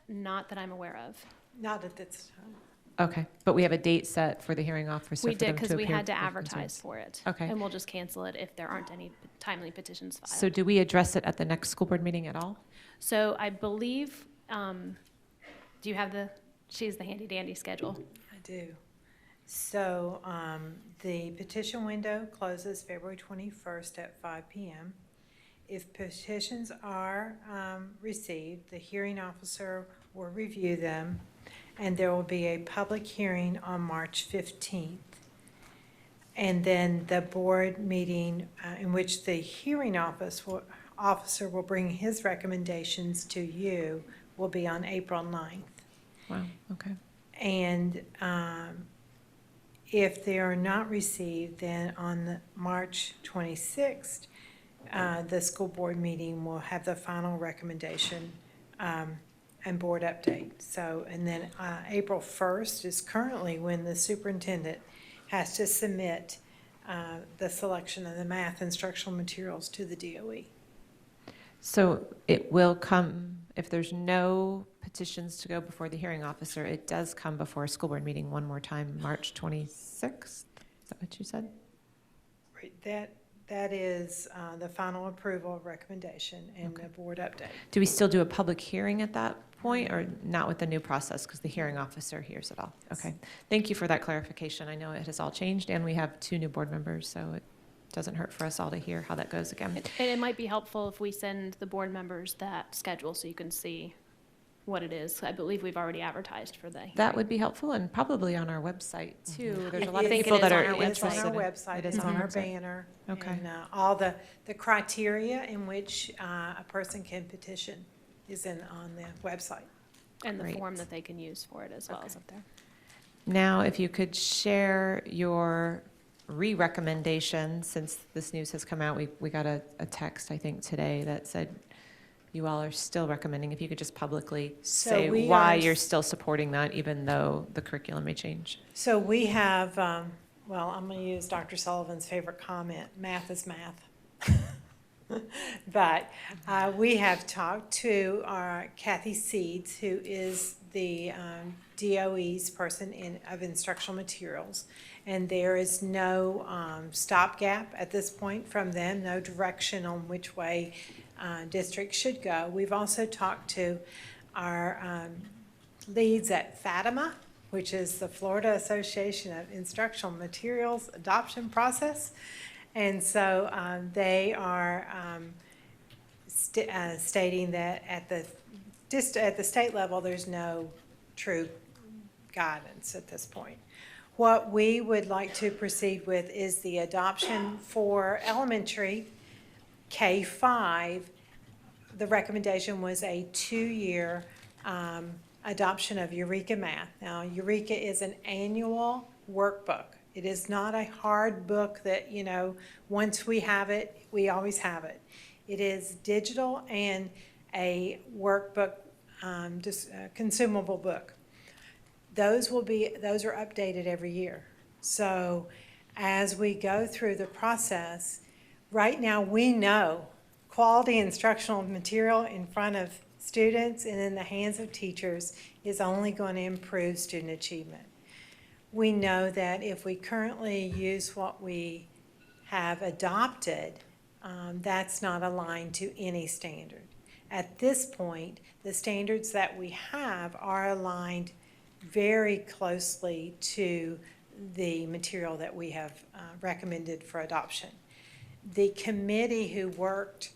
Not that I'm aware of. Not at this time. Okay, but we have a date set for the hearing officer We for did them to because we appear had to with advertise concerns. for it. Okay. And we'll just cancel it if there aren't any timely petitions filed. So do we address it at the next school board meeting at all? So I believe, do you have she's the handy dandy schedule? I do. So the petition window closes February 21st at 5 p.m. If petitions are received, the hearing officer will review them, and there will be a public hearing on March 15th. And then the board meeting in which the hearing officer will bring his recommendations to you will be on April 9th. Wow, okay. And if they are not received, then on the March 26th, the school board meeting will have the final recommendation and board update. So, and then April 1st is currently when the superintendent has to submit the selection of the math instructional materials to the DOE. So it will come, if there's no petitions to go before the hearing officer, it does come before a school board meeting one more time, March 26th? Is that what you said? Right, that is the final approval recommendation and the board update. Do we still do a public hearing at that point, or not with the new process, because the hearing officer hears it all? Okay, thank you for that clarification. I know it has all changed, and we have 2 new board members, so it doesn't hurt for us all to hear how that goes again. And it might be helpful if we send the board members that schedule so you can see what it is. I believe we've already advertised for the hearing. That would be helpful, and probably on our website, too. There's a lot of I think people it that is are on our- interested. It's on our website, It is it's on our website. banner. Okay. And all the criteria in which a person can petition is on the website. And the Great. form that they can use for it as well is up there. Now, if you could share your re-recommendation, since this news has come out, we got a text, I think, today that said you all are still recommending, if you could just publicly So say we why are- you're still supporting that, even though the curriculum may change. So we have, well, I'm going to use Dr. Sullivan's favorite comment, math is math. But we have talked to Kathy Seeds, who is the DOE's person of instructional materials, and there is no stopgap at this point from them, no direction on which way districts should go. We've also talked to our leads at Fatima, which is the Florida Association of Instructional Materials Adoption Process. And so they are stating that at the state level, there's no true guidance at this point. What we would like to proceed with is the adoption for elementary K-5. The recommendation was a 2-year adoption of Eureka Math. Now, Eureka is an annual workbook. It is not a hard book that, once we have it, we always have it. It is digital and a workbook, just a consumable book. Those are updated every year. So as we go through the process, right now we know quality instructional material in front of students and in the hands of teachers is only going to improve student achievement. We know that if we currently use what we have adopted, that's not aligned to any standard. At this point, the standards that we have are aligned very closely to the material that we have recommended for adoption. The committee who worked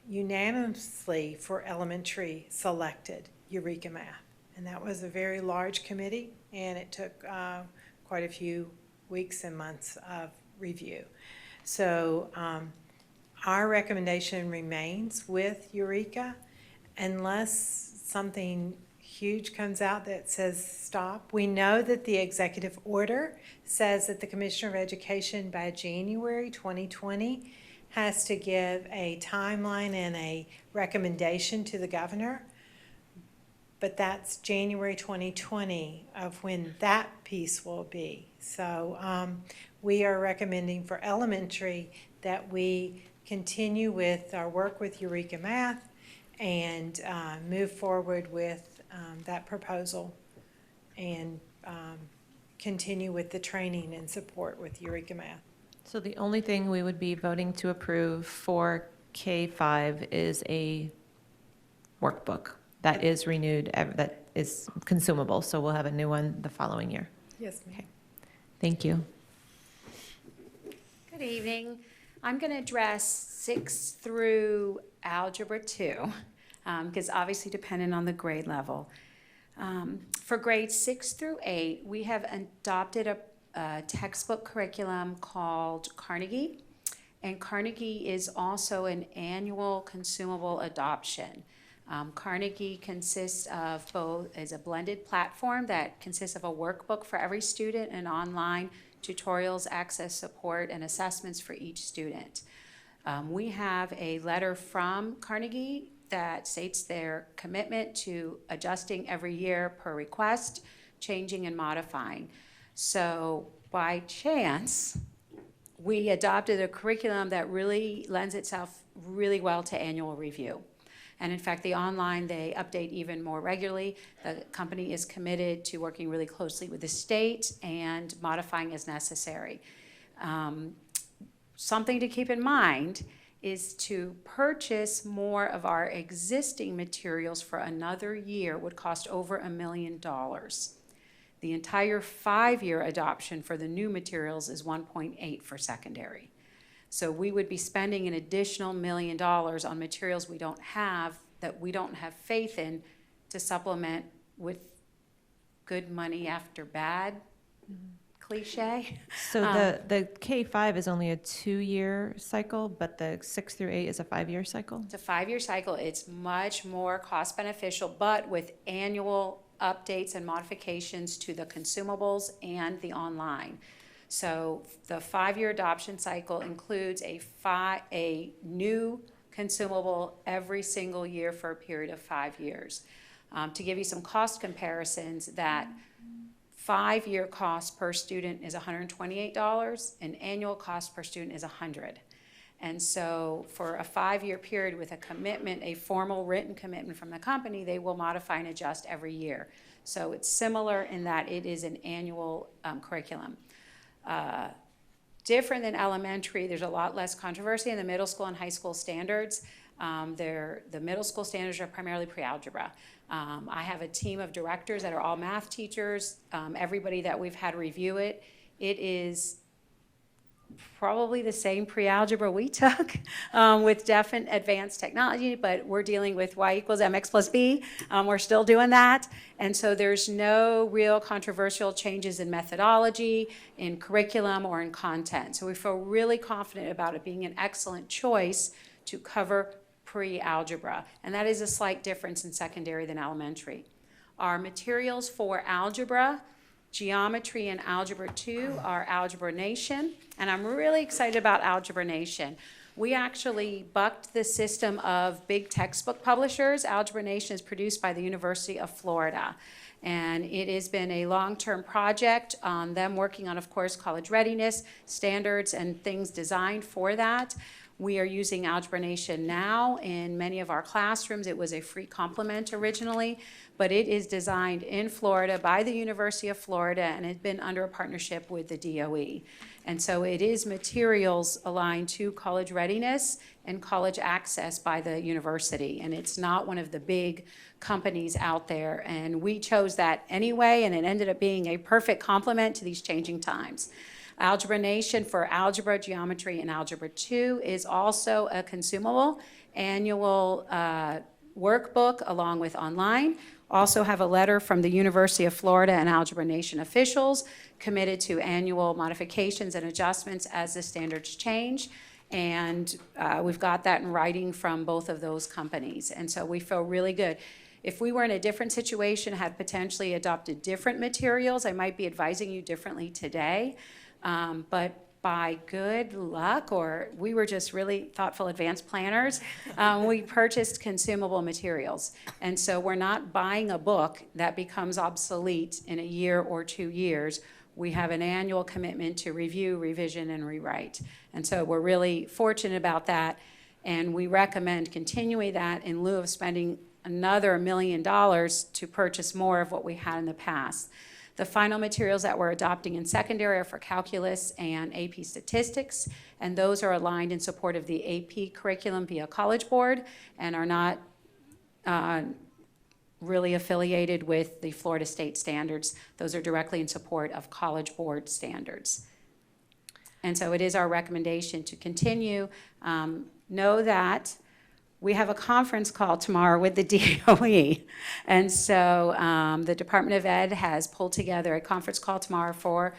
unanimously for elementary selected Eureka Math. And that was a very large committee, and it took quite a few weeks and months of review. So our recommendation remains with Eureka unless something huge comes out that says stop. We know that the executive order says that the Commissioner of Education by January 2020 has to give a timeline and a recommendation to the governor. But that's January 2020 of when that piece will be. So we are recommending for elementary that we continue with our work with Eureka Math and move forward with that proposal and continue with the training and support with Eureka Math. So the only thing we would be voting to approve for K-5 is a workbook that is renewed, that is consumable. So we'll have a new one the following year. Yes, ma'am. Thank you. Good evening. I'm going to address 6 through Algebra 2, because obviously dependent on the grade level. For grades 6 through 8, we have adopted a textbook curriculum called Carnegie, and Carnegie is also an annual consumable adoption. Carnegie consists of both, is a blended platform that consists of a workbook for every student and online tutorials, access, support, and assessments for each student. We have a letter from Carnegie that states their commitment to adjusting every year per request, changing and modifying. So by chance, we adopted a curriculum that really lends itself really well to annual review. And in fact, the online, they update even more regularly. The company is committed to working really closely with the state and modifying as necessary. Something to keep in mind is to purchase more of our existing materials for another year would cost over $1 million. The entire 5-year adoption for the new materials is 1.8 for secondary. So we would be spending an additional $1 million on materials we don't have, that we don't have faith in, to supplement with good money after bad cliche. So the K-5 is only a 2-year cycle, but the 6 through 8 is a 5-year cycle? It's a 5-year cycle. It's much more cost beneficial, but with annual updates and modifications to the consumables and the online. So the 5-year adoption cycle includes a new consumable every single year for a period of 5 years. To give you some cost comparisons, that 5-year cost per student is $128, and annual cost per student is $100. And so for a 5-year period with a commitment, a formal written commitment from the company, they will modify and adjust every year. So it's similar in that it is an annual curriculum. Different than elementary, there's a lot less controversy in the middle school and high school standards. The middle school standards are primarily pre-algebra. I have a team of directors that are all math teachers. Everybody that we've had review it, it is probably the same pre-algebra we took with different advanced technology, but we're dealing with y equals mx plus b. We're still doing that. And so there's no real controversial changes in methodology, in curriculum, or in content. So we feel really confident about it being an excellent choice to cover pre-algebra. And that is a slight difference in secondary than elementary. Our materials for algebra, geometry, and Algebra 2 are Algebra Nation, and I'm really excited about Algebra Nation. We actually bucked the system of big textbook publishers. Algebra Nation is produced by the University of Florida, and it has been a long-term project on them working on, of course, college readiness, standards, and things designed for that. We are using Algebra Nation now in many of our classrooms. It was a free complement originally, but it is designed in Florida by the University of Florida, and it's been under a partnership with the DOE. And so it is materials aligned to college readiness and college access by the university. And it's not one of the big companies out there. And we chose that anyway, and it ended up being a perfect complement to these changing times. Algebra Nation for Algebra, Geometry, and Algebra 2 is also a consumable annual workbook along with online. Also have a letter from the University of Florida and Algebra Nation officials committed to annual modifications and adjustments as the standards change. And we've got that in writing from both of those companies. And so we feel really good. If we were in a different situation, had potentially adopted different materials, I might be advising you differently today. But by good luck, or we were just really thoughtful advanced planners, we purchased consumable materials. And so we're not buying a book that becomes obsolete in a year or 2 years. We have an annual commitment to review, revision, and rewrite. And so we're really fortunate about that. And we recommend continuing that in lieu of spending another $1 million to purchase more of what we had in the past. The final materials that we're adopting in secondary are for calculus and AP statistics, and those are aligned in support of the AP curriculum via College Board and are not really affiliated with the Florida State standards. Those are directly in support of College Board standards. And so it is our recommendation to continue. Know that we have a conference call tomorrow with the DOE. And so the Department of Ed has pulled together a conference call tomorrow for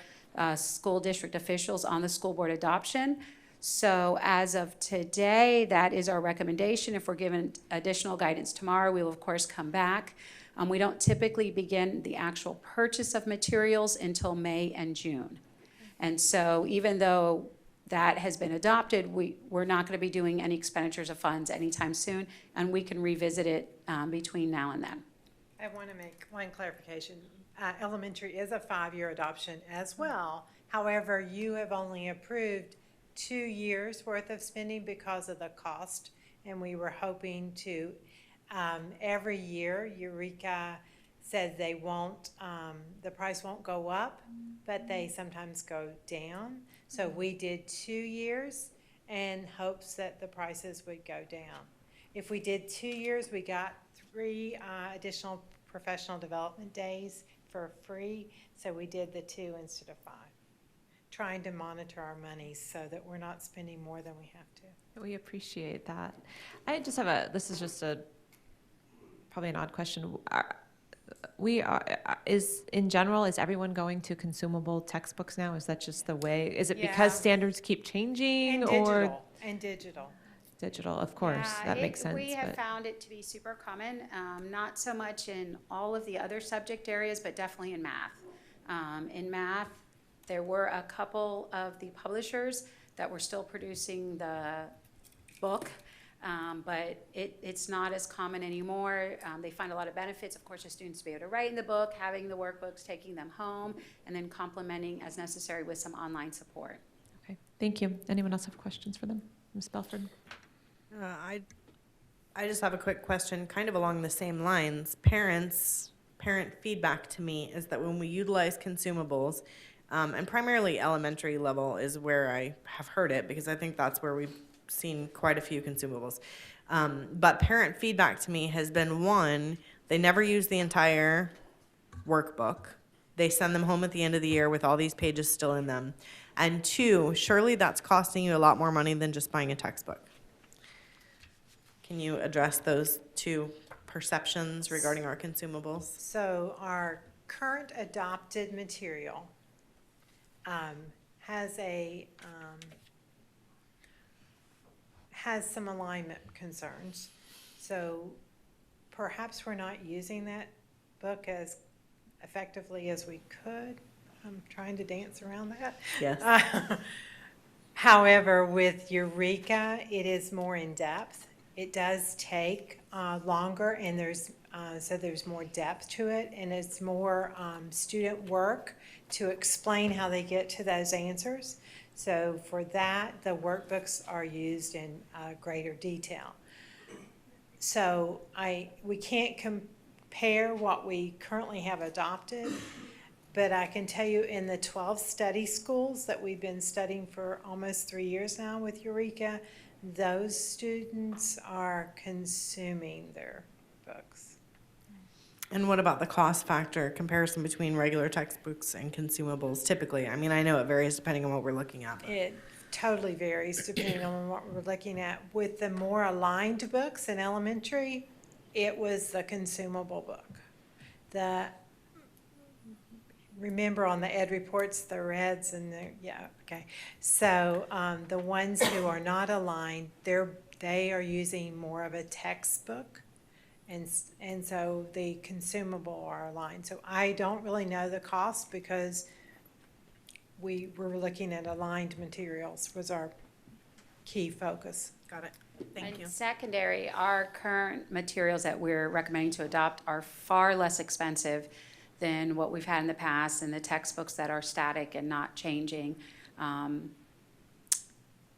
school district officials on the school board adoption. So as of today, that is our recommendation. If we're given additional guidance tomorrow, we will of course come back. We don't typically begin the actual purchase of materials until May and June. And so even though that has been adopted, we're not going to be doing any expenditures of funds anytime soon, and we can revisit it between now and then. I want to make one clarification. Elementary is a 5-year adoption as well. However, you have only approved 2 years worth of spending because of the cost, and we were hoping to, every year, Eureka says they won't, the price won't go up, but they sometimes go down. So we did 2 years in hopes that the prices would go down. If we did 2 years, we got 3 additional professional development days for free. So we did the 2 instead of 5, trying to monitor our money so that we're not spending more than we have to. We appreciate that. I just have this is just probably an odd question. In general, is everyone going to consumable textbooks now? Is that just the way? Is it because standards keep changing or? And digital. Digital, of course, that makes sense. We have but- found it to be super common, not so much in all of the other subject areas, but definitely in math. In math, there were a couple of the publishers that were still producing the book, but it's not as common anymore. They find a lot of benefits, of course, for students to be able to write in the book, having the workbooks, taking them home, and then complementing as necessary with some online support. Okay, thank you. Anyone else have questions for them? Ms. Belford? I just have a quick question, kind of along the same lines. Parent feedback to me is that when we utilize consumables, and primarily elementary level is where I have heard it, because I think that's where we've seen quite a few consumables. But parent feedback to me has been, one, they never use the entire workbook. They send them home at the end of the year with all these pages still in them. And 2, surely that's costing you a lot more money than just buying a textbook. Can you address those 2 perceptions regarding our consumables? So our current adopted material has some alignment concerns. So perhaps we're not using that book as effectively as we could. I'm trying to dance around that. Yes. However, with Eureka, it is more in depth. It does take longer, and there's so there's more depth to it, and it's more student work to explain how they get to those answers. So for that, the workbooks are used in greater detail. So we can't compare what we currently have adopted, but I can tell you in the 12 study schools that we've been studying for almost 3 years now with Eureka, those students are consuming their books. And what about the cost factor comparison between regular textbooks and consumables typically? I mean, I know it varies depending on what we're looking at. but- It totally varies depending on what we're looking at. With the more aligned books in elementary, it was the consumable book. Remember on the ed reports, the reds and okay. So the ones who are not aligned, they are using more of a textbook. And so the consumable are aligned. So I don't really know the cost because we were looking at aligned materials was our key focus. Got it. Thank you. In secondary, our current materials that we're recommending to adopt are far less expensive than what we've had in the past and the textbooks that are static and not changing.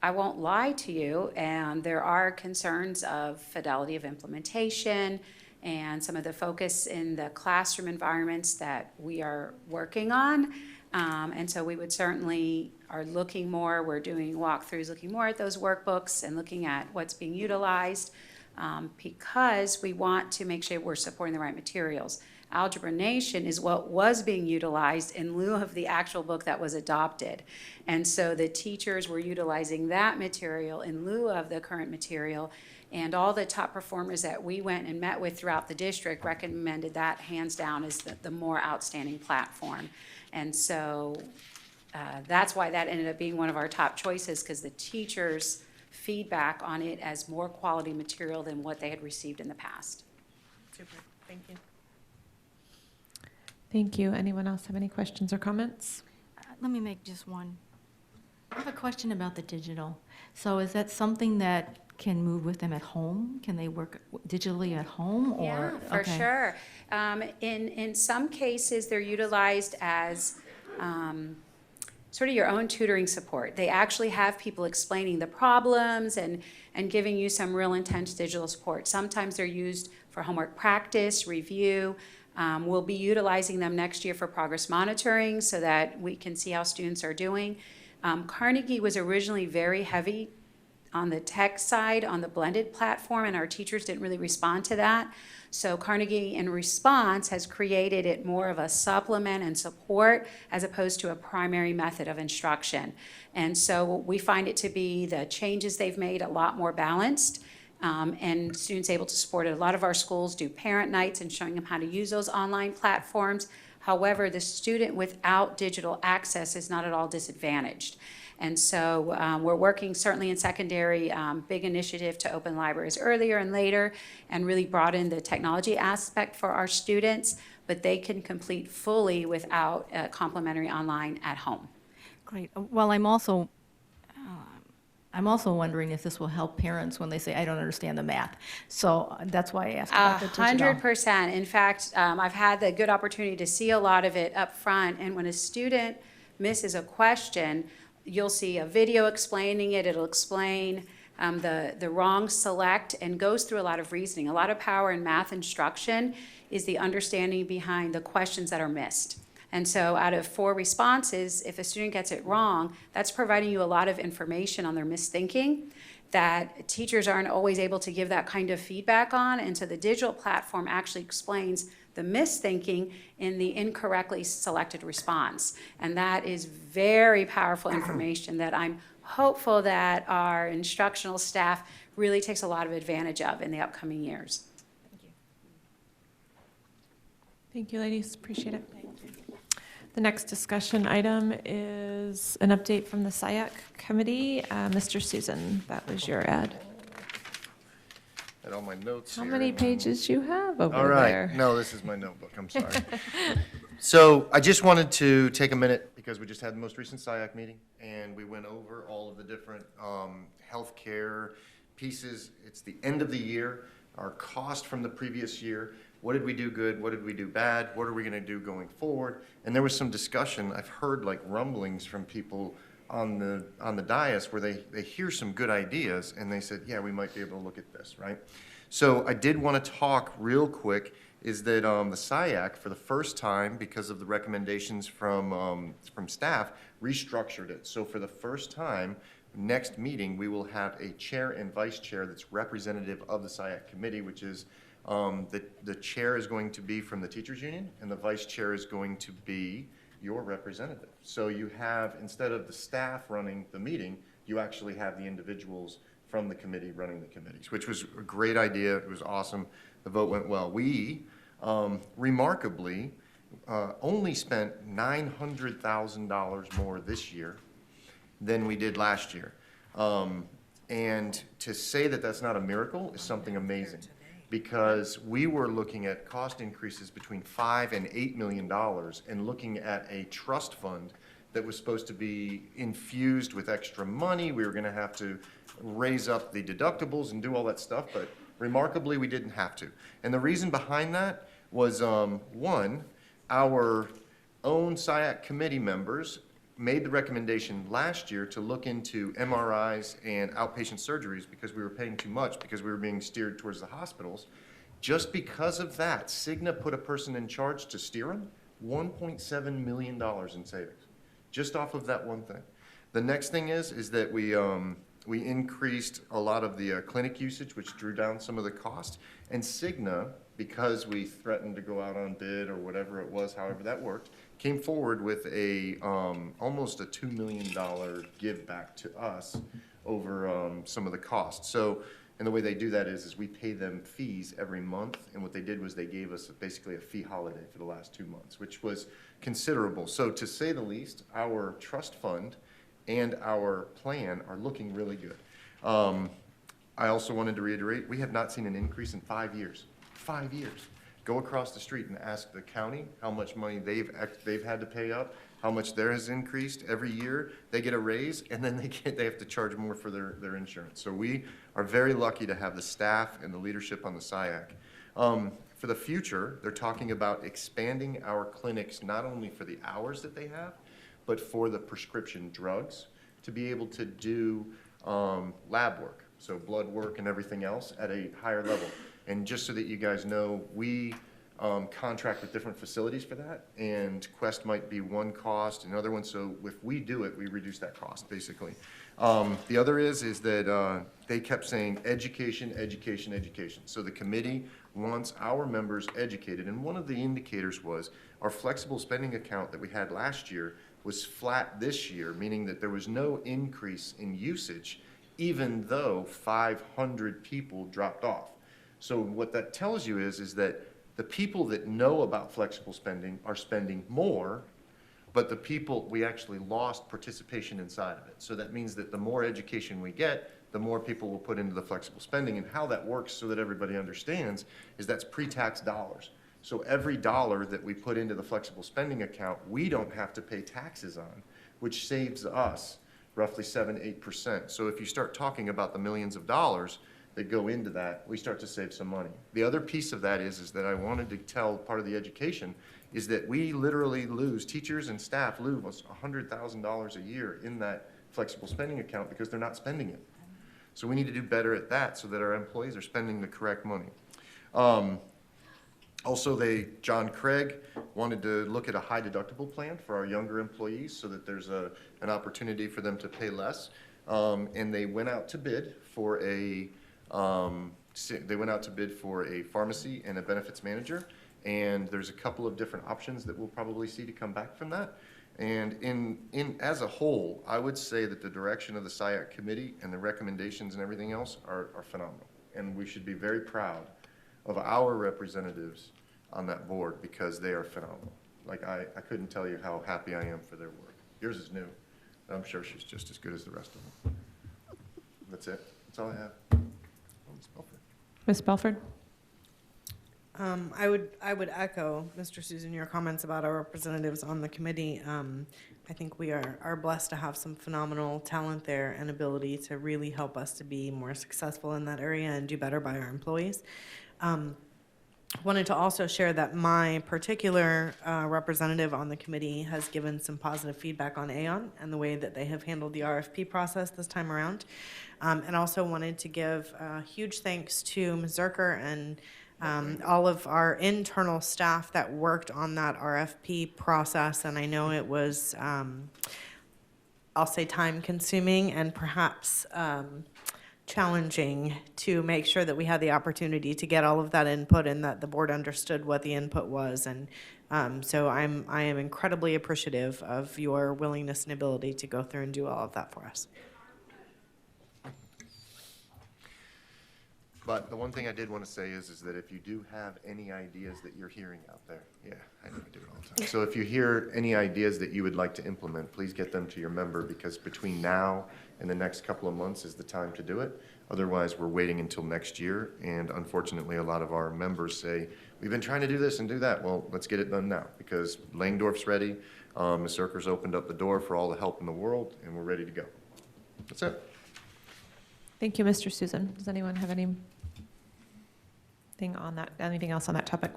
I won't lie to you, and there are concerns of fidelity of implementation and some of the focus in the classroom environments that we are working on. And so we would certainly are looking more, we're doing walkthroughs, looking more at those workbooks and looking at what's being utilized because we want to make sure we're supporting the right materials. Algebra Nation is what was being utilized in lieu of the actual book that was adopted. And so the teachers were utilizing that material in lieu of the current material. And all the top performers that we went and met with throughout the district recommended that hands down as the more outstanding platform. And so that's why that ended up being one of our top choices, because the teachers' feedback on it as more quality material than what they had received in the past. Super. Thank you. Thank you. Anyone else have any questions or comments? Let me make just one. I have a question about the digital. So is that something that can move with them at home? Can they work digitally at home? Or Yeah, for okay. sure. In some cases, they're utilized as sort of your own tutoring support. They actually have people explaining the problems and giving you some real intense digital support. Sometimes they're used for homework practice, review. We'll be utilizing them next year for progress monitoring so that we can see how students are doing. Carnegie was originally very heavy on the tech side, on the blended platform, and our teachers didn't really respond to that. So Carnegie, in response, has created it more of a supplement and support as opposed to a primary method of instruction. And so we find it to be the changes they've made a lot more balanced. And students able to support it. A lot of our schools do parent nights and showing them how to use those online platforms. However, the student without digital access is not at all disadvantaged. And so we're working certainly in secondary, big initiative to open libraries earlier and later and really broaden the technology aspect for our students, but they can complete fully without complementary online at home. Great. Well, I'm also wondering if this will help parents when they say, I don't understand the math. So that's why I asked about the digital. 100%. In fact, I've had the good opportunity to see a lot of it up front. And when a student misses a question, you'll see a video explaining it. It'll explain the wrong select and goes through a lot of reasoning. A lot of power in math instruction is the understanding behind the questions that are missed. And so out of 4 responses, if a student gets it wrong, that's providing you a lot of information on their misthinking that teachers aren't always able to give that kind of feedback on. And so the digital platform actually explains the misthinking in the incorrectly selected response. And that is very powerful information that I'm hopeful that our instructional staff really takes a lot of advantage of in the upcoming years. Thank you. Thank you, ladies. Appreciate it. The next discussion item is an update from the SIAC committee. Mr. Susan, that was your ad. And all my notes How here. many pages you have over All right. there? No, this is my notebook. I'm sorry. So I just wanted to take a minute because we just had the most recent SIAC meeting and we went over all of the different healthcare pieces. It's the end of the year. Our cost from the previous year what did we do good, what did we do bad, what are we gonna do going forward? And there was some discussion, I've heard like rumblings from people on the dais where they hear some good ideas and they said, yeah, we might be able to look at this, right? So I did want to talk real quick is that the SIAC, for the first time, because of the recommendations from staff, restructured it. So for the first time, next meeting, we will have a chair and vice chair that's representative of the SIAC committee, which is the chair is going to be from the teachers union and the vice chair is going to be your representative. So you have, instead of the staff running the meeting, you actually have the individuals from the committee running the committees, which was a great idea. It was awesome. The vote went well. We, remarkably, only spent $900,000 more this year than we did last year. And to say that that's not a miracle is something amazing, because we were looking at cost increases between $5 and $8 million and looking at a trust fund that was supposed to be infused with extra money. We were going to have to raise up the deductibles and do all that stuff, but remarkably, we didn't have to. And the reason behind that was, one, our own SIAC committee members made the recommendation last year to look into MRIs and outpatient surgeries because we were paying too much because we were being steered towards the hospitals. Just because of that, Cigna put a person in charge to steer them, $1.7 million in savings, just off of that one thing. The next thing is that we increased a lot of the clinic usage, which drew down some of the cost. And Cigna, because we threatened to go out on bid or whatever it was, however that worked, came forward with a almost a $2 million give back to us over some of the costs. So, and the way they do that is we pay them fees every month. And what they did was they gave us basically a fee holiday for the last 2 months, which was considerable. So to say the least, our trust fund and our plan are looking really good. I also wanted to reiterate, we have not seen an increase in 5 years. 5 years. Go across the street and ask the county how much money they've had to pay up, how much theirs has increased every year. They get a raise, and then they have to charge more for their insurance. So we are very lucky to have the staff and the leadership on the SIAC. For the future, they're talking about expanding our clinics not only for the hours that they have, but for the prescription drugs to be able to do lab work, so blood work and everything else at a higher level. And just so that you guys know, we contract with different facilities for that, and Quest might be one cost, another one, so if we do it, we reduce that cost, basically. The other is that they kept saying education, education, education. So the committee wants our members educated, and one of the indicators was our flexible spending account that we had last year was flat this year, meaning that there was no increase in usage, even though 500 people dropped off. So what that tells you is that the people that know about flexible spending are spending more, but the people, we actually lost participation inside of it. So that means that the more education we get, the more people will put into the flexible spending. And how that works, so that everybody understands, is that's pre-tax dollars. So every dollar that we put into the flexible spending account, we don't have to pay taxes on, which saves us roughly 7-8%. So if you start talking about the millions of dollars that go into that, we start to save some money. The other piece of that is that I wanted to tell part of the education is that we literally lose, teachers and staff lose $100,000 a year in that flexible spending account because they're not spending it. So we need to do better at that so that our employees are spending the correct money. Also, John Craig wanted to look at a high deductible plan for our younger employees so that there's an opportunity for them to pay less. And they went out to bid for a pharmacy and a benefits manager. And there's a couple of different options that we'll probably see to come back from that. And as a whole, I would say that the direction of the SIAC committee and the recommendations and everything else are phenomenal. And we should be very proud of our representatives on that board because they are phenomenal. Like, I couldn't tell you how happy I am for their work. Yours is new, but I'm sure she's just as good as the rest of them. That's it. That's all I have. Ms. Belford. Ms. Belford? I would echo, Mr. Susan, your comments about our representatives on the committee. I think we are blessed to have some phenomenal talent there and ability to really help us to be more successful in that area and do better by our employees. wanted to also share that my particular representative on the committee has given some positive feedback on Aon and the way that they have handled the RFP process this time around. And also wanted to give huge thanks to Ms. Zerker and all of our internal staff that worked on that RFP process. And I know it was, I'll say, time consuming and perhaps challenging to make sure that we had the opportunity to get all of that input and that the board understood what the input was. And so I am incredibly appreciative of your willingness and ability to go through and do all of that for us. But the one thing I did want to say is that if you do have any ideas that you're hearing out there, yeah, I know we do it all the time. So if you hear any ideas that you would like to implement, please get them to your member, because between now and the next couple of months is the time to do it. Otherwise, we're waiting until next year. And unfortunately, a lot of our members say, we've been trying to do this and do that. Well, let's get it done now, because Langdorf's ready. Ms. Zerker's opened up the door for all the help in the world, and we're ready to go. That's it. Thank you, Mr. Susan. Does anyone have anything else on that topic?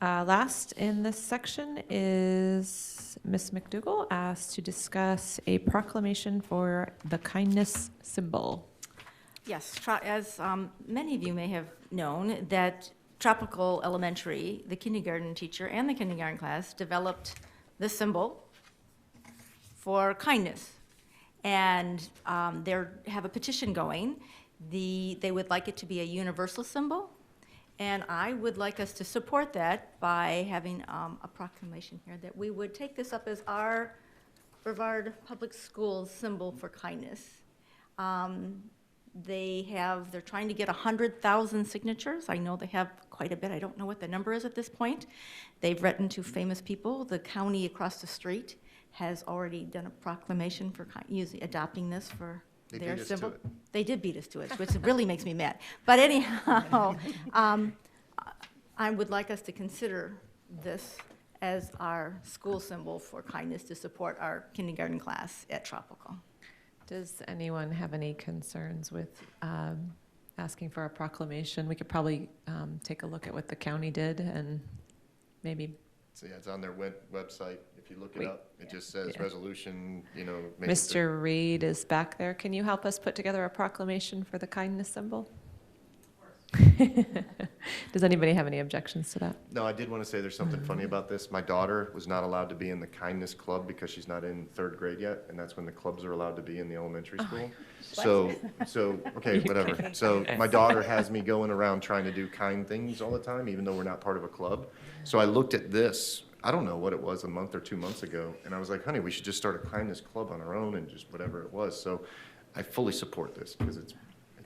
Last in this section is Ms. McDougall asked to discuss a proclamation for the kindness symbol. Yes, as many of you may have known, that Tropical Elementary, the kindergarten teacher and the kindergarten class developed the symbol for kindness. And they have a petition going. They would like it to be a universal symbol. And I would like us to support that by having a proclamation here that we would take this up as our Brevard Public Schools symbol for kindness. They're trying to get 100,000 signatures. I know they have quite a bit. I don't know what the number is at this point. They've written to famous people. The county across the street has already done a proclamation for adopting this for their symbol. They did beat us to it, which really makes me mad. But anyhow, I would like us to consider this as our school symbol for kindness to support our kindergarten class at Tropical. Does anyone have any concerns with asking for a proclamation? We could probably take a look at what the county did and maybe. So yeah, it's on their website. If you look it up, it just says resolution, Mr. Reed is back there. Can you help us put together a proclamation for the kindness symbol? Does anybody have any objections to that? No, I did want to say there's something funny about this. My daughter was not allowed to be in the kindness club because she's not in 3rd grade yet, and that's when the clubs are allowed to be in the elementary school. So, okay, whatever. So my daughter has me going around trying to do kind things all the time, even though we're not part of a club. So I looked at this, I don't know what it was, a month or 2 months ago, and I was like, honey, we should just start a kindness club on our own and just whatever it was. So I fully support this because it's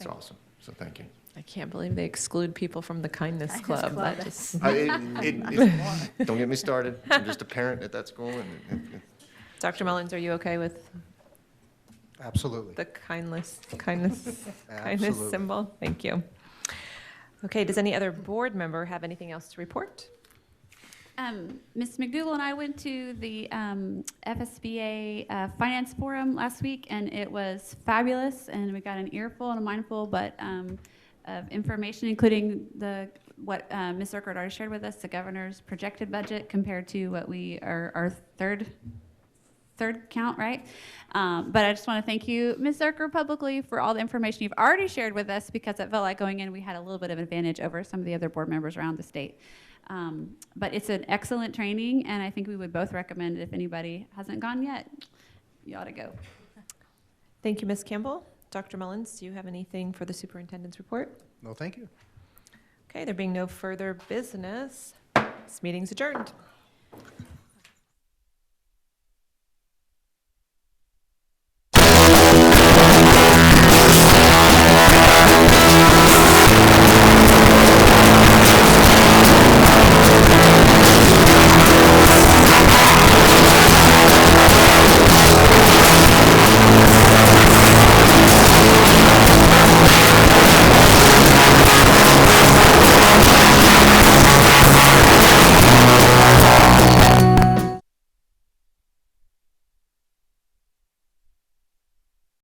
awesome. So thank you. I can't believe they exclude people from the kindness club. That just Don't get me started. I'm just a parent at that school. Dr. Mullins, are you okay with Absolutely. the kindness Absolutely. symbol? Thank you. Okay, does any other board member have anything else to report? Ms. McDougall and I went to the FSBA Finance Forum last week, and it was fabulous, and we got an earful and a mindful, but of information, including what Ms. Zerker had already shared with us, the governor's projected budget compared to what our third count, right? But I just want to thank you, Ms. Zerker, publicly for all the information you've already shared with us, because it felt like going in we had a little bit of an advantage over some of the other board members around the state. But it's an excellent training, and I think we would both recommend it if anybody hasn't gone yet. You ought to go. Thank you, Ms. Campbell. Dr. Mullins, do you have anything for the superintendent's report? No, thank you. Okay, there being no further business, this meeting's adjourned.